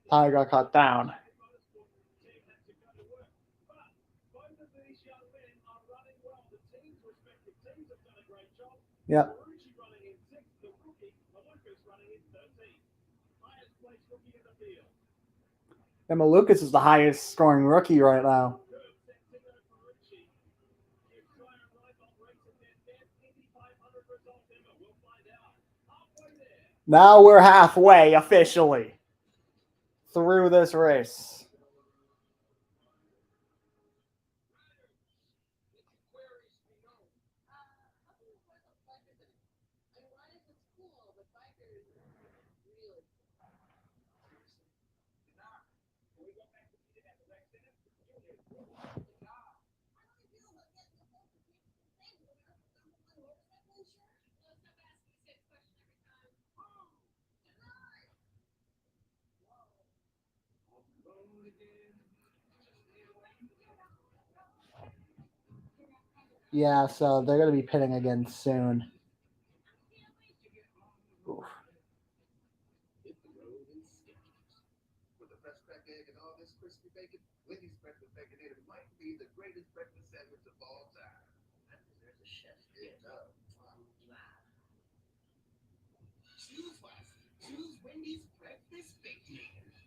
tire got cut down. Yep. And Malukas is the highest scoring rookie right now. Now we're halfway officially through this race. Yeah, so they're going to be pitting again soon. Oof. With the fresh cracked egg and all this crispy bacon, Wendy's breakfast baconator might be the greatest breakfast sandwich of all time. That deserves a chef's kiss. Choose life. Choose Wendy's breakfast baconator.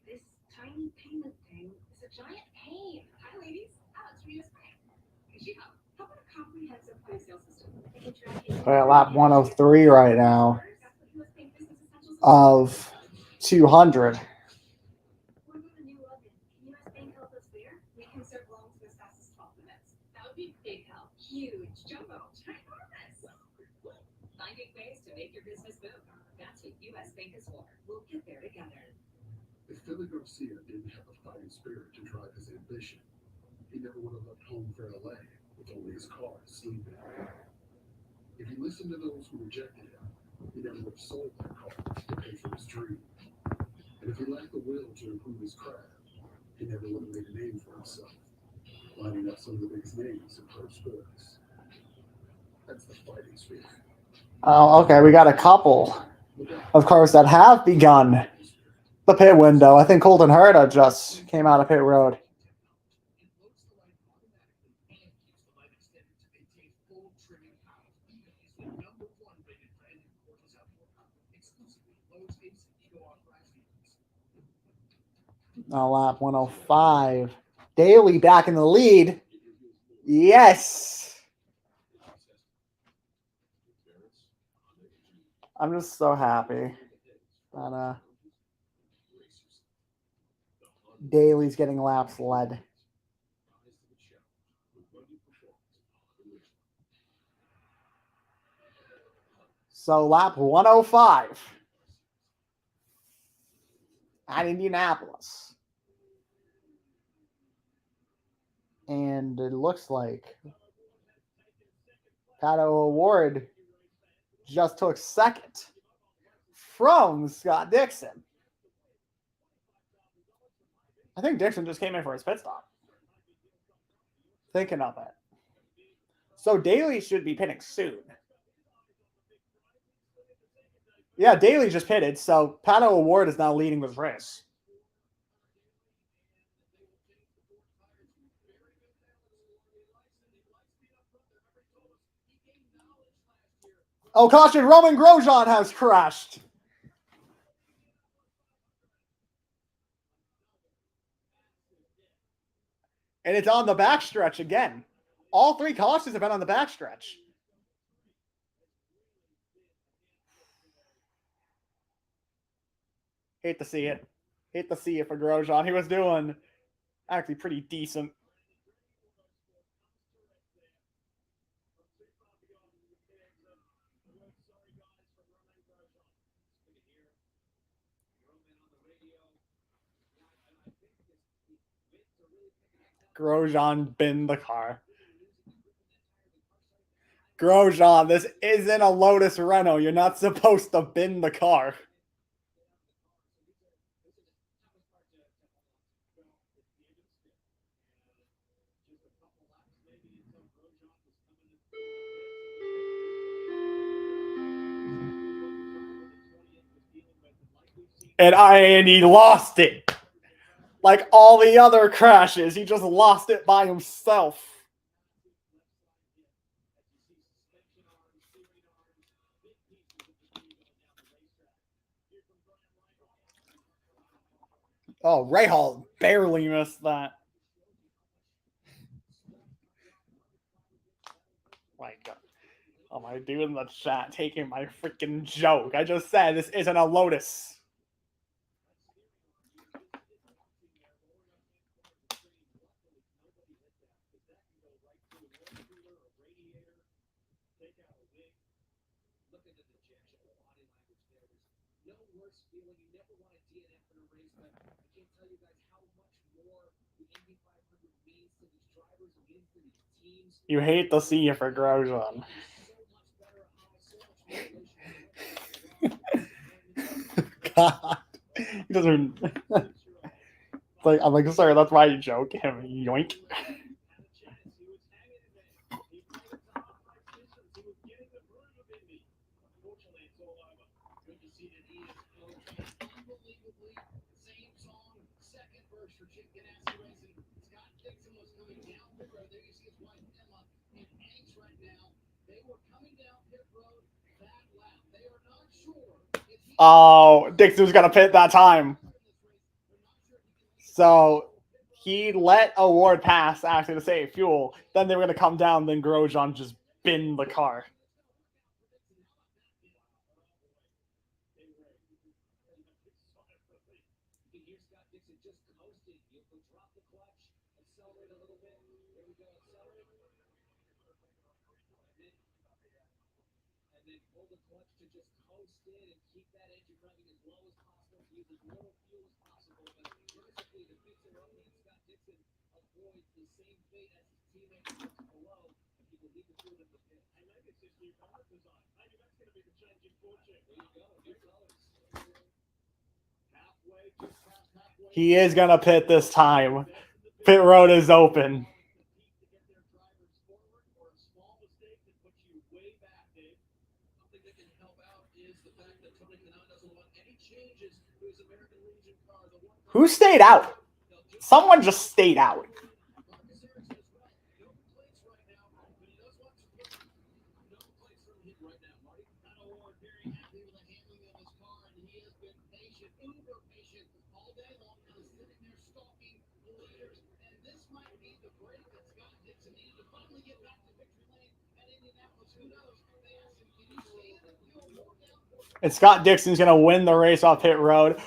This tiny payment thing is a giant pain. Hi, ladies. Alex, Rita's Frank. How about a comprehensive point of sale system? We're at lap 103 right now of 200. What about a new oven? Can US Bank help us there? We can serve loans as fast as 12 minutes. That would be big help. Huge. Jumbo. Ginormous. Finding ways to make your business boom. That's what U.S. Bank is for. We'll get there together. If Philly Garcia didn't have the fighting spirit to drive his ambition, he never would have left home for LA with only his car to sleep in. If he listened to those who rejected him, he never would have sold that car to pay for his dream. And if he lacked the will to improve his craft, he never would have made a name for himself, lining up some of the biggest names in pro sports. That's the fighting spirit. Oh, okay. We got a couple of cars that have begun the pit window. I think Colton Herta just came out of pit road. Lap 105. Daly back in the lead. Yes. I'm just so happy that Daly's getting laps led. So lap 105 at Indianapolis. And it looks like Pato O'Ward just took second from Scott Dixon. I think Dixon just came in for his pit stop. Thinking of it. So Daly should be pitting soon. Yeah, Daly just pitted, so Pato O'Ward is now leading this race. Oh, caution, Roman Grosjean has crashed. And it's on the backstretch again. All three cautions have been on the backstretch. Hate to see it. Hate to see it for Grosjean. He was doing actually pretty decent. Grosjean binned the car. Grosjean, this isn't a Lotus Renault. You're not supposed to bin the car. And he lost it. Like all the other crashes, he just lost it by himself. Oh, Rahal barely missed that. My God. Oh, my dude in the chat taking my freaking joke. I just said this isn't a Lotus. You hate to see it for Grosjean. God. He doesn't. Like, I'm like, sorry, that's why you joke him. Yoink. Oh, Dixon was gonna pit that time. So he let O'Ward pass actually to save fuel. Then they were gonna come down. Then Grosjean just binned the car. and then pull the clutch to just coast in and keep that engine running as low as possible, use as little fuel as possible. But mercifully, the pits are open, and Scott Dixon avoids the same fate as his teammates below. He will lead the field in the pit. I like it since new color design. Maybe that's going to be the changing fortune. There you go, new colors. Halfway, just past halfway. He is going to pit this time. Pit road is open. To get their drivers forward, or a small mistake that puts you way back, Dave. Something that can help out is the fact that Tony Kanaan doesn't want any changes to his American Legion car. The one Who stayed out? Someone just stayed out. Marcus Ericsson as well. No plates right now, but he does want to put no plates from him right now, Marty. Not a war, very Happy with the handling of his car, and he has been patient, uber patient, all day long, kind of sitting there stalking the leaders. And this might be the break that Scott Dixon needed to finally get back to victory lane at Indianapolis. Who knows? They asked him, can you stay in the field more downforce? And Scott Dixon's going to win the race off pit road.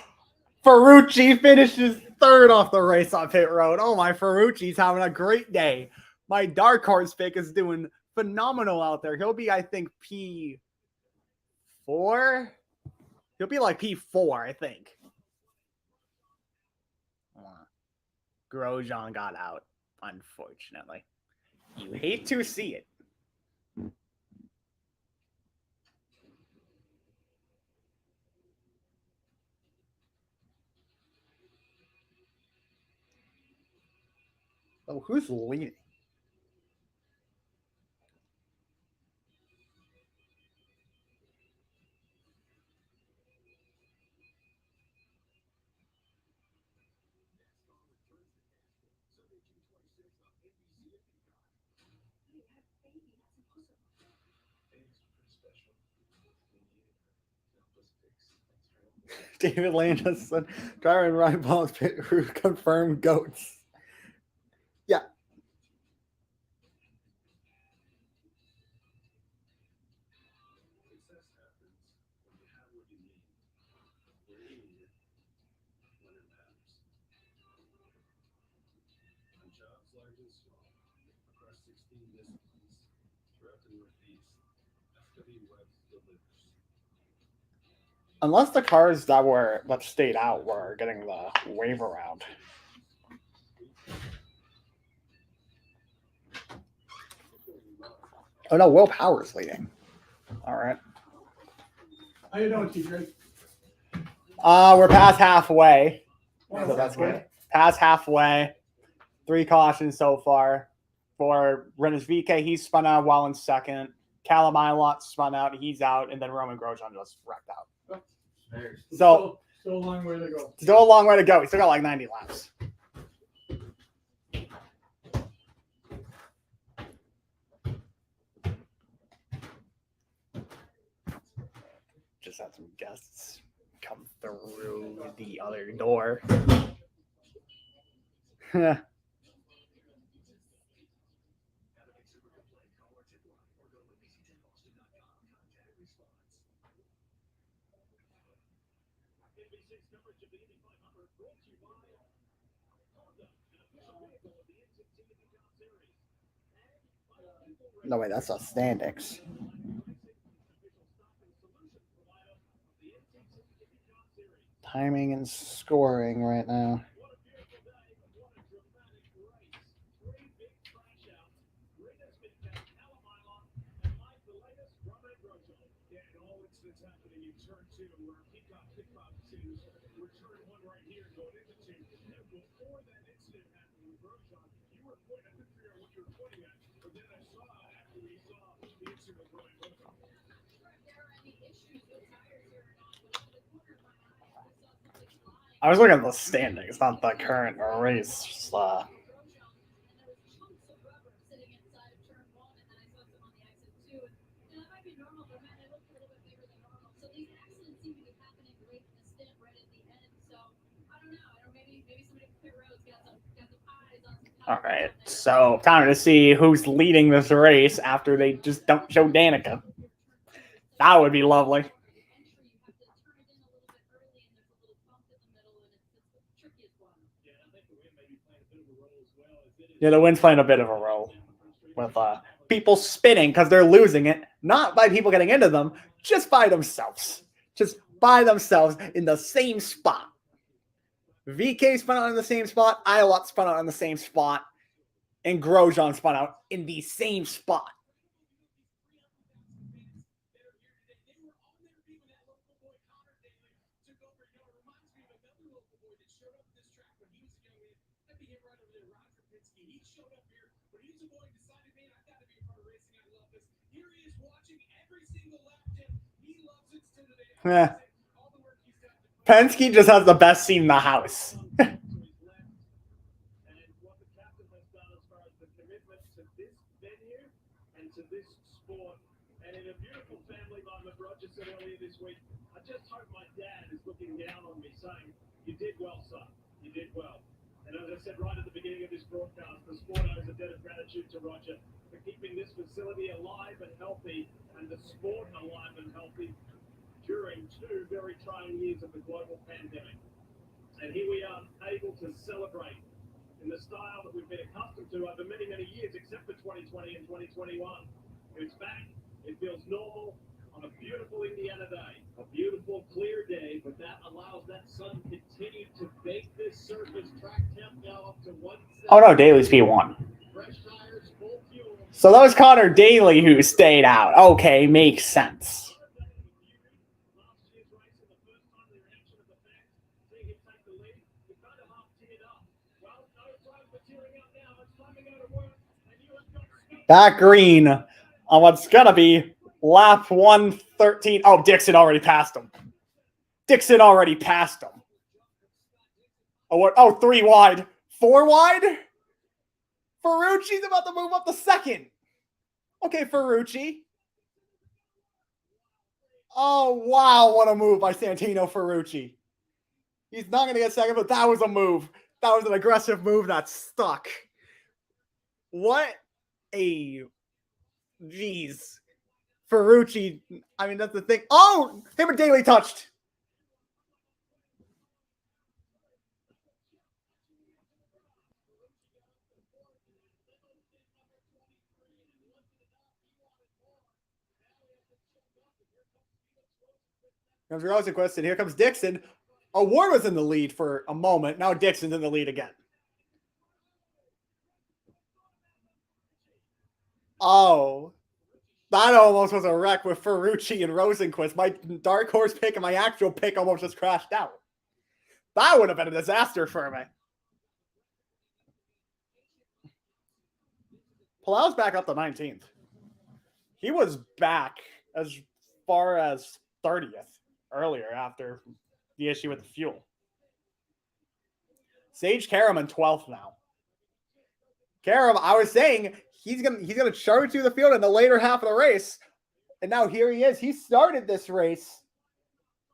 Ferrucci finishes third off the race on pit road. Oh, my Ferrucci's having a great day. My dark horse pick is doing phenomenal out there. He'll be, I think, P4. He'll be like P4, I think. Grosjean got out, unfortunately. You hate to see it. Oh, who's leading? David Landis, driver and Ryan Paul's pit crew confirmed goats. Yeah. Success happens when you have what you need. When you need it, when it matters. On jobs large and small, across 16 disciplines, throughout the Northeast, FW Webs delivers. Unless the cars that stayed out were getting the wave around. Oh no, Will Power's leading. All right. How you doing, TJ? We're past halfway. So that's good. Past halfway. 3 cautions so far. For Rennes VK, he's spun out while in second. Callum Ilott spun out, he's out, and then Roman Grosjean just wrecked out. So Still a long way to go. still a long way to go. He still got like 90 laps. Just had some guests come through the other door. No, wait, that's a standings. Timing and scoring right now. I was looking at the standings, not the current race. Just, all right, so time to see who's leading this race after they just don't show Danica. That would be lovely. Yeah, the wind's playing a bit of a role with people spinning because they're losing it. Not by people getting into them, just by themselves. Just by themselves in the same spot. VK spun out in the same spot, Iowat spun out in the same spot, and Grosjean spun out in the same spot. Penske just has the best seat in the house. And in a beautiful family moment, Roger said earlier this week, I just hope my dad is looking down on me saying, you did well, son. You did well. And as I said right at the beginning of this broadcast, the sport owes a debt of gratitude to Roger for keeping this facility alive and healthy and the sport alive and healthy during 2 very trying years of the global pandemic. And here we are able to celebrate in the style that we've been accustomed to over many, many years, except for 2020 and 2021. It's back. It feels normal on a beautiful Indiana day, a beautiful, clear day, but that allows that sun to continue to bake this surface. Track temp now up to 170. Oh no, Daly's P1. Fresh tires, full fuel. So that was Connor Daly who stayed out. Okay, makes sense. Back green on what's going to be lap 113. Oh, Dixon already passed him. Oh, 3 wide. 4 wide? Ferrucci's about to move up the second. Okay, Ferrucci. Oh, wow. What a move by Santino Ferrucci. He's not going to get second, but that was a move. That was an aggressive move that stuck. What a... Jeez. Ferrucci. I mean, that's the thing. Oh! Him and Daly touched. Comes Rosenquist, and here comes Dixon. Ward was in the lead for a moment. Now Dixon's in the lead again. Oh, that almost was a wreck with Ferrucci and Rosenquist. My dark horse pick and my actual pick almost just crashed out. That would have been a disaster for me. Palau's back up to 19th. He was back as far as 30th earlier after the issue with the fuel. Sage Karam in 12th now. Karam, I was saying he's gonna charge through the field in the later half of the race, and now here he is. He started this race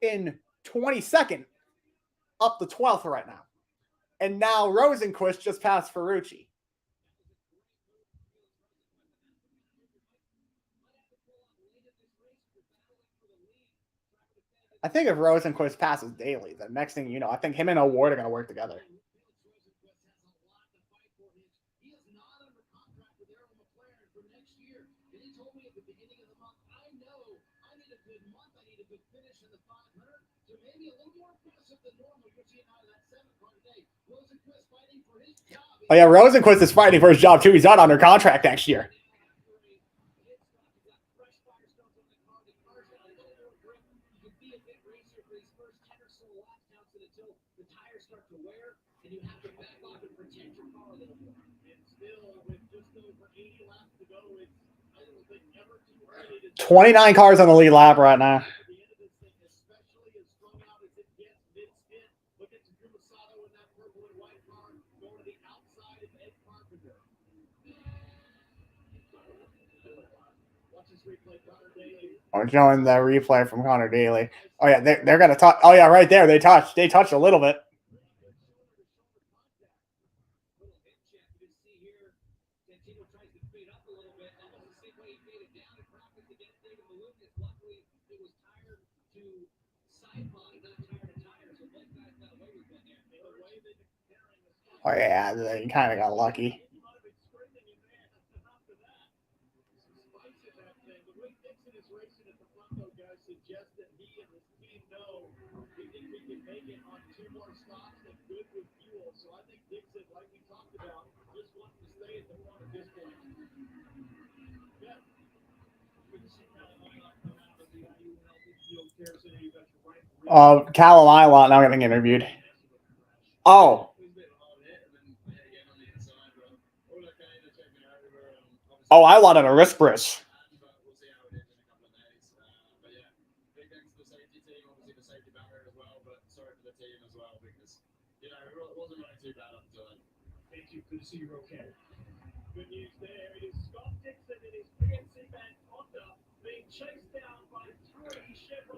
in 22nd, up to 12th right now, and now Rosenquist just passed Ferrucci. I think if Rosenquist passes Daly, the next thing you know, I think him and O'Ward are going to work together. Oh yeah, Rosenquist is fighting for his job too. He's not under contract next year. And you have to back off and protect your car a little more. And still, with just over 80 laps to go, it's, I don't think, ever too early to 29 cars on the lead lap right now. Especially as strung out as it gets mid-spin. Look at Takuma Sato in that purple and white car going to the outside of Ed Carpenter. Watch this replay, Connor Daly. We're showing the replay from Connor Daly. Oh yeah, they're gonna touch. Oh yeah, right there, they touched. They touched a little bit. Oh yeah, they kind of got lucky. suggest that he and his team know we think we can make it on 2 more stops and good with fuel. So I think Dixon, like we talked about, just wants to stay at the front at this point. Yeah. Cal now getting interviewed. Oh. Oh, I wanted a wrist brace. Thank you. Good to see you're okay. Good news there is Scott Dixon in his PNC Bank Honda being chased down by 3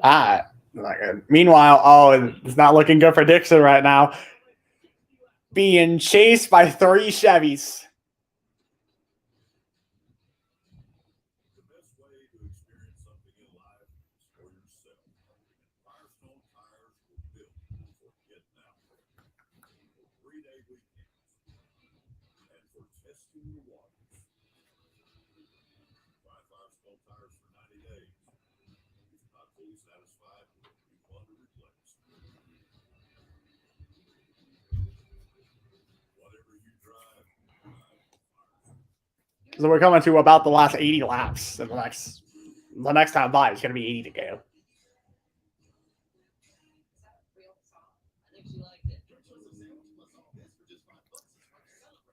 Chevrolet. Meanwhile, it's not looking good for Dixon right now. Being chased by 3 Chevys. The best way to experience something in life is for yourself. Firestone tires were built for getting out there, for 3-day weekends, and for testing the waters. Buy Firestone tires for 90 days. If not fully satisfied, refund or replace. Whatever you drive, So we're coming to about the last 80 laps. And the next time by is going to be 80 to go.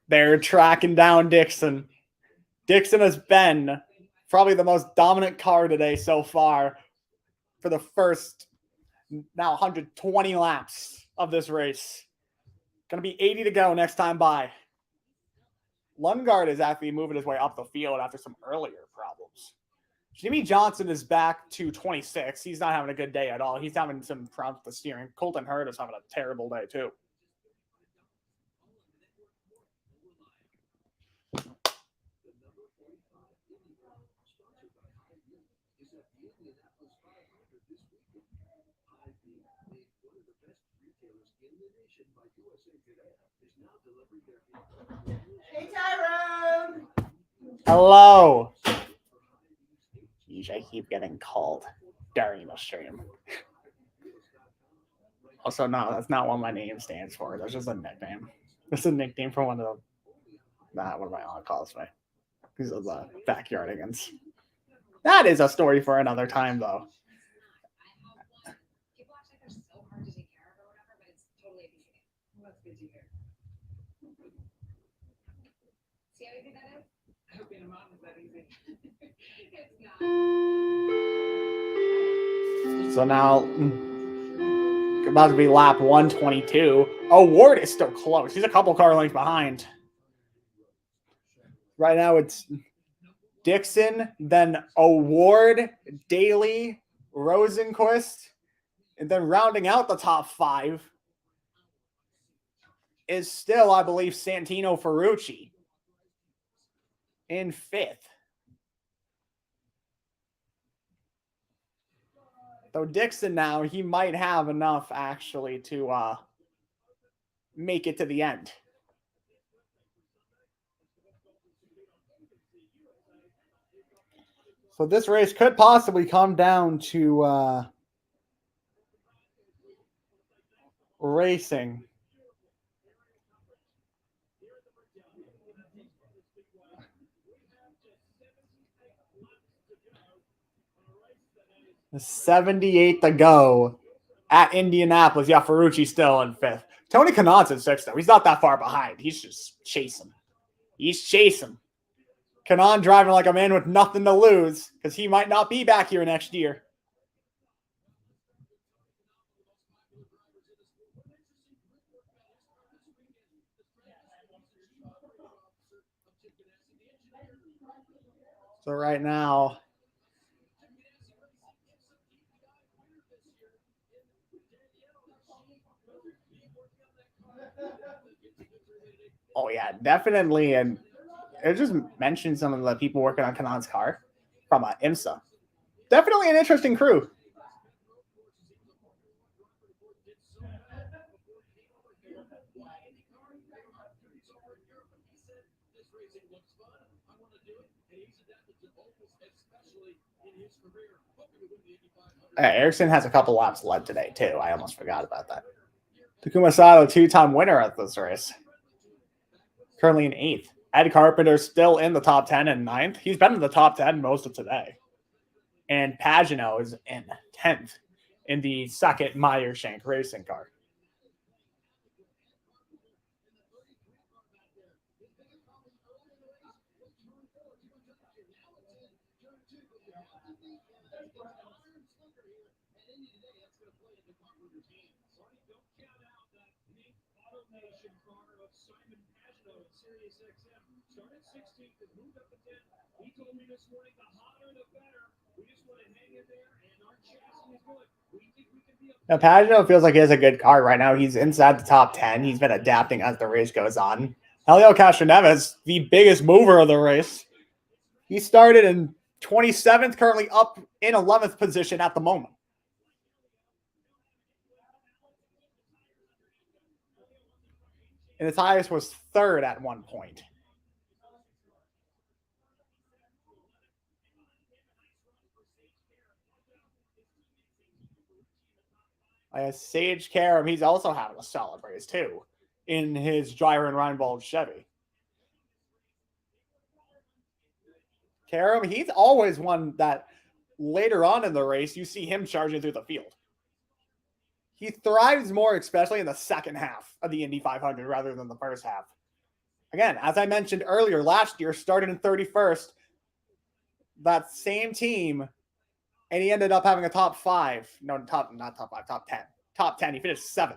They're tracking down Dixon. Dixon has been probably the most dominant car today so far for the first now 120 laps of this race. Going to be 80 to go next time by. Lundgaard is actually moving his way up the field after some earlier problems. Jimmy Johnson is back to 26. He's not having a good day at all. He's having some problems with the steering. Colton Hurd is having a terrible day too. Hey, Tyrone! Hello. Jeez, I keep getting called during the stream. Also, no, that's not what my name stands for. That's just a nickname. It's a nickname for one of my aunt calls me. These are the backyardigans. That is a story for another time, though. People act like they're so hard to take care of or whatever, but it's totally amazing. That's good to hear. See how easy that is? I hope being a mom is that easy. It's not. So now, about to be lap 122. Oh, Ward is still close. He's a couple car lengths behind. Right now, it's Dixon, then O'Ward, Daly, Rosenquist, and then rounding out the top 5 is still, I believe, Santino Ferrucci in 5th. So Dixon now, he might have enough actually to make it to the end. So this race could possibly come down to racing. The 78 to go at Indianapolis. Yeah, Ferrucci still in 5th. Tony Kanon's in 6th, though. He's not that far behind. He's just chasing. He's chasing. Kanon driving like a man with nothing to lose because he might not be back here next year. So right now, oh yeah, definitely. And it just mentioned some of the people working on Kanon's car from IMSA. Definitely an interesting crew. Erickson has a couple laps led today, too. I almost forgot about that. Takuma Sato, 2-time winner at this race. Currently in 8th. Ed Carpenter still in the top 10 and 9th. He's been in the top 10 most of today. And Pagano is in 10th in the second Meyer-Shank racing car. He told me this morning, the hotter the better. We just want to hang in there, and our chassis is good. We think we can be a... Now, Pagano feels like he has a good car right now. He's inside the top 10. He's been adapting as the race goes on. Helio Castroneves, the biggest mover of the race. He started in 27th, currently up in 11th position at the moment. And his highest was 3rd at one point. Sage Karam, he's also having a solid race too in his driver and Reinbold Chevy. Karam, he's always one that later on in the race, you see him charging through the field. He thrives more, especially in the second half of the Indy 500 rather than the first half. Again, as I mentioned earlier, last year started in 31st. That same team, and he ended up having a top 5. No, not top 5, top 10. Top 10. He finished 7th.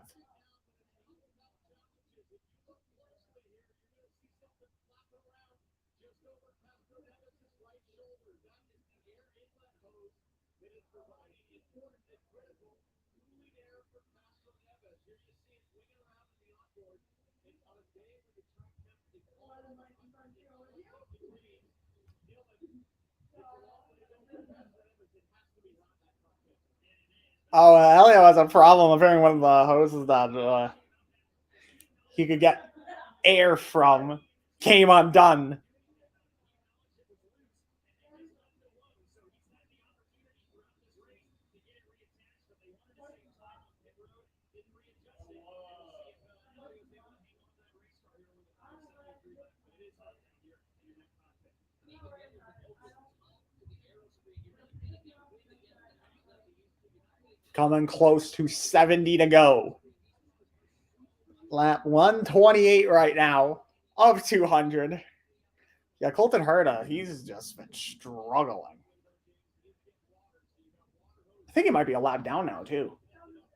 Oh, Elio has a problem of hearing one of the hoses that he could get air from came undone. Coming close to 70 to go. Lap 128 right now of 200. Yeah, Colton Herta, he's just been struggling. I think he might be a lap down now, too.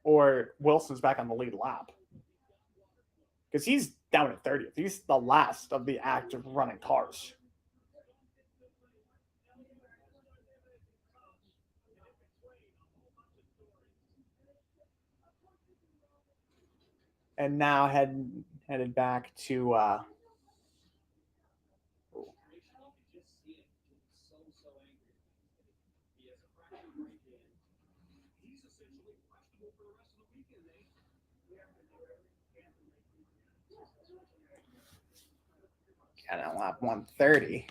Or Wilson's back on the lead lap. Because he's down at 30th. He's the last of the active running cars. And now headed back to at lap 130.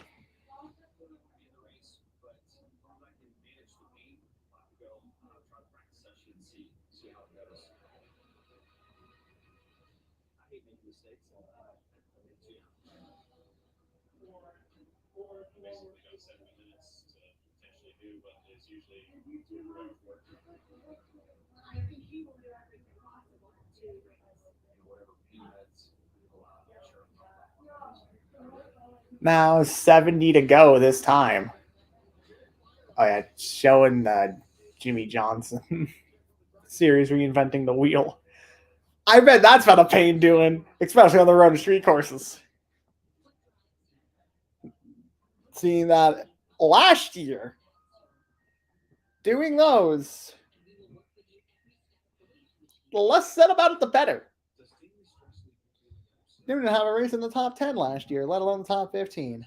Now 70 to go this time. Oh yeah, showing Jimmy Johnson series reinventing the wheel. I bet that's been a pain doing, especially on the road and street courses. Seeing that last year, doing those, the less said about it, the better. Didn't have a race in the top 10 last year, let alone the top 15.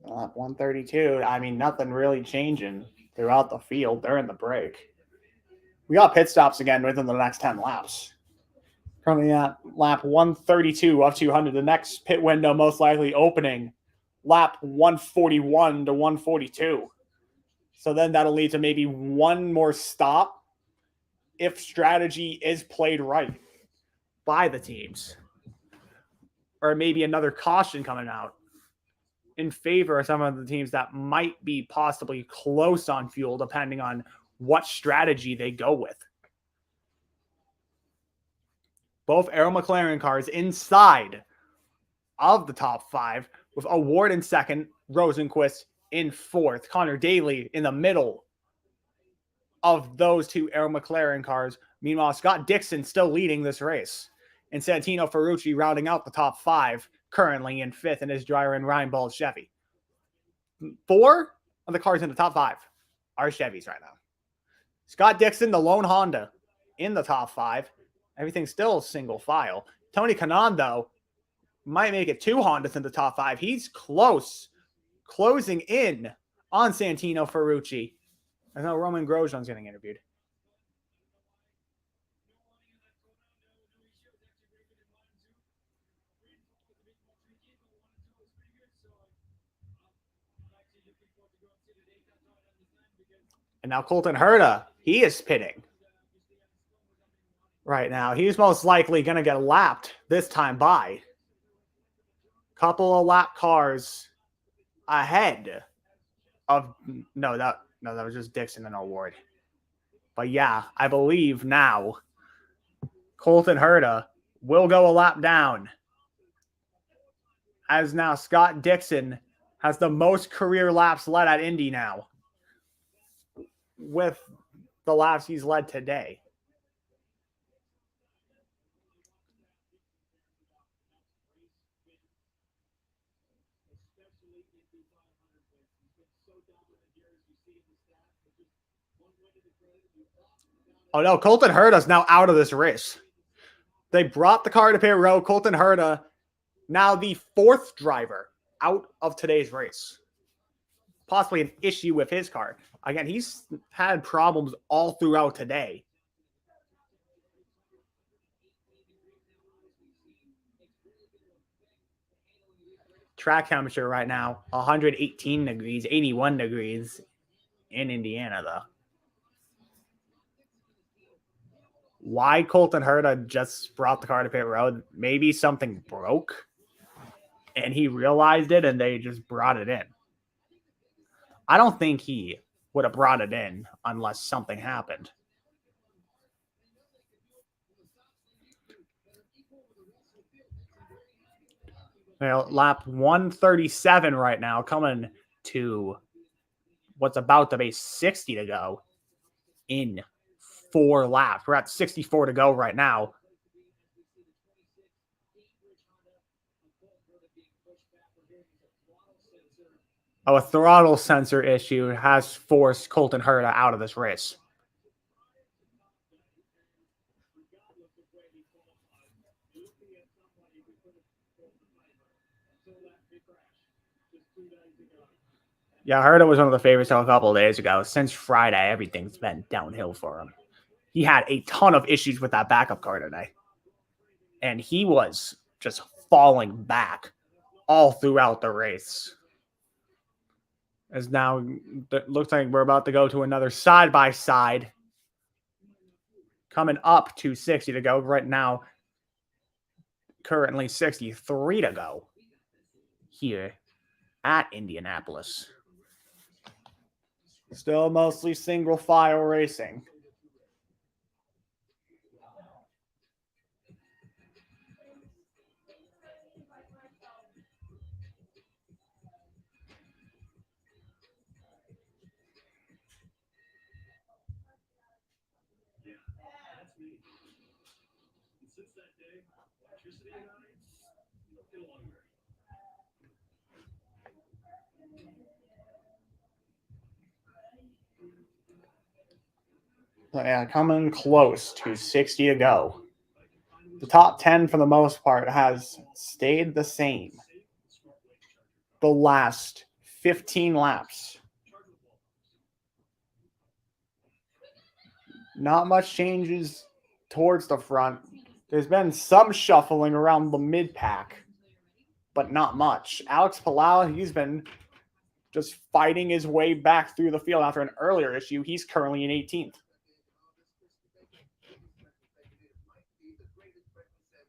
Lap 132. I mean, nothing really changing throughout the field during the break. We got pit stops again within the next 10 laps. Currently at lap 132 of 200. The next pit window most likely opening lap 141 to 142. So then that'll lead to maybe one more stop if strategy is played right by the teams. Or maybe another caution coming out in favor of some of the teams that might be possibly close on fuel, depending on what strategy they go with. Both Arrow McLaren cars inside of the top five, with Award in second, Rosenquist in fourth, Connor Daly in the middle of those two Arrow McLaren cars. Meanwhile, Scott Dixon still leading this race, and Santino Ferrucci rounding out the top five, currently in fifth in his driver and Reinbold Chevy. 4 of the cars in the top 5 are Chevys right now. Scott Dixon, the lone Honda, in the top 5. Everything's still single file. Tony Kanaan, though, might make it 2 Hondas in the top 5. He's closing in on Santino Ferrucci. I know Roman Grosjean's getting interviewed. And now Colton Herta, he is pitting right now. He's most likely going to get lapped this time by. Couple of lap cars ahead of no, that was just Dixon and Award. But yeah, I believe now Colton Herta will go a lap down, as now Scott Dixon has the most career laps led at Indy now, with the laps he's led today. Oh no, Colton Herta's now out of this race. They brought the car to pit road. Colton Herta, now the 4th driver out of today's race. Possibly an issue with his car. Again, he's had problems all throughout today. Track temperature right now, 118 degrees, 81 degrees in Indiana, though. Why Colton Herta just brought the car to pit road? Maybe something broke and he realized it and they just brought it in. I don't think he would have brought it in unless something happened. Well, lap 137 right now, coming to what's about to be 60 to go in 4 laps. We're at 64 to go right now. Oh, a throttle sensor issue has forced Colton Herta out of this race. Yeah, Herta was one of the favorites a couple of days ago. Since Friday, everything's been downhill for him. He had a ton of issues with that backup car today. And he was just falling back all throughout the race. As now, it looks like we're about to go to another side-by-side. Coming up to 60 to go right now. Currently 63 to go here at Indianapolis. Still mostly single file racing. Yeah, coming close to 60 to go. The top 10, for the most part, has stayed the same the last 15 laps. Not much changes towards the front. There's been some shuffling around the mid-pack, but not much. Alex Palau, he's been just fighting his way back through the field after an earlier issue. He's currently in 18th.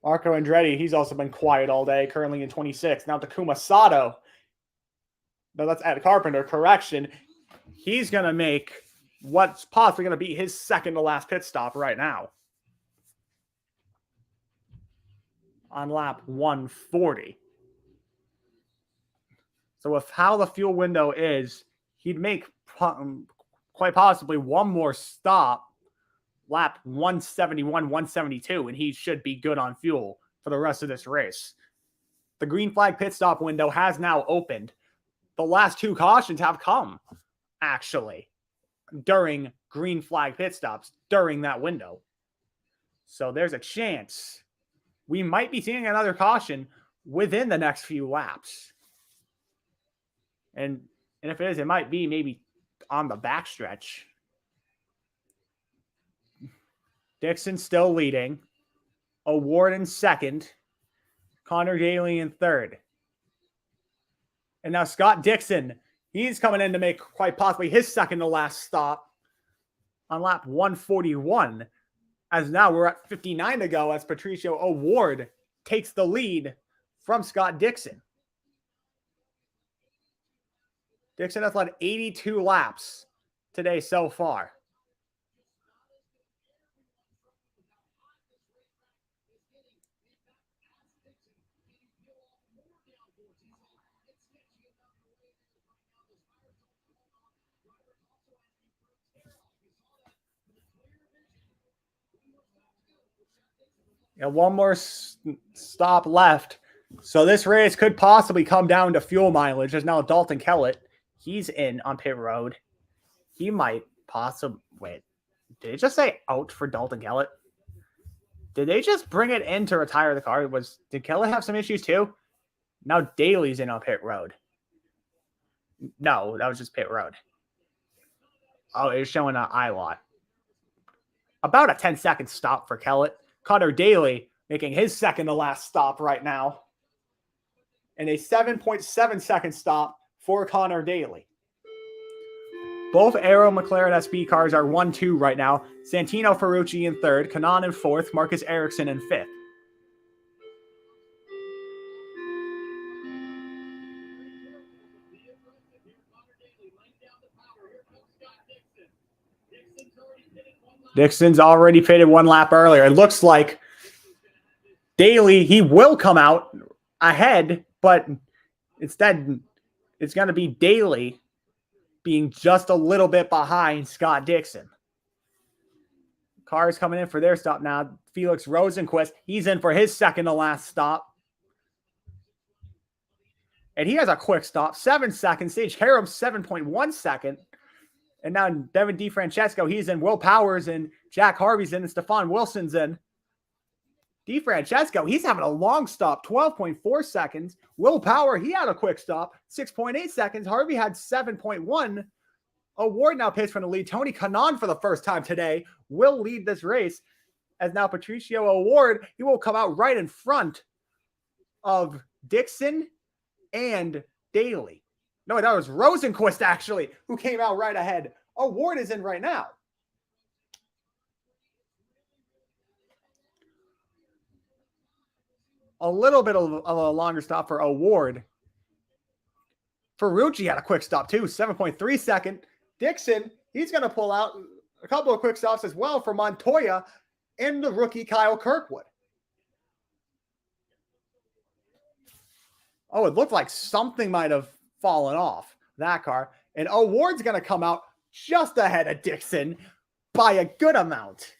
Marco Andretti, he's also been quiet all day, currently in 26th. Now Takuma Sato. No, that's Ed Carpenter, correction. He's going to make what's possibly going to be his second to last pit stop right now. On lap 140. So with how the fuel window is, he'd make quite possibly one more stop, lap 171, 172, and he should be good on fuel for the rest of this race. The green flag pit stop window has now opened. The last two cautions have come, actually, during green flag pit stops, during that window. So there's a chance we might be seeing another caution within the next few laps. And if it is, it might be maybe on the backstretch. Dixon still leading. Award in second. Connor Daly in third. And now Scott Dixon, he's coming in to make quite possibly his second to last stop on lap 141. As now we're at 59 to go as Patricio O'Ward takes the lead from Scott Dixon. Dixon has led 82 laps today so far. And one more stop left. So this race could possibly come down to fuel mileage. There's now Dalton Kellett. He's in on pit road. He might possibly... Wait, did it just say out for Dalton Kellett? Did they just bring it in to retire the car? Did Kellett have some issues too? Now Daly's in on pit road. No, that was just pit road. Oh, it's showing an I lot. About a 10-second stop for Kellett. Connor Daly making his second to last stop right now. And a 7.7-second stop for Connor Daly. Both Aero McLaren SB cars are 1-2 right now. Santino Ferrucci in third, Kanaan in fourth, Marcus Ericsson in fifth. Dixon's already pitted one lap earlier. It looks like Daly, he will come out ahead, but instead it's going to be Daly being just a little bit behind Scott Dixon. Cars coming in for their stop now. Felix Rosenquist, he's in for his second to last stop. And he has a quick stop, 7 seconds. Sage Harum, 7.1 second. And now Devin DeFrancesco, he's in. Will Powers and Jack Harvey's in. And Stefan Wilson's in. DeFrancesco, he's having a long stop, 12.4 seconds. Will Power, he had a quick stop, 6.8 seconds. Harvey had 7.1. Award now pits from the lead. Tony Kanaan for the first time today will lead this race. As now Patricio Award, he will come out right in front of Dixon and Daly. No, that was Rosenquist, actually, who came out right ahead. Award is in right now. A little bit of a longer stop for Award. Ferrucci had a quick stop, too, 7.3 second. Dixon, he's going to pull out a couple of quick stops as well for Montoya and the rookie Kyle Kirkwood. Oh, it looked like something might have fallen off that car. And Award's going to come out just ahead of Dixon by a good amount.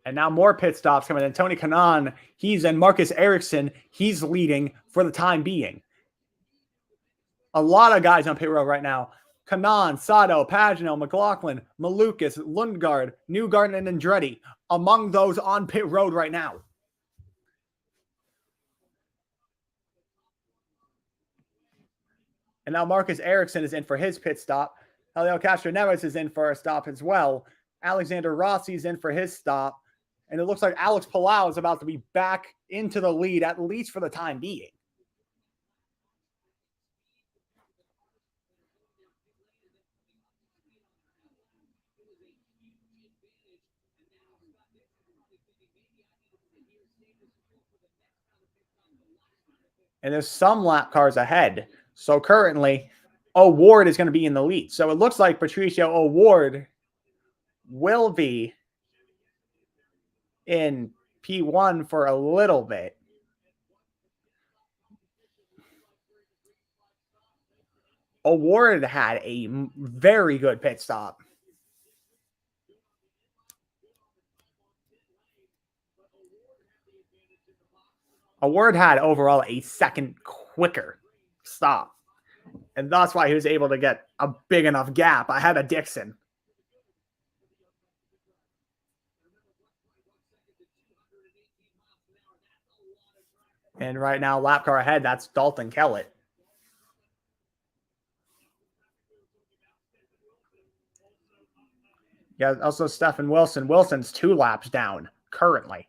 And now more pit stops coming in. Tony Kanaan, he's in. Marcus Ericsson, he's leading for the time being. A lot of guys on pit road right now. Kanaan, Sato, Pagano, McLaughlin, Malukas, Lundgaard, Newgarden, and Andretti among those on pit road right now. And now Marcus Ericsson is in for his pit stop. Helio Castroneves is in for a stop as well. Alexander Rossi is in for his stop. And it looks like Alex Palau is about to be back into the lead, at least for the time being. And there's some lap cars ahead. So currently, O'Ward is going to be in the lead. So it looks like Patricio O'Ward will be in P1 for a little bit. O'Ward had a very good pit stop. O'Ward had overall a second quicker stop. And that's why he was able to get a big enough gap ahead of Dixon. And right now, lap car ahead, that's Dalton Kellett. Yeah, also Stephen Wilson. Wilson's 2 laps down currently.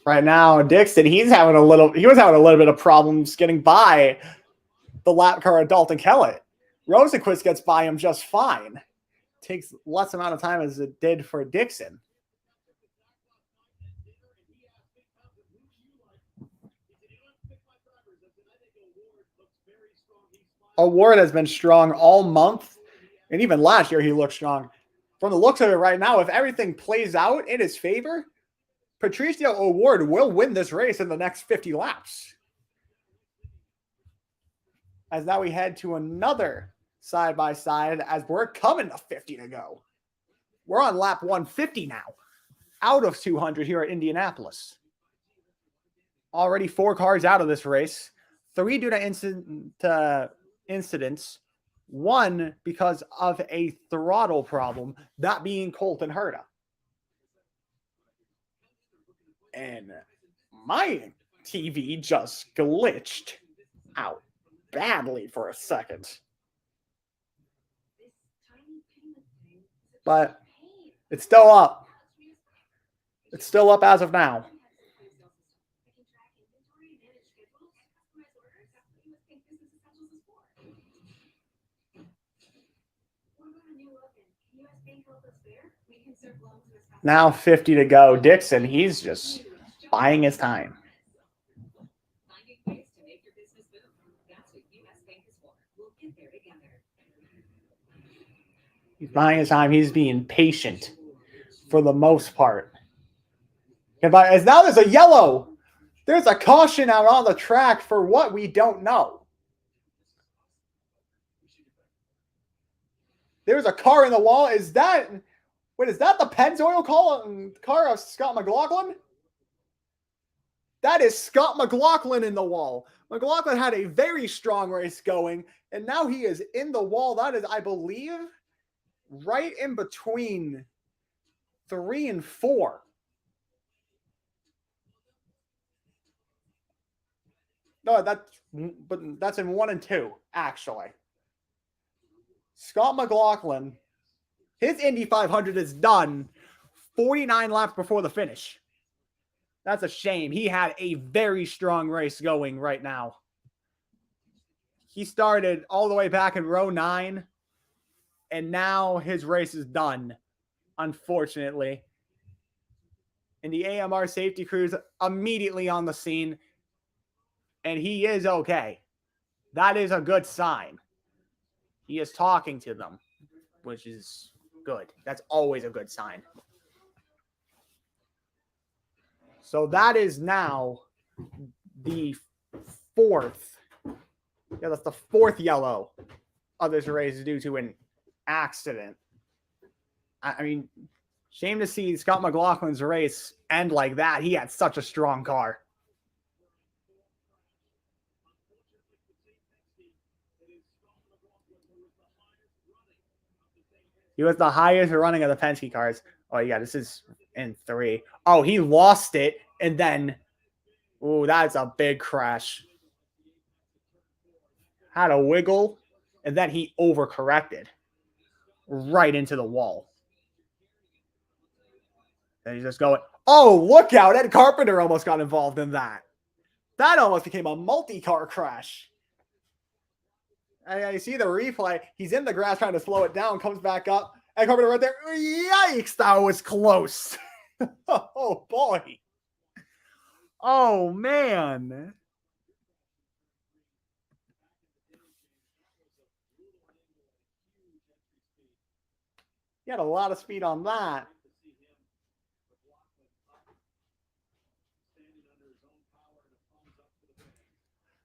Right now, Dixon, he was having a little bit of problems getting by the lap car of Dalton Kellett. Rosenquist gets by him just fine. Takes less amount of time as it did for Dixon. O'Ward has been strong all month, and even last year he looked strong. From the looks of it right now, if everything plays out in his favor, Patricio O'Ward will win this race in the next 50 laps. As now we head to another side-by-side as we're coming to 50 to go. We're on lap 150 now, out of 200 here at Indianapolis. Already 4 cars out of this race, 3 due to incidents, 1 because of a throttle problem, that being Colton Herta. And my TV just glitched out badly for a second. But it's still up. It's still up as of now. Now 50 to go. Dixon, he's just buying his time. He's buying his time. He's being patient for the most part. As now there's a yellow. There's a caution out on the track for what we don't know. There's a car in the wall. Is that the Pennzoil car of Scott McLaughlin? That is Scott McLaughlin in the wall. McLaughlin had a very strong race going, and now he is in the wall. That is, I believe, right in between 3 and 4. No, that's in 1 and 2, actually. Scott McLaughlin, his Indy 500 is done 49 laps before the finish. That's a shame. He had a very strong race going right now. He started all the way back in row 9, and now his race is done, unfortunately. And the AMR safety crew's immediately on the scene, and he is okay. That is a good sign. He is talking to them, which is good. That's always a good sign. So that is now the 4th. Yeah, that's the 4th yellow of this race due to an accident. I mean, shame to see Scott McLaughlin's race end like that. He had such a strong car. He was the highest running of the Penske cars. Oh, yeah, this is in 3. Oh, he lost it, and then, ooh, that's a big crash. Had a wiggle, and then he overcorrected right into the wall. And he's just going, oh, look out. Ed Carpenter almost got involved in that. That almost became a multi-car crash. I see the replay. He's in the grass trying to slow it down, comes back up. Ed Carpenter right there. Yikes, that was close. Oh, boy. Oh, man. He had a lot of speed on that.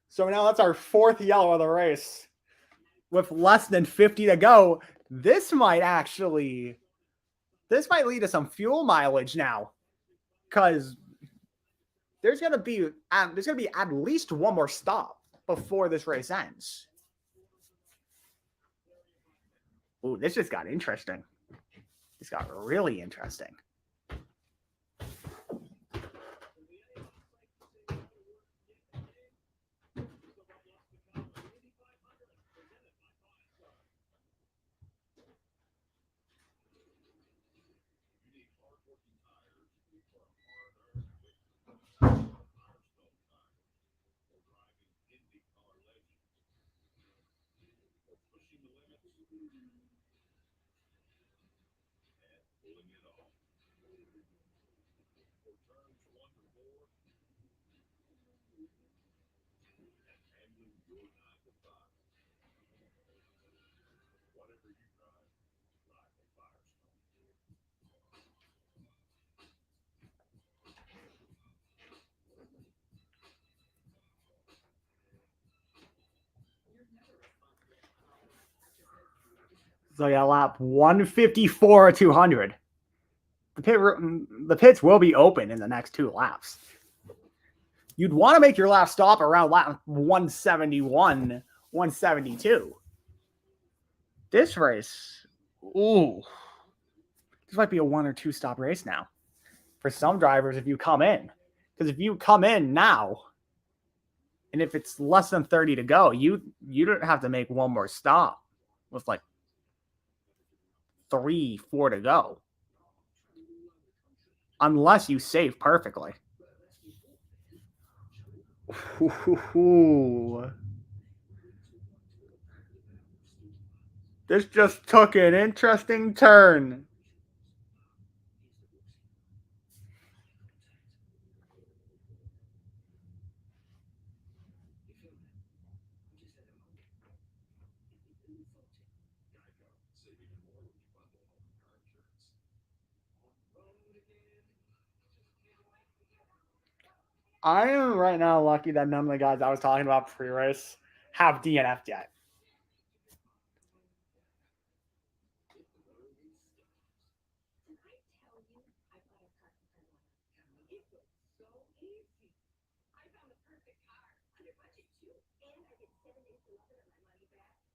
So now that's our 4th yellow of the race. With less than 50 to go, this might lead to some fuel mileage now. Because there's gonna be at least one more stop before this race ends. Ooh, this just got interesting. This got really interesting. So yeah, lap 154 or 200. The pits will be open in the next 2 laps. You'd want to make your last stop around lap 171, 172. This race, ooh, this might be a 1 or 2 stop race now for some drivers if you come in. Because if you come in now, and if it's less than 30 to go, you don't have to make one more stop with like 3, 4 to go. Unless you save perfectly. Ooh. This just took an interesting turn. I am right now lucky that none of the guys I was talking about pre-race have DNF'd yet.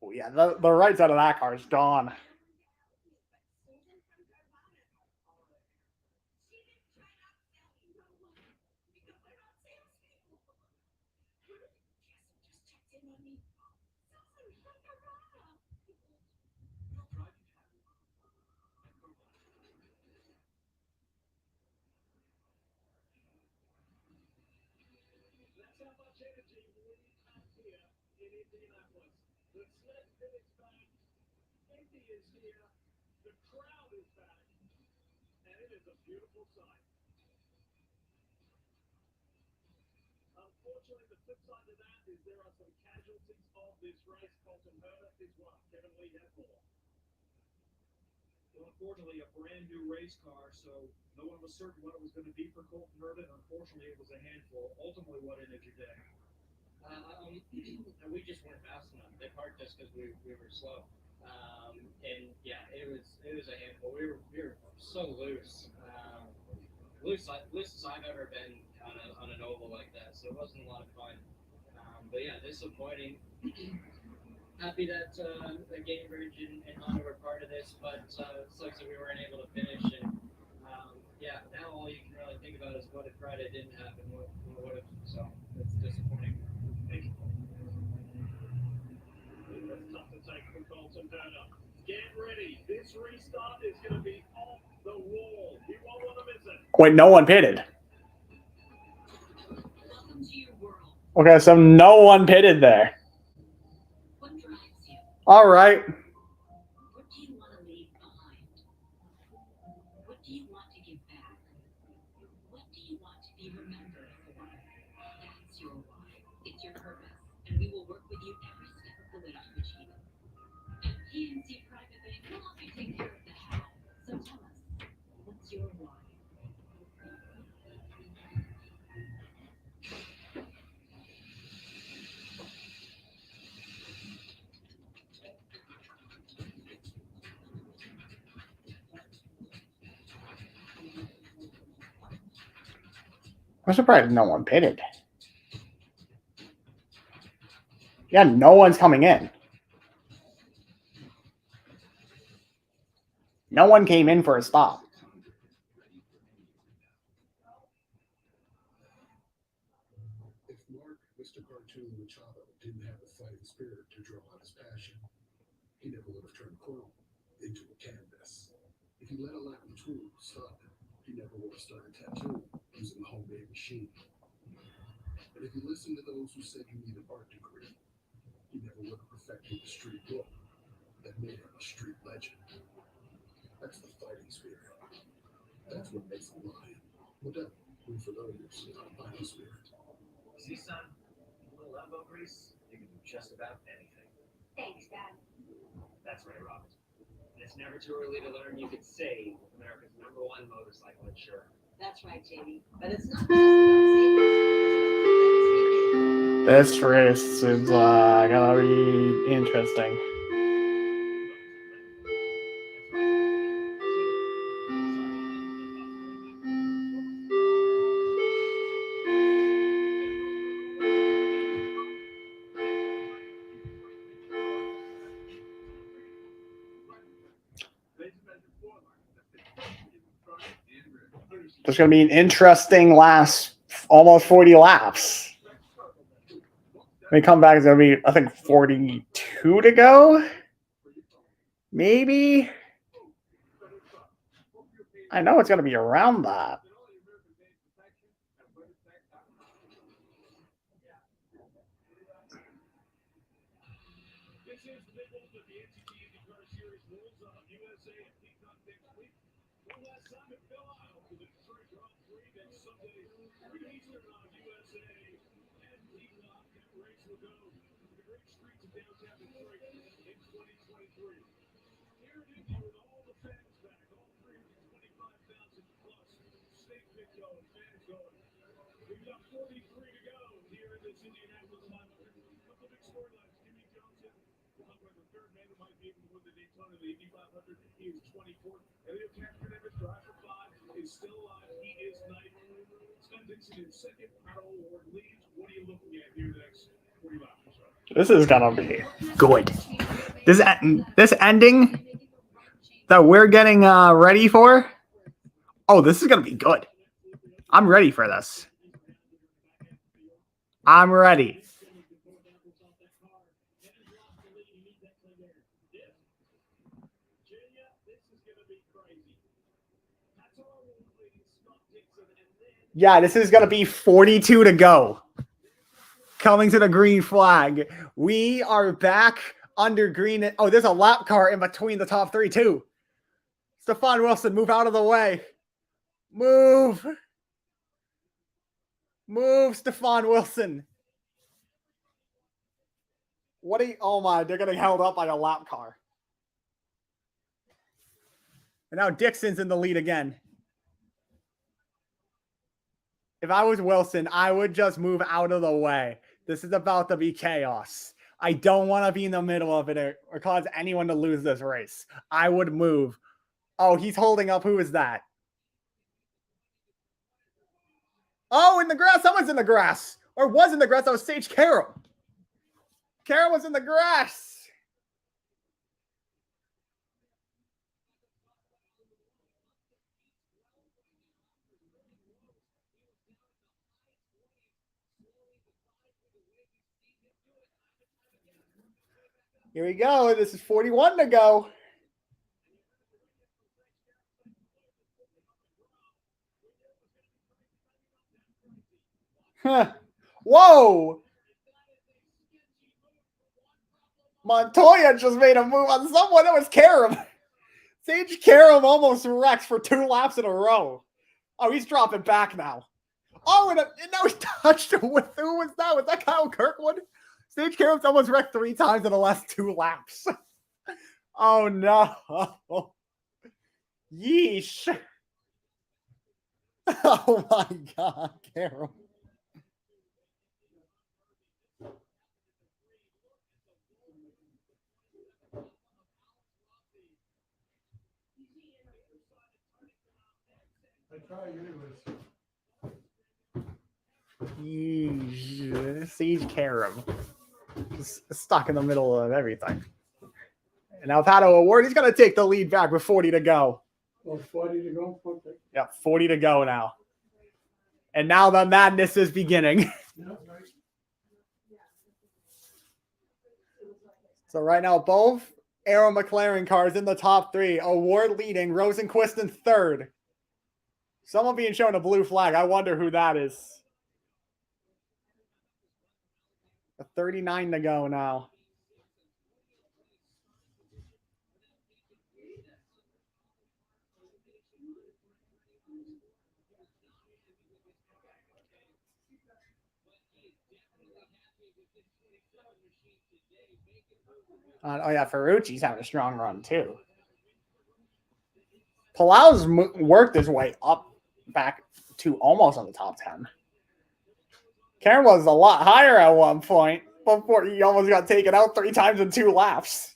Oh yeah, the right side of that car is gone. The sled finish back. Indy is here. The crowd is back. And it is a beautiful sight. Unfortunately, the flip side of that is there are some casualties of this race. Colton Herta is one. Kevin Lee had four. Well, unfortunately, a brand new race car, so no one was certain what it was going to be for Colton Herta. Unfortunately, it was a handful. Ultimately, what ended your day? We just weren't fast enough. They parked us because we were slow. And yeah, it was a handful. We were so loose. Loosest I've ever been on an oval like that. So it wasn't a lot of fun. But yeah, disappointing. Happy that Cambridge and Honda were part of this, but it sucks that we weren't able to finish. And yeah, now all you can really think about is what if Friday didn't happen? What if? So it's disappointing. Thank you. That's tough to take from Colton Herta. Get ready. This restart is going to be off the wall. You won't want to miss it. Wait, no one pitted. Welcome to your world. Okay, so no one pitted there. What drives you? All right. What do you want to leave behind? What do you want to give back? What do you want to be remembered for? That's your why. It's your purpose, and we will work with you every step of the way to achieve it. At PNC Private Bank, we'll help you take care of the how. So tell us, what's your why? I'm surprised no one pitted. Yeah, no one's coming in. No one came in for a stop. If Mark, Mr. Cartoon Machado, didn't have the fighting spirit to draw out his passion, he never would have turned chrome into a canvas. If he let a Latin tool stop him, he never would have started tattooing using a homemade machine. But if you listen to those who said you need an art degree, he never would have perfected the street book that made him a street legend. That's the fighting spirit. That's what makes him lion. What that room for those without a fighting spirit. See, son, a little elbow grease, you can do just about anything. Thanks, Dad. That's right, Robert. And it's never too early to learn you could save America's #1 motorcycle insurer. That's right, Jamie. But it's not just about savings. This race is gonna be interesting. There's going to be an interesting last almost 40 laps. When we come back, it's going to be, I think, 42 to go. Maybe. I know it's going to be around that. We've got 43 to go here in this Indianapolis 500. Couple big storylines. Jimmy Johnson will look like the third man who might be able to win the Daytona, the Indy 500. He is 24th. Elio Castroneves, driver 5, is still alive. He is 9th. Scott Dixon in second. Paddle Award leads. What are you looking at here the next 40 laps? This is gonna be good. This ending that we're getting ready for. Oh, this is gonna be good. I'm ready for this. I'm ready. Yeah, this is gonna be 42 to go. Coming to the green flag. We are back under green. Oh, there's a lap car in between the top three, too. Stefan Wilson, move out of the way. Move. Move, Stefan Wilson. What are you? Oh, my. They're getting held up by a lap car. And now Dixon's in the lead again. If I was Wilson, I would just move out of the way. This is about to be chaos. I don't want to be in the middle of it or cause anyone to lose this race. I would move. Oh, he's holding up. Who is that? Oh, in the grass. Someone's in the grass. Or was in the grass. That was Sage Carroll. Carroll was in the grass. Here we go. This is 41 to go. Huh. Whoa. Montoya just made a move on someone. That was Karam. Sage Karam almost wrecks for 2 laps in a row. Oh, he's dropping back now. Oh, and now he touched him with, who was that? Was that Kyle Kirkwood? Sage Karam's almost wrecked 3 times in the last 2 laps. Oh, no. Yeesh. Oh, my God, Karam. Siege Karam. Just stuck in the middle of everything. And Alvaro Award, he's going to take the lead back with 40 to go. Oh, 40 to go? Okay. Yeah, 40 to go now. And now the madness is beginning. So right now, both Arrow McLaren cars in the top 3. Award leading, Rosenquist in 3rd. Someone being shown a blue flag. I wonder who that is. 39 to go now. Oh, yeah, Ferrucci's having a strong run, too. Palau's worked his way up back to almost on the top 10. Karen was a lot higher at one point before he almost got taken out 3 times in 2 laps.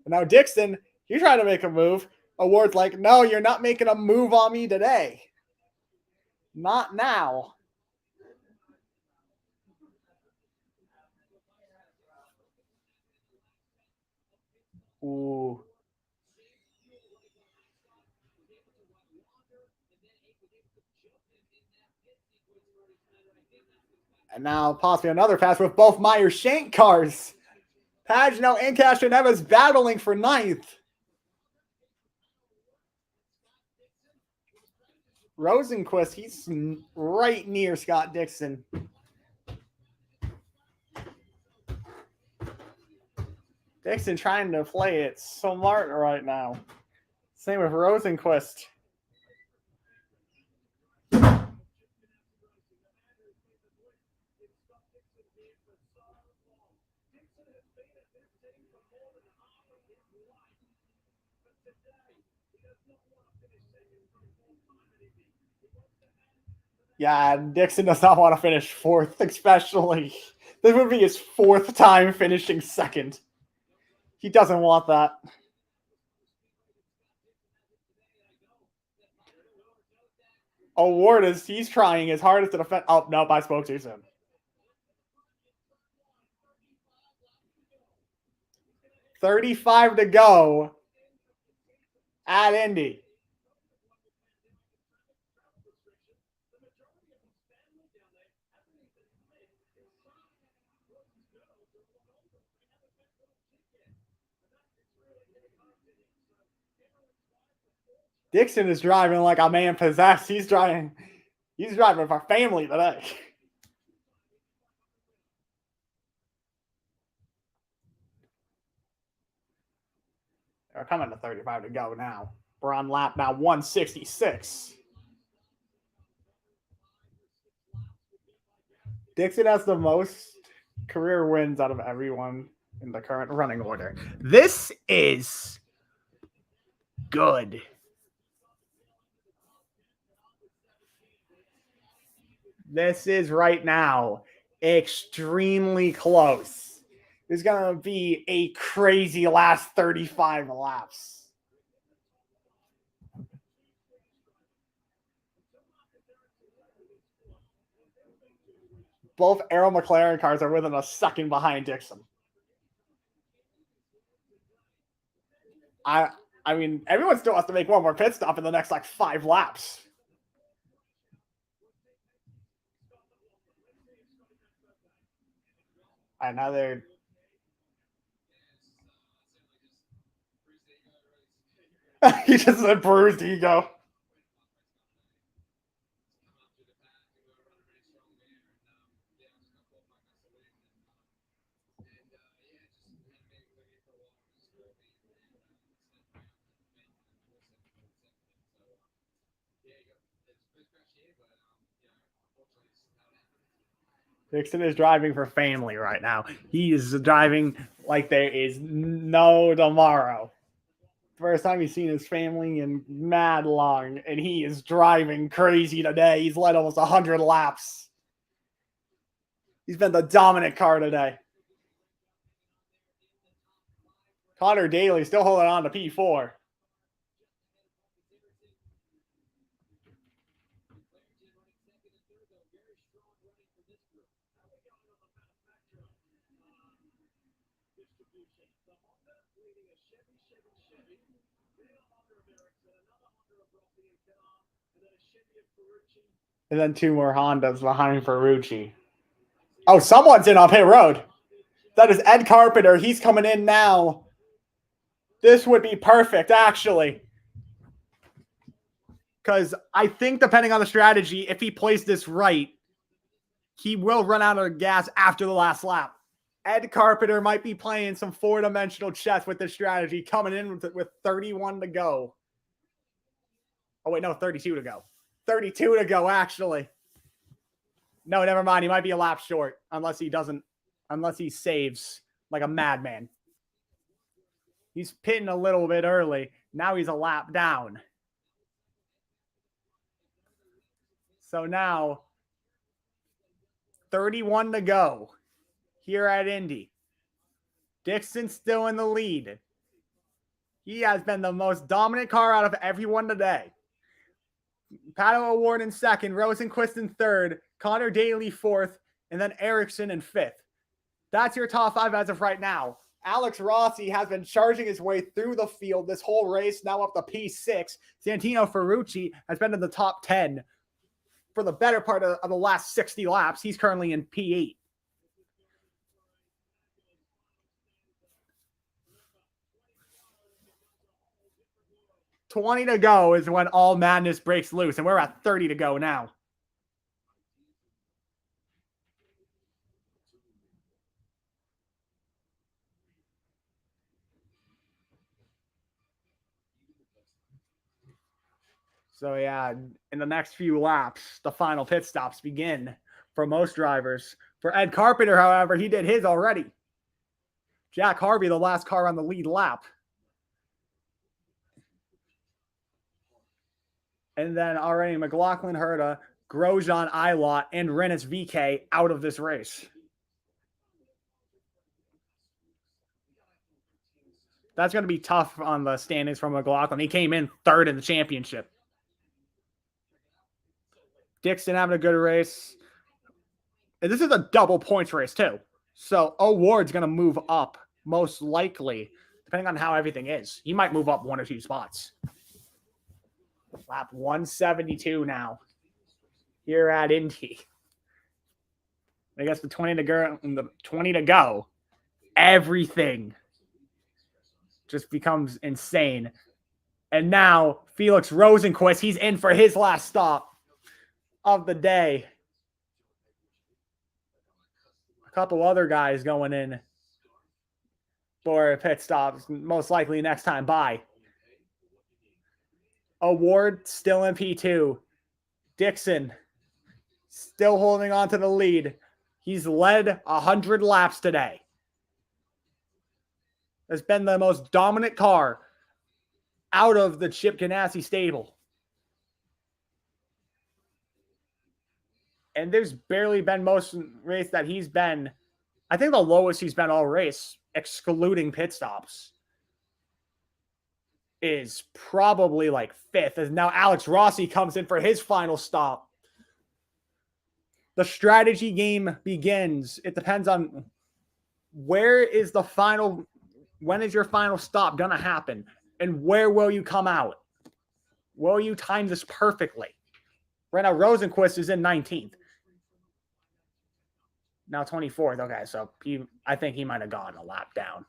And now Dixon, he's trying to make a move. Award's like, no, you're not making a move on me today. Not now. Ooh. And now possibly another pass with both Meyer-Shank cars. Pagano and Castroneves battling for 9th. Rosenquist, he's right near Scott Dixon. Dixon trying to play it smart right now. Same with Rosenquist. Yeah, Dixon does not want to finish 4th, especially. This would be his 4th time finishing 2nd. He doesn't want that. Award is he's trying his hardest to defend. Oh, nope, I spoke too soon. $35 to go at Indy. Dixon is driving like a man possessed. He's driving for family today. We're coming to 35 to go now. We're on lap now 166. Dixon has the most career wins out of everyone in the current running order. This is good. This is right now extremely close. It's going to be a crazy last 35 laps. Both Arrow McLaren cars are within a second behind Dixon. I mean, everyone still has to make one more pit stop in the next like 5 laps. Another. He just said bruised ego. Dixon is driving for family right now. He is driving like there is no tomorrow. First time he's seen his family in mad long, and he is driving crazy today. He's led almost 100 laps. He's been the dominant car today. Connor Daly still holding on to P4. And then 2 more Hondas behind Ferrucci. Oh, someone's in on pit road. That is Ed Carpenter. He's coming in now. This would be perfect, actually. Because I think depending on the strategy, if he plays this right, he will run out of gas after the last lap. Ed Carpenter might be playing some 4-dimensional chess with this strategy, coming in with 31 to go. Oh, wait, no, 32 to go. 32 to go, actually. No, never mind. He might be a lap short unless he saves like a madman. He's pitting a little bit early. Now he's a lap down. So now 31 to go here at Indy. Dixon's still in the lead. He has been the most dominant car out of everyone today. Pato O'Ward in second, Rosenquist in third, Connor Daly fourth, and then Erickson in fifth. That's your top 5 as of right now. Alex Rossi has been charging his way through the field this whole race, now up to P6. Santino Ferrucci has been in the top 10 for the better part of the last 60 laps. He's currently in P8. $20 to go is when all madness breaks loose, and we're at 30 to go now. So yeah, in the next few laps, the final pit stops begin for most drivers. For Ed Carpenter, however, he did his already. Jack Harvey, the last car on the lead lap. And then already McLaughlin Herta, Grosjean Ilott, and Rennes VK out of this race. That's going to be tough on the standings from McLaughlin. He came in third in the championship. Dixon having a good race. And this is a double points race too. So O'Ward's going to move up most likely, depending on how everything is. He might move up 1 or 2 spots. Lap 172 now here at Indy. I guess the 20 to go, everything just becomes insane. And now Felix Rosenquist, he's in for his last stop of the day. A couple other guys going in. for pit stops, most likely next time by. Award still in P2. Dixon still holding on to the lead. He's led 100 laps today. Has been the most dominant car out of the Chip Ganassi stable. And there's barely been most race that he's been. I think the lowest he's been all race, excluding pit stops, is probably like 5th. As now Alex Rossi comes in for his final stop. The strategy game begins. It depends on where is the final, when is your final stop going to happen? And where will you come out? Will you time this perfectly? Right now, Rosenquist is in 19th. Now 24th. Okay, so I think he might have gone a lap down.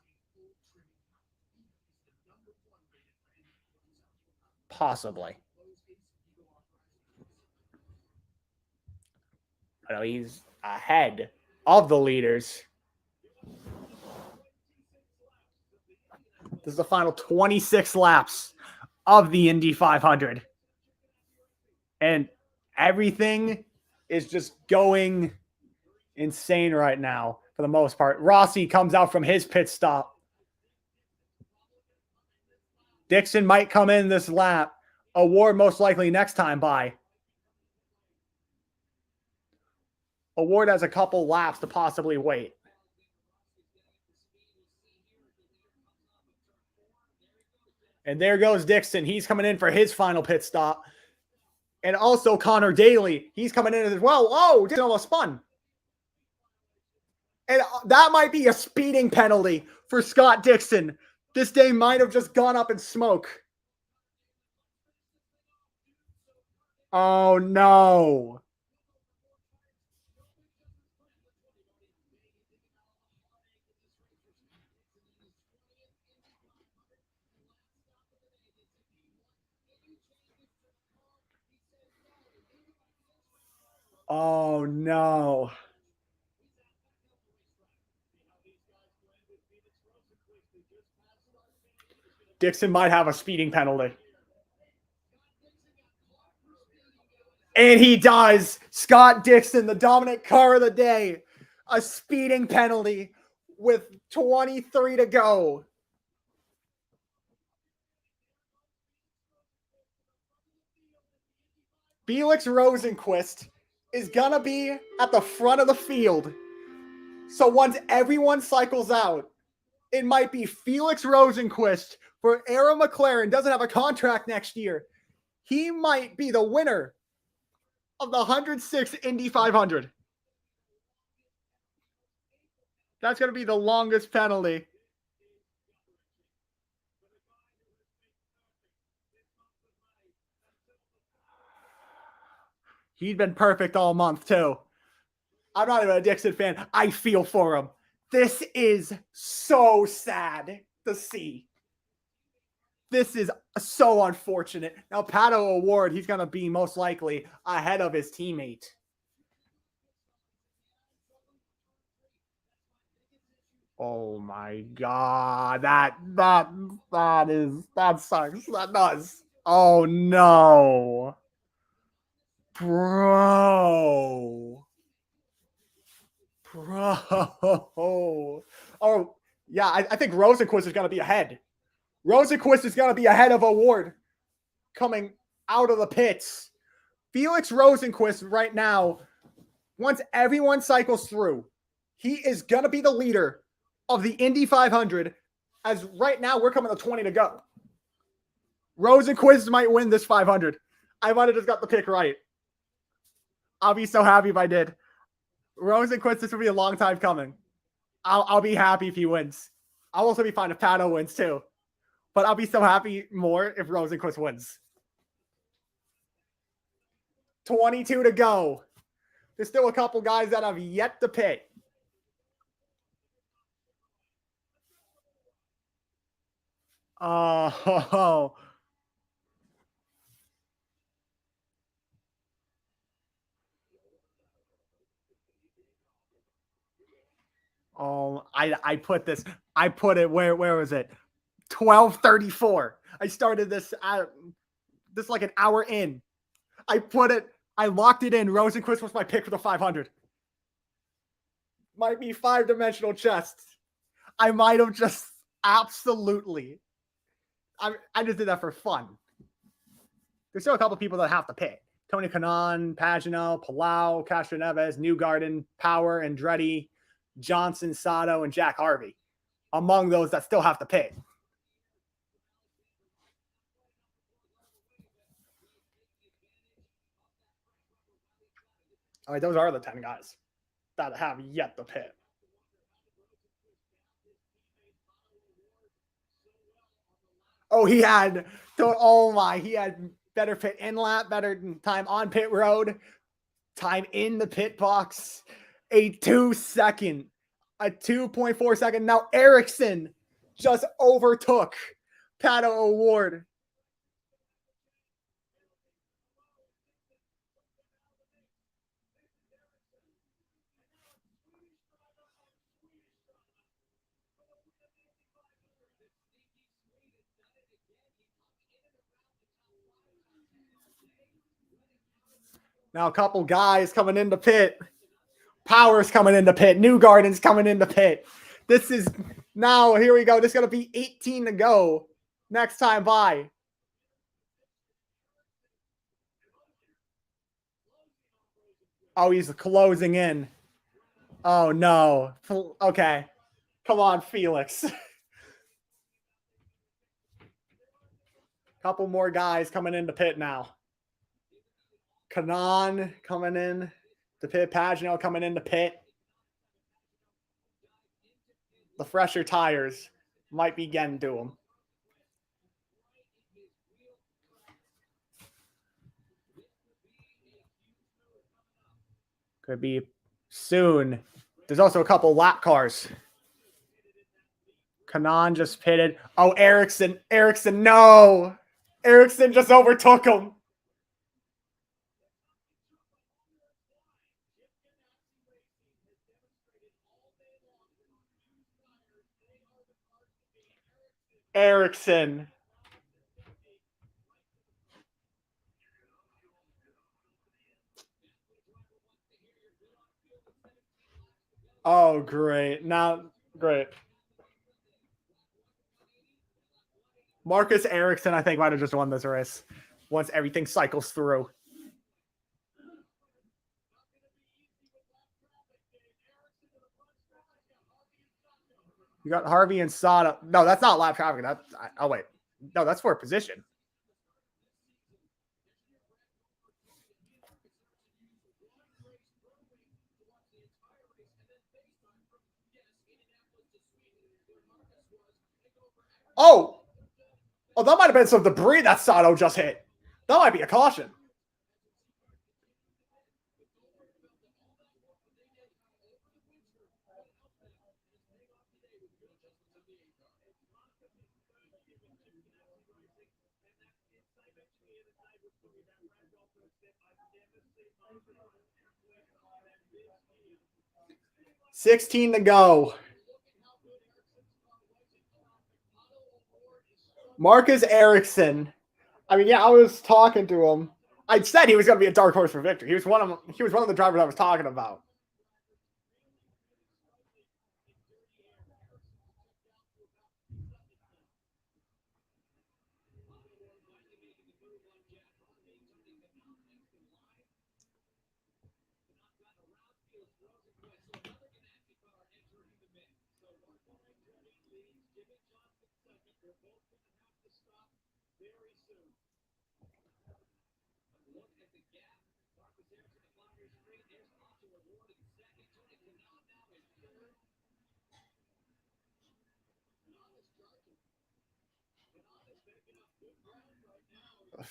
Possibly. I know he's ahead of the leaders. This is the final 26 laps of the Indy 500. And everything is just going insane right now for the most part. Rossi comes out from his pit stop. Dixon might come in this lap. Award most likely next time by. Award has a couple laps to possibly wait. And there goes Dixon. He's coming in for his final pit stop. And also Connor Daly. He's coming in as well. Oh, Dixon almost spun. And that might be a speeding penalty for Scott Dixon. This day might have just gone up in smoke. Oh, no. Oh, no. Dixon might have a speeding penalty. And he does. Scott Dixon, the dominant car of the day. A speeding penalty with 23 to go. Felix Rosenquist is going to be at the front of the field. So once everyone cycles out, it might be Felix Rosenquist for Arrow McLaren. Doesn't have a contract next year. He might be the winner of the 106 Indy 500. That's going to be the longest penalty. He'd been perfect all month, too. I'm not even a Dixon fan. I feel for him. This is so sad to see. This is so unfortunate. Now, Pato O'Ward, he's going to be most likely ahead of his teammate. Oh my God. That sucks. That does. Oh no. Bro. Oh, yeah, I think Rosenquist is going to be ahead. Rosenquist is going to be ahead of Award coming out of the pits. Felix Rosenquist right now, once everyone cycles through, he is going to be the leader of the Indy 500, as right now we're coming to 20 to go. Rosenquist might win this 500. I might have just got the pick right. I'll be so happy if I did. Rosenquist, this will be a long time coming. I'll be happy if he wins. I'll also be fine if Pato wins too. But I'll be so happy more if Rosenquist wins. 22 to go. There's still a couple guys that have yet to pit. Oh, I put it where was it? 12:34. I started this like an hour in. I locked it in. Rosenquist was my pick for the 500. Might be 5-dimensional chess. I might have just absolutely. I just did that for fun. There's still a couple people that have to pick. Tony Kanaan, Pagano, Palau, Castro Neves, Newgarden, Power, Andretti, Johnson, Sato, and Jack Harvey. Among those that still have to pick. All right, those are the 10 guys that have yet to pick. Oh, he had better pit in lap, better time on pit road, time in the pit box, a 2.4 second. Now Ericsson just overtook Pato O'Ward. Now a couple guys coming into pit. Power's coming into pit. Newgarden's coming into pit. This is now, here we go. This is going to be 18 to go next time by. Oh, he's closing in. Oh, no. Okay. Come on, Felix. Couple more guys coming into pit now. Kanaan coming in to pit. Pagano coming into pit. The fresher tires might be getting to him. Could be soon. There's also a couple lap cars. Kanaan just pitted. Oh, Ericsson, no. Ericsson just overtook him. Ericsson. Oh, great. Now, great. Marcus Ericsson, I think, might have just won this race once everything cycles through. You got Harvey and Sada. No, that's not lap traffic. Oh, wait. No, that's for a position. Oh, that might have been some debris that Sato just hit. That might be a caution. $16 to go. Marcus Ericsson. I mean, yeah, I was talking to him. I said he was going to be a dark horse for victory. He was one of the drivers I was talking about.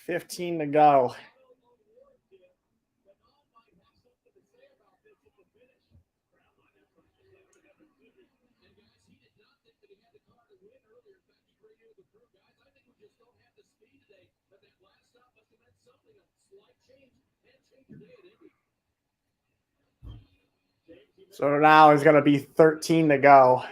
$15 to go. So now it's going to be 13 to go.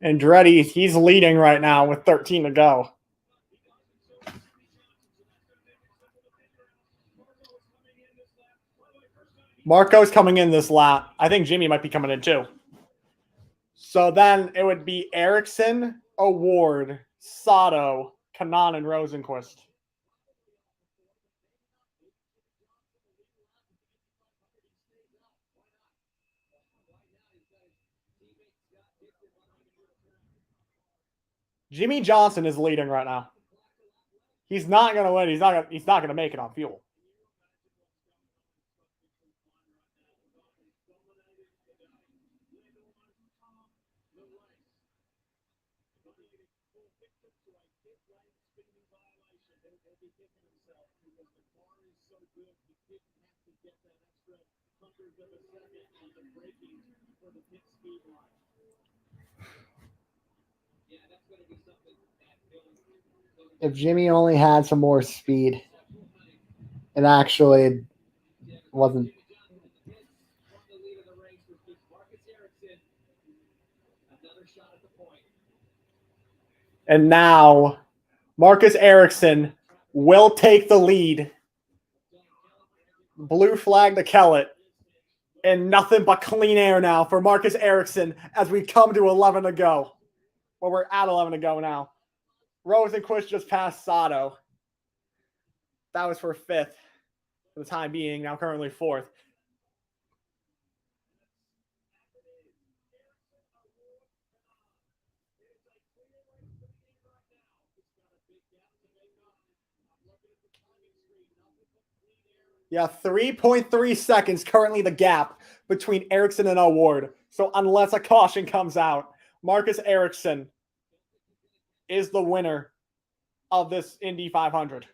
Andretti, he's leading right now with 13 to go. Marco's coming in this lap. I think Jimmy might be coming in too. So then it would be Ericsson, Award, Sato, Kanan, and Rosenquist. Jimmy Johnson is leading right now. He's not going to win. He's not going to make it on fuel. If Jimmy only had some more speed, it actually wasn't. And now Marcus Ericsson will take the lead. Blue flag to Kellett. And nothing but clean air now for Marcus Ericsson as we come to 11 to go. Well, we're at 11 to go now. Rosenquist just passed Sato. That was for 5th for the time being. Now currently 4th. Yeah, 3.3 seconds currently the gap between Ericsson and Award. So unless a caution comes out, Marcus Ericsson is the winner of this Indy 500.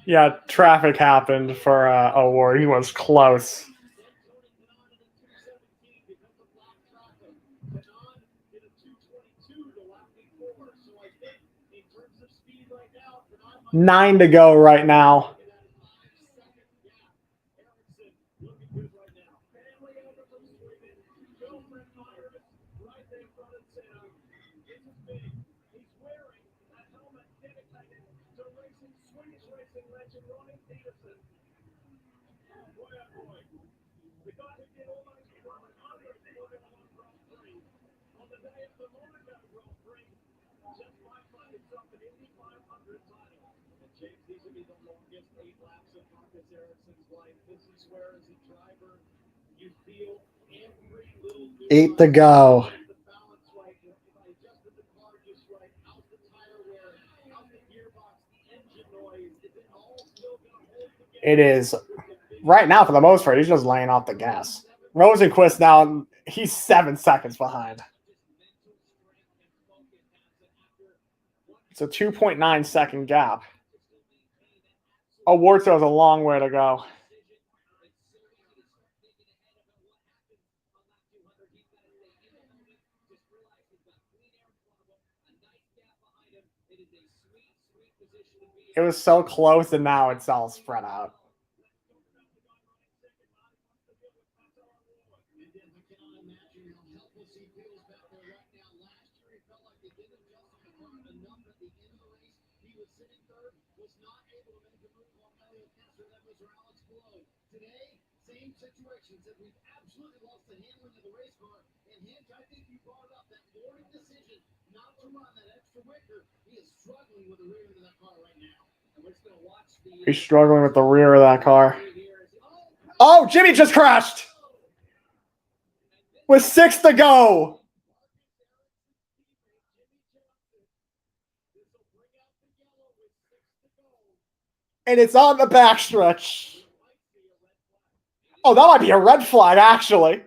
Yeah, traffic happened for Award. He was close. Nine to go right now. Eight to go. It is right now, for the most part, he's just laying off the gas. Rosenquist now, he's 7 seconds behind. It's a 2.9 second gap. Award still has a long way to go. It was so close, and now it's all spread out. Today, same situations that we've absolutely lost the handling of the race car. And Hinch, I think you brought up that morning decision not to run that extra wicker. He is struggling with the rear end of that car right now. And we're just going to watch the. He's struggling with the rear of that car. Oh, Jimmy just crashed! With 6 to go! And it's on the backstretch. Oh, that might be a red flag, actually.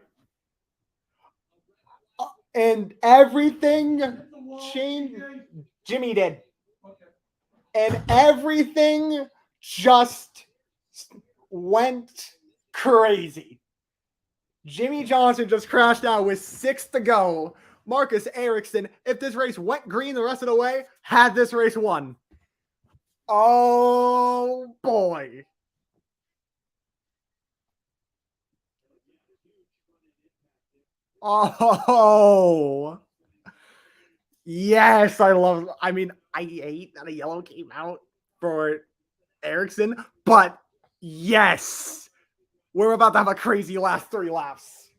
And everything changed. Jimmy did. And everything just went crazy. Jimmy Johnson just crashed out with 6 to go. Marcus Ericsson, if this race went green the rest of the way, had this race won. Oh, boy. Oh. Yes, I hate that a yellow came out for Ericsson, but yes, we're about to have a crazy last 3 laps.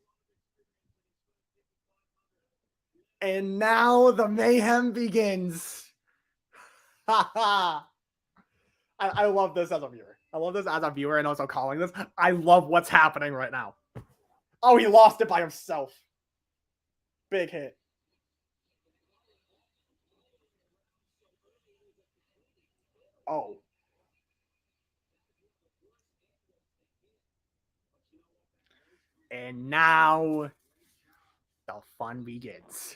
And now the mayhem begins. I love this as a viewer. I love this as a viewer and also calling this. I love what's happening right now. Oh, he lost it by himself. Big hit. Oh. And now the fun begins.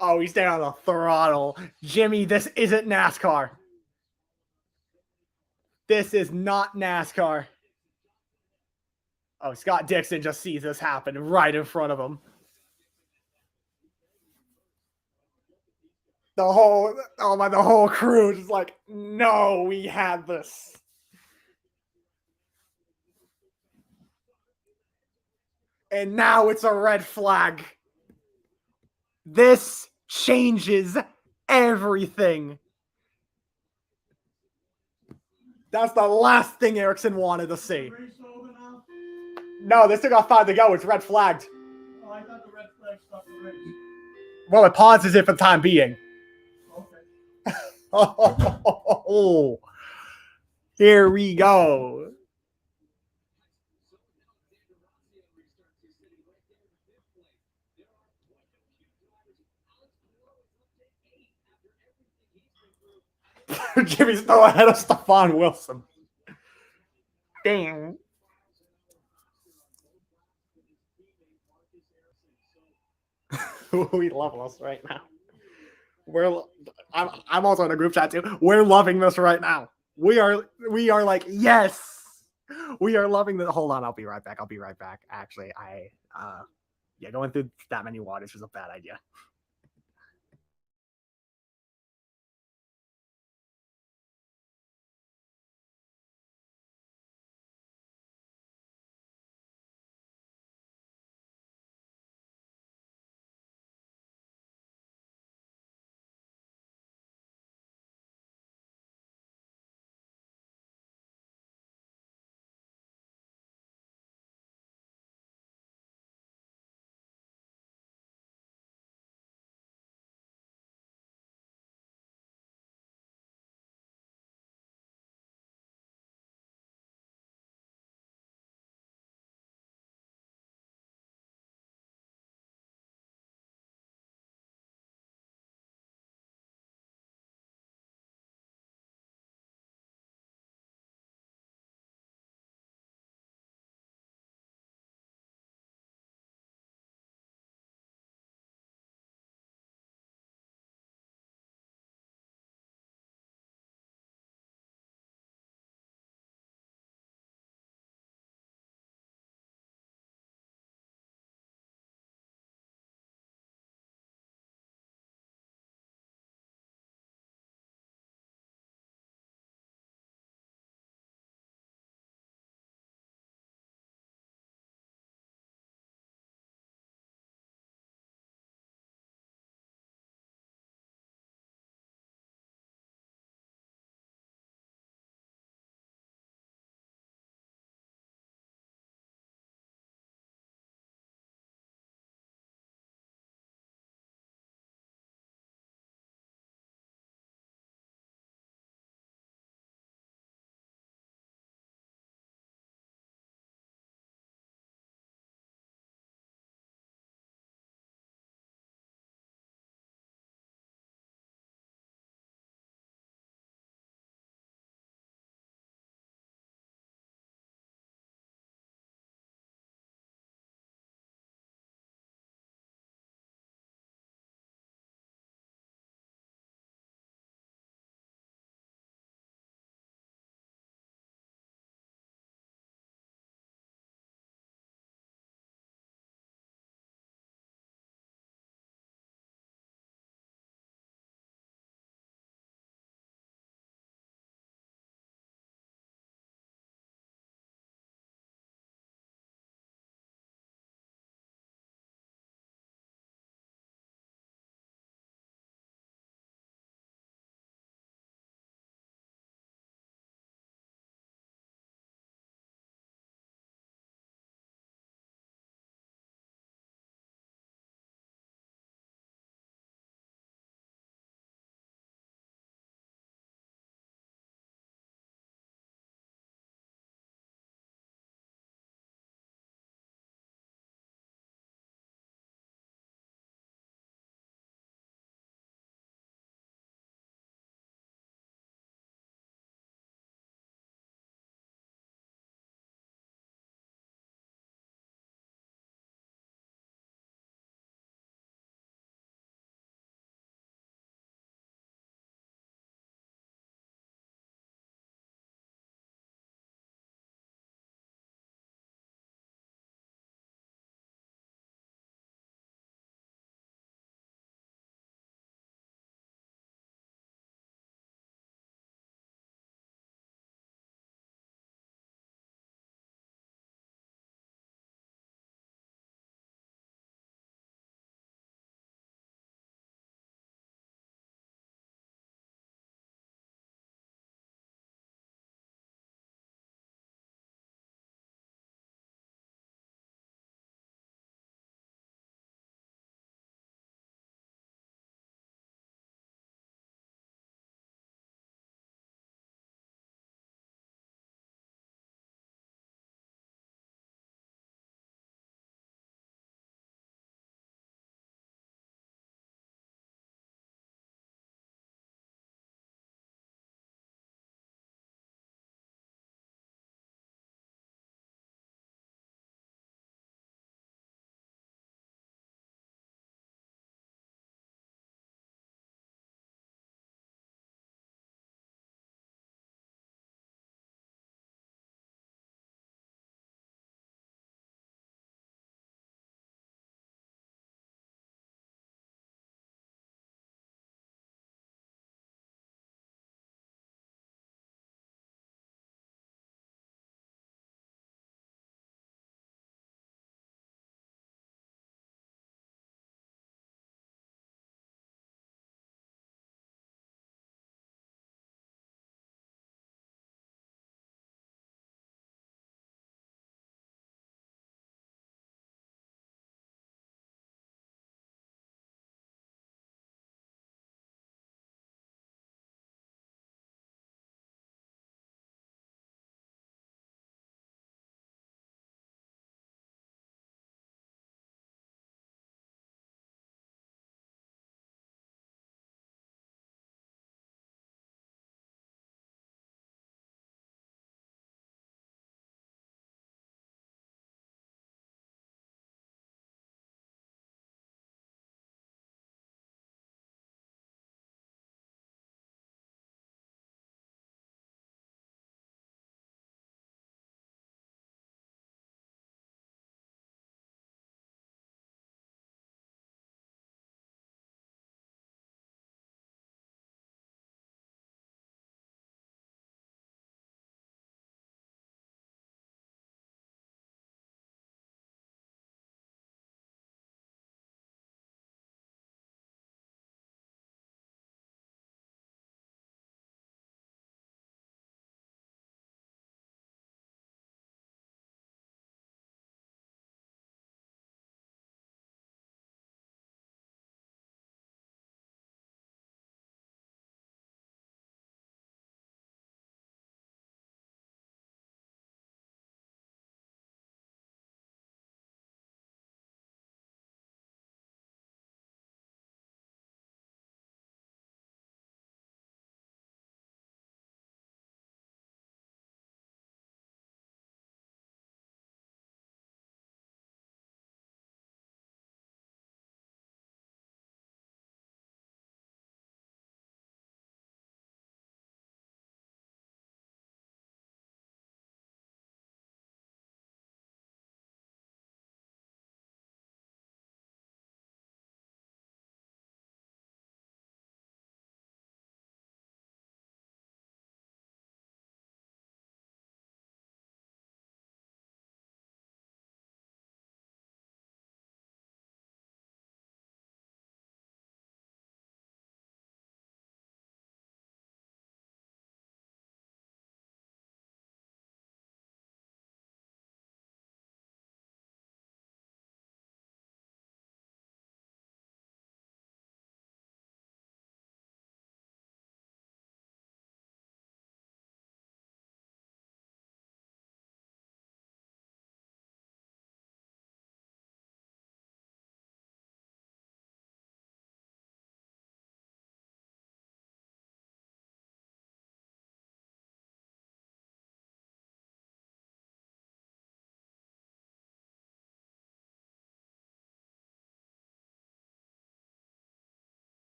Oh, he's down on the throttle. Jimmy, this isn't NASCAR. This is not NASCAR. Oh, Scott Dixon just sees this happen right in front of him. The whole crew is like, no, we had this. And now it's a red flag. This changes everything. That's the last thing Ericsson wanted to see. No, they still got 5 to go. It's red flagged. Oh, I thought the red flag stopped the race. Well, it pauses it for the time being. Okay. Oh, here we go. Jimmy's still ahead of Stephon Wilson. Dang. We love this right now. I'm also in a group chat too. We're loving this right now. We are like, yes. We are loving the. Hold on, I'll be right back. Actually, going through that many waters was a bad idea.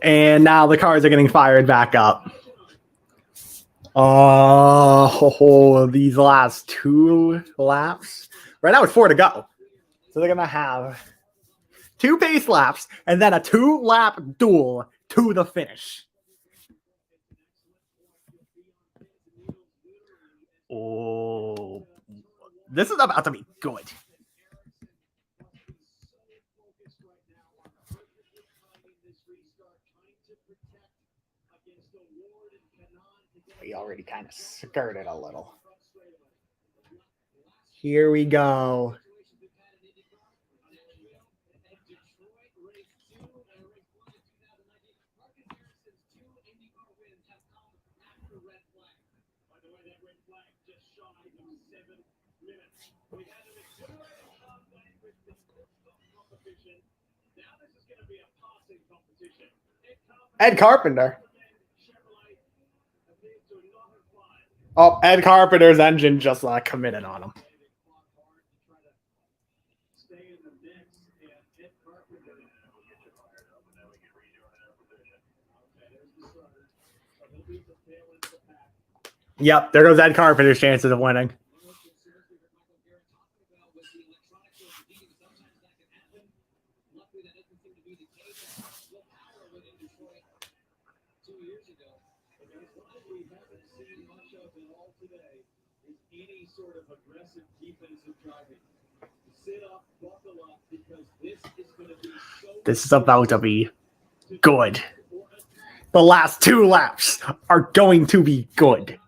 And now the cars are getting fired back up. Oh, these last 2 laps. Right now it's 4 to go. So they're going to have 2 pace laps and then a 2-lap duel to the finish. Oh, this is about to be good. We already kind of skirted a little. Here we go. Ed Carpenter. Oh, Ed Carpenter's engine just committed on him. Yep, there goes Ed Carpenter's chances of winning. This is about to be good. The last 2 laps are going to be good.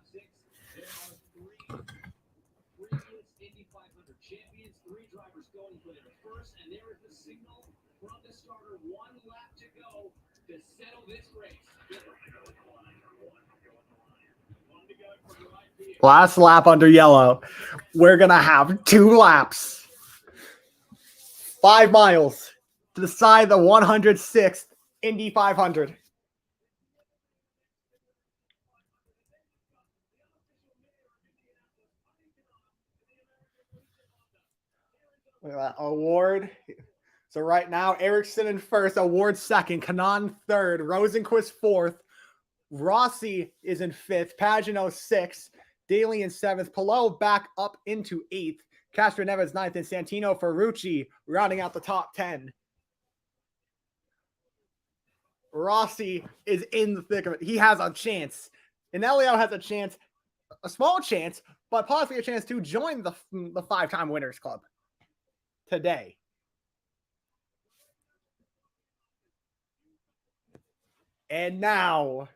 Last lap under yellow. We're going to have 2 laps. 5 miles to decide the 106th Indy 500. Look at that award. So right now, Ericsson in first, Award second, Kanaan third, Rosenquist fourth, Rossi is in fifth, Pagano sixth, Daly in seventh, Palou back up into eighth, Castro Neves ninth, and Santino Ferrucci rounding out the top 10. Rossi is in the thick of it. He has a chance. And Elio has a chance, a small chance, but possibly a chance to join the 5-time winners club today. And now,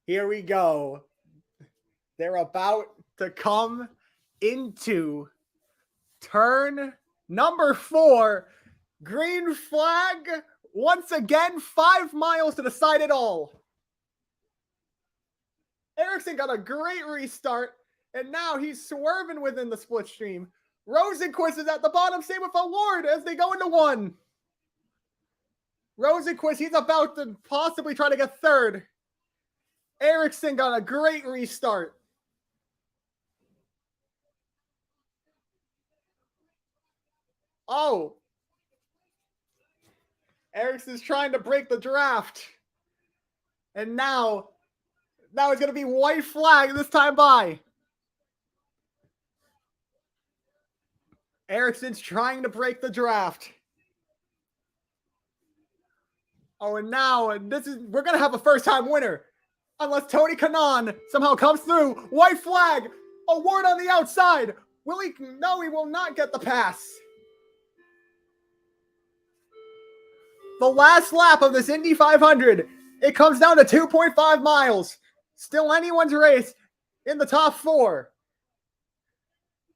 here we go. They're about to come into turn number 4. Green flag. Once again, 5 miles to decide it all. Ericsson got a great restart, and now he's swerving within the split stream. Rosenquist is at the bottom, same with Award as they go into 1. Rosenquist, he's about to possibly try to get third. Ericsson got a great restart. Oh. Ericsson's trying to break the draft. And now it's going to be white flag this time by. Ericsson's trying to break the draft. Oh, and now we're going to have a first-time winner. Unless Tony Kanaan somehow comes through. White flag. Award on the outside. Will he? No, he will not get the pass. The last lap of this Indy 500. It comes down to 2.5 miles. Still anyone's race in the top 4.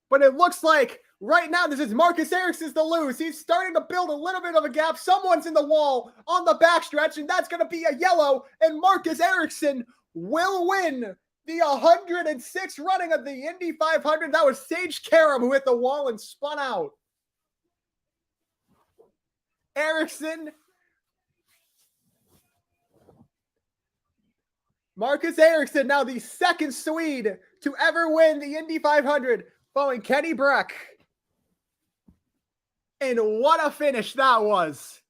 But it looks like right now this is Marcus Ericsson's to lose. He's starting to build a little bit of a gap. Someone's in the wall on the backstretch, and that's going to be a yellow. And Marcus Ericsson will win the 106th running of the Indy 500. That was Sage Karam who hit the wall and spun out. Ericsson. Marcus Ericsson, now the second Swede to ever win the Indy 500, following Kenny Breck. And what a finish that was.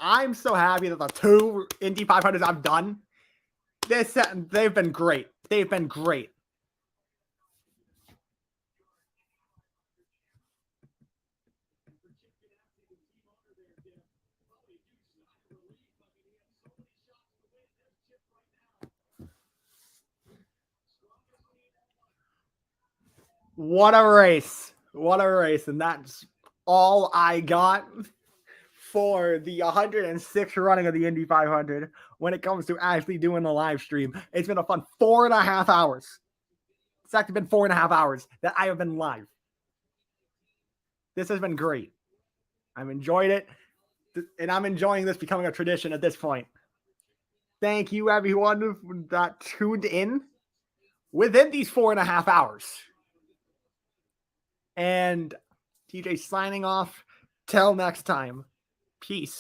I'm so happy that the 2 Indy 500s I've done, they've been great. They've been great. What a race. What a race. And that's all I got for the 106th running of the Indy 500 when it comes to actually doing the live stream. It's been a fun 4.5 hours. It's actually been 4.5 hours that I have been live. This has been great. I've enjoyed it, and I'm enjoying this becoming a tradition at this point. Thank you, everyone, that tuned in within these 4.5 hours. And TJ signing off. Till next time. Peace.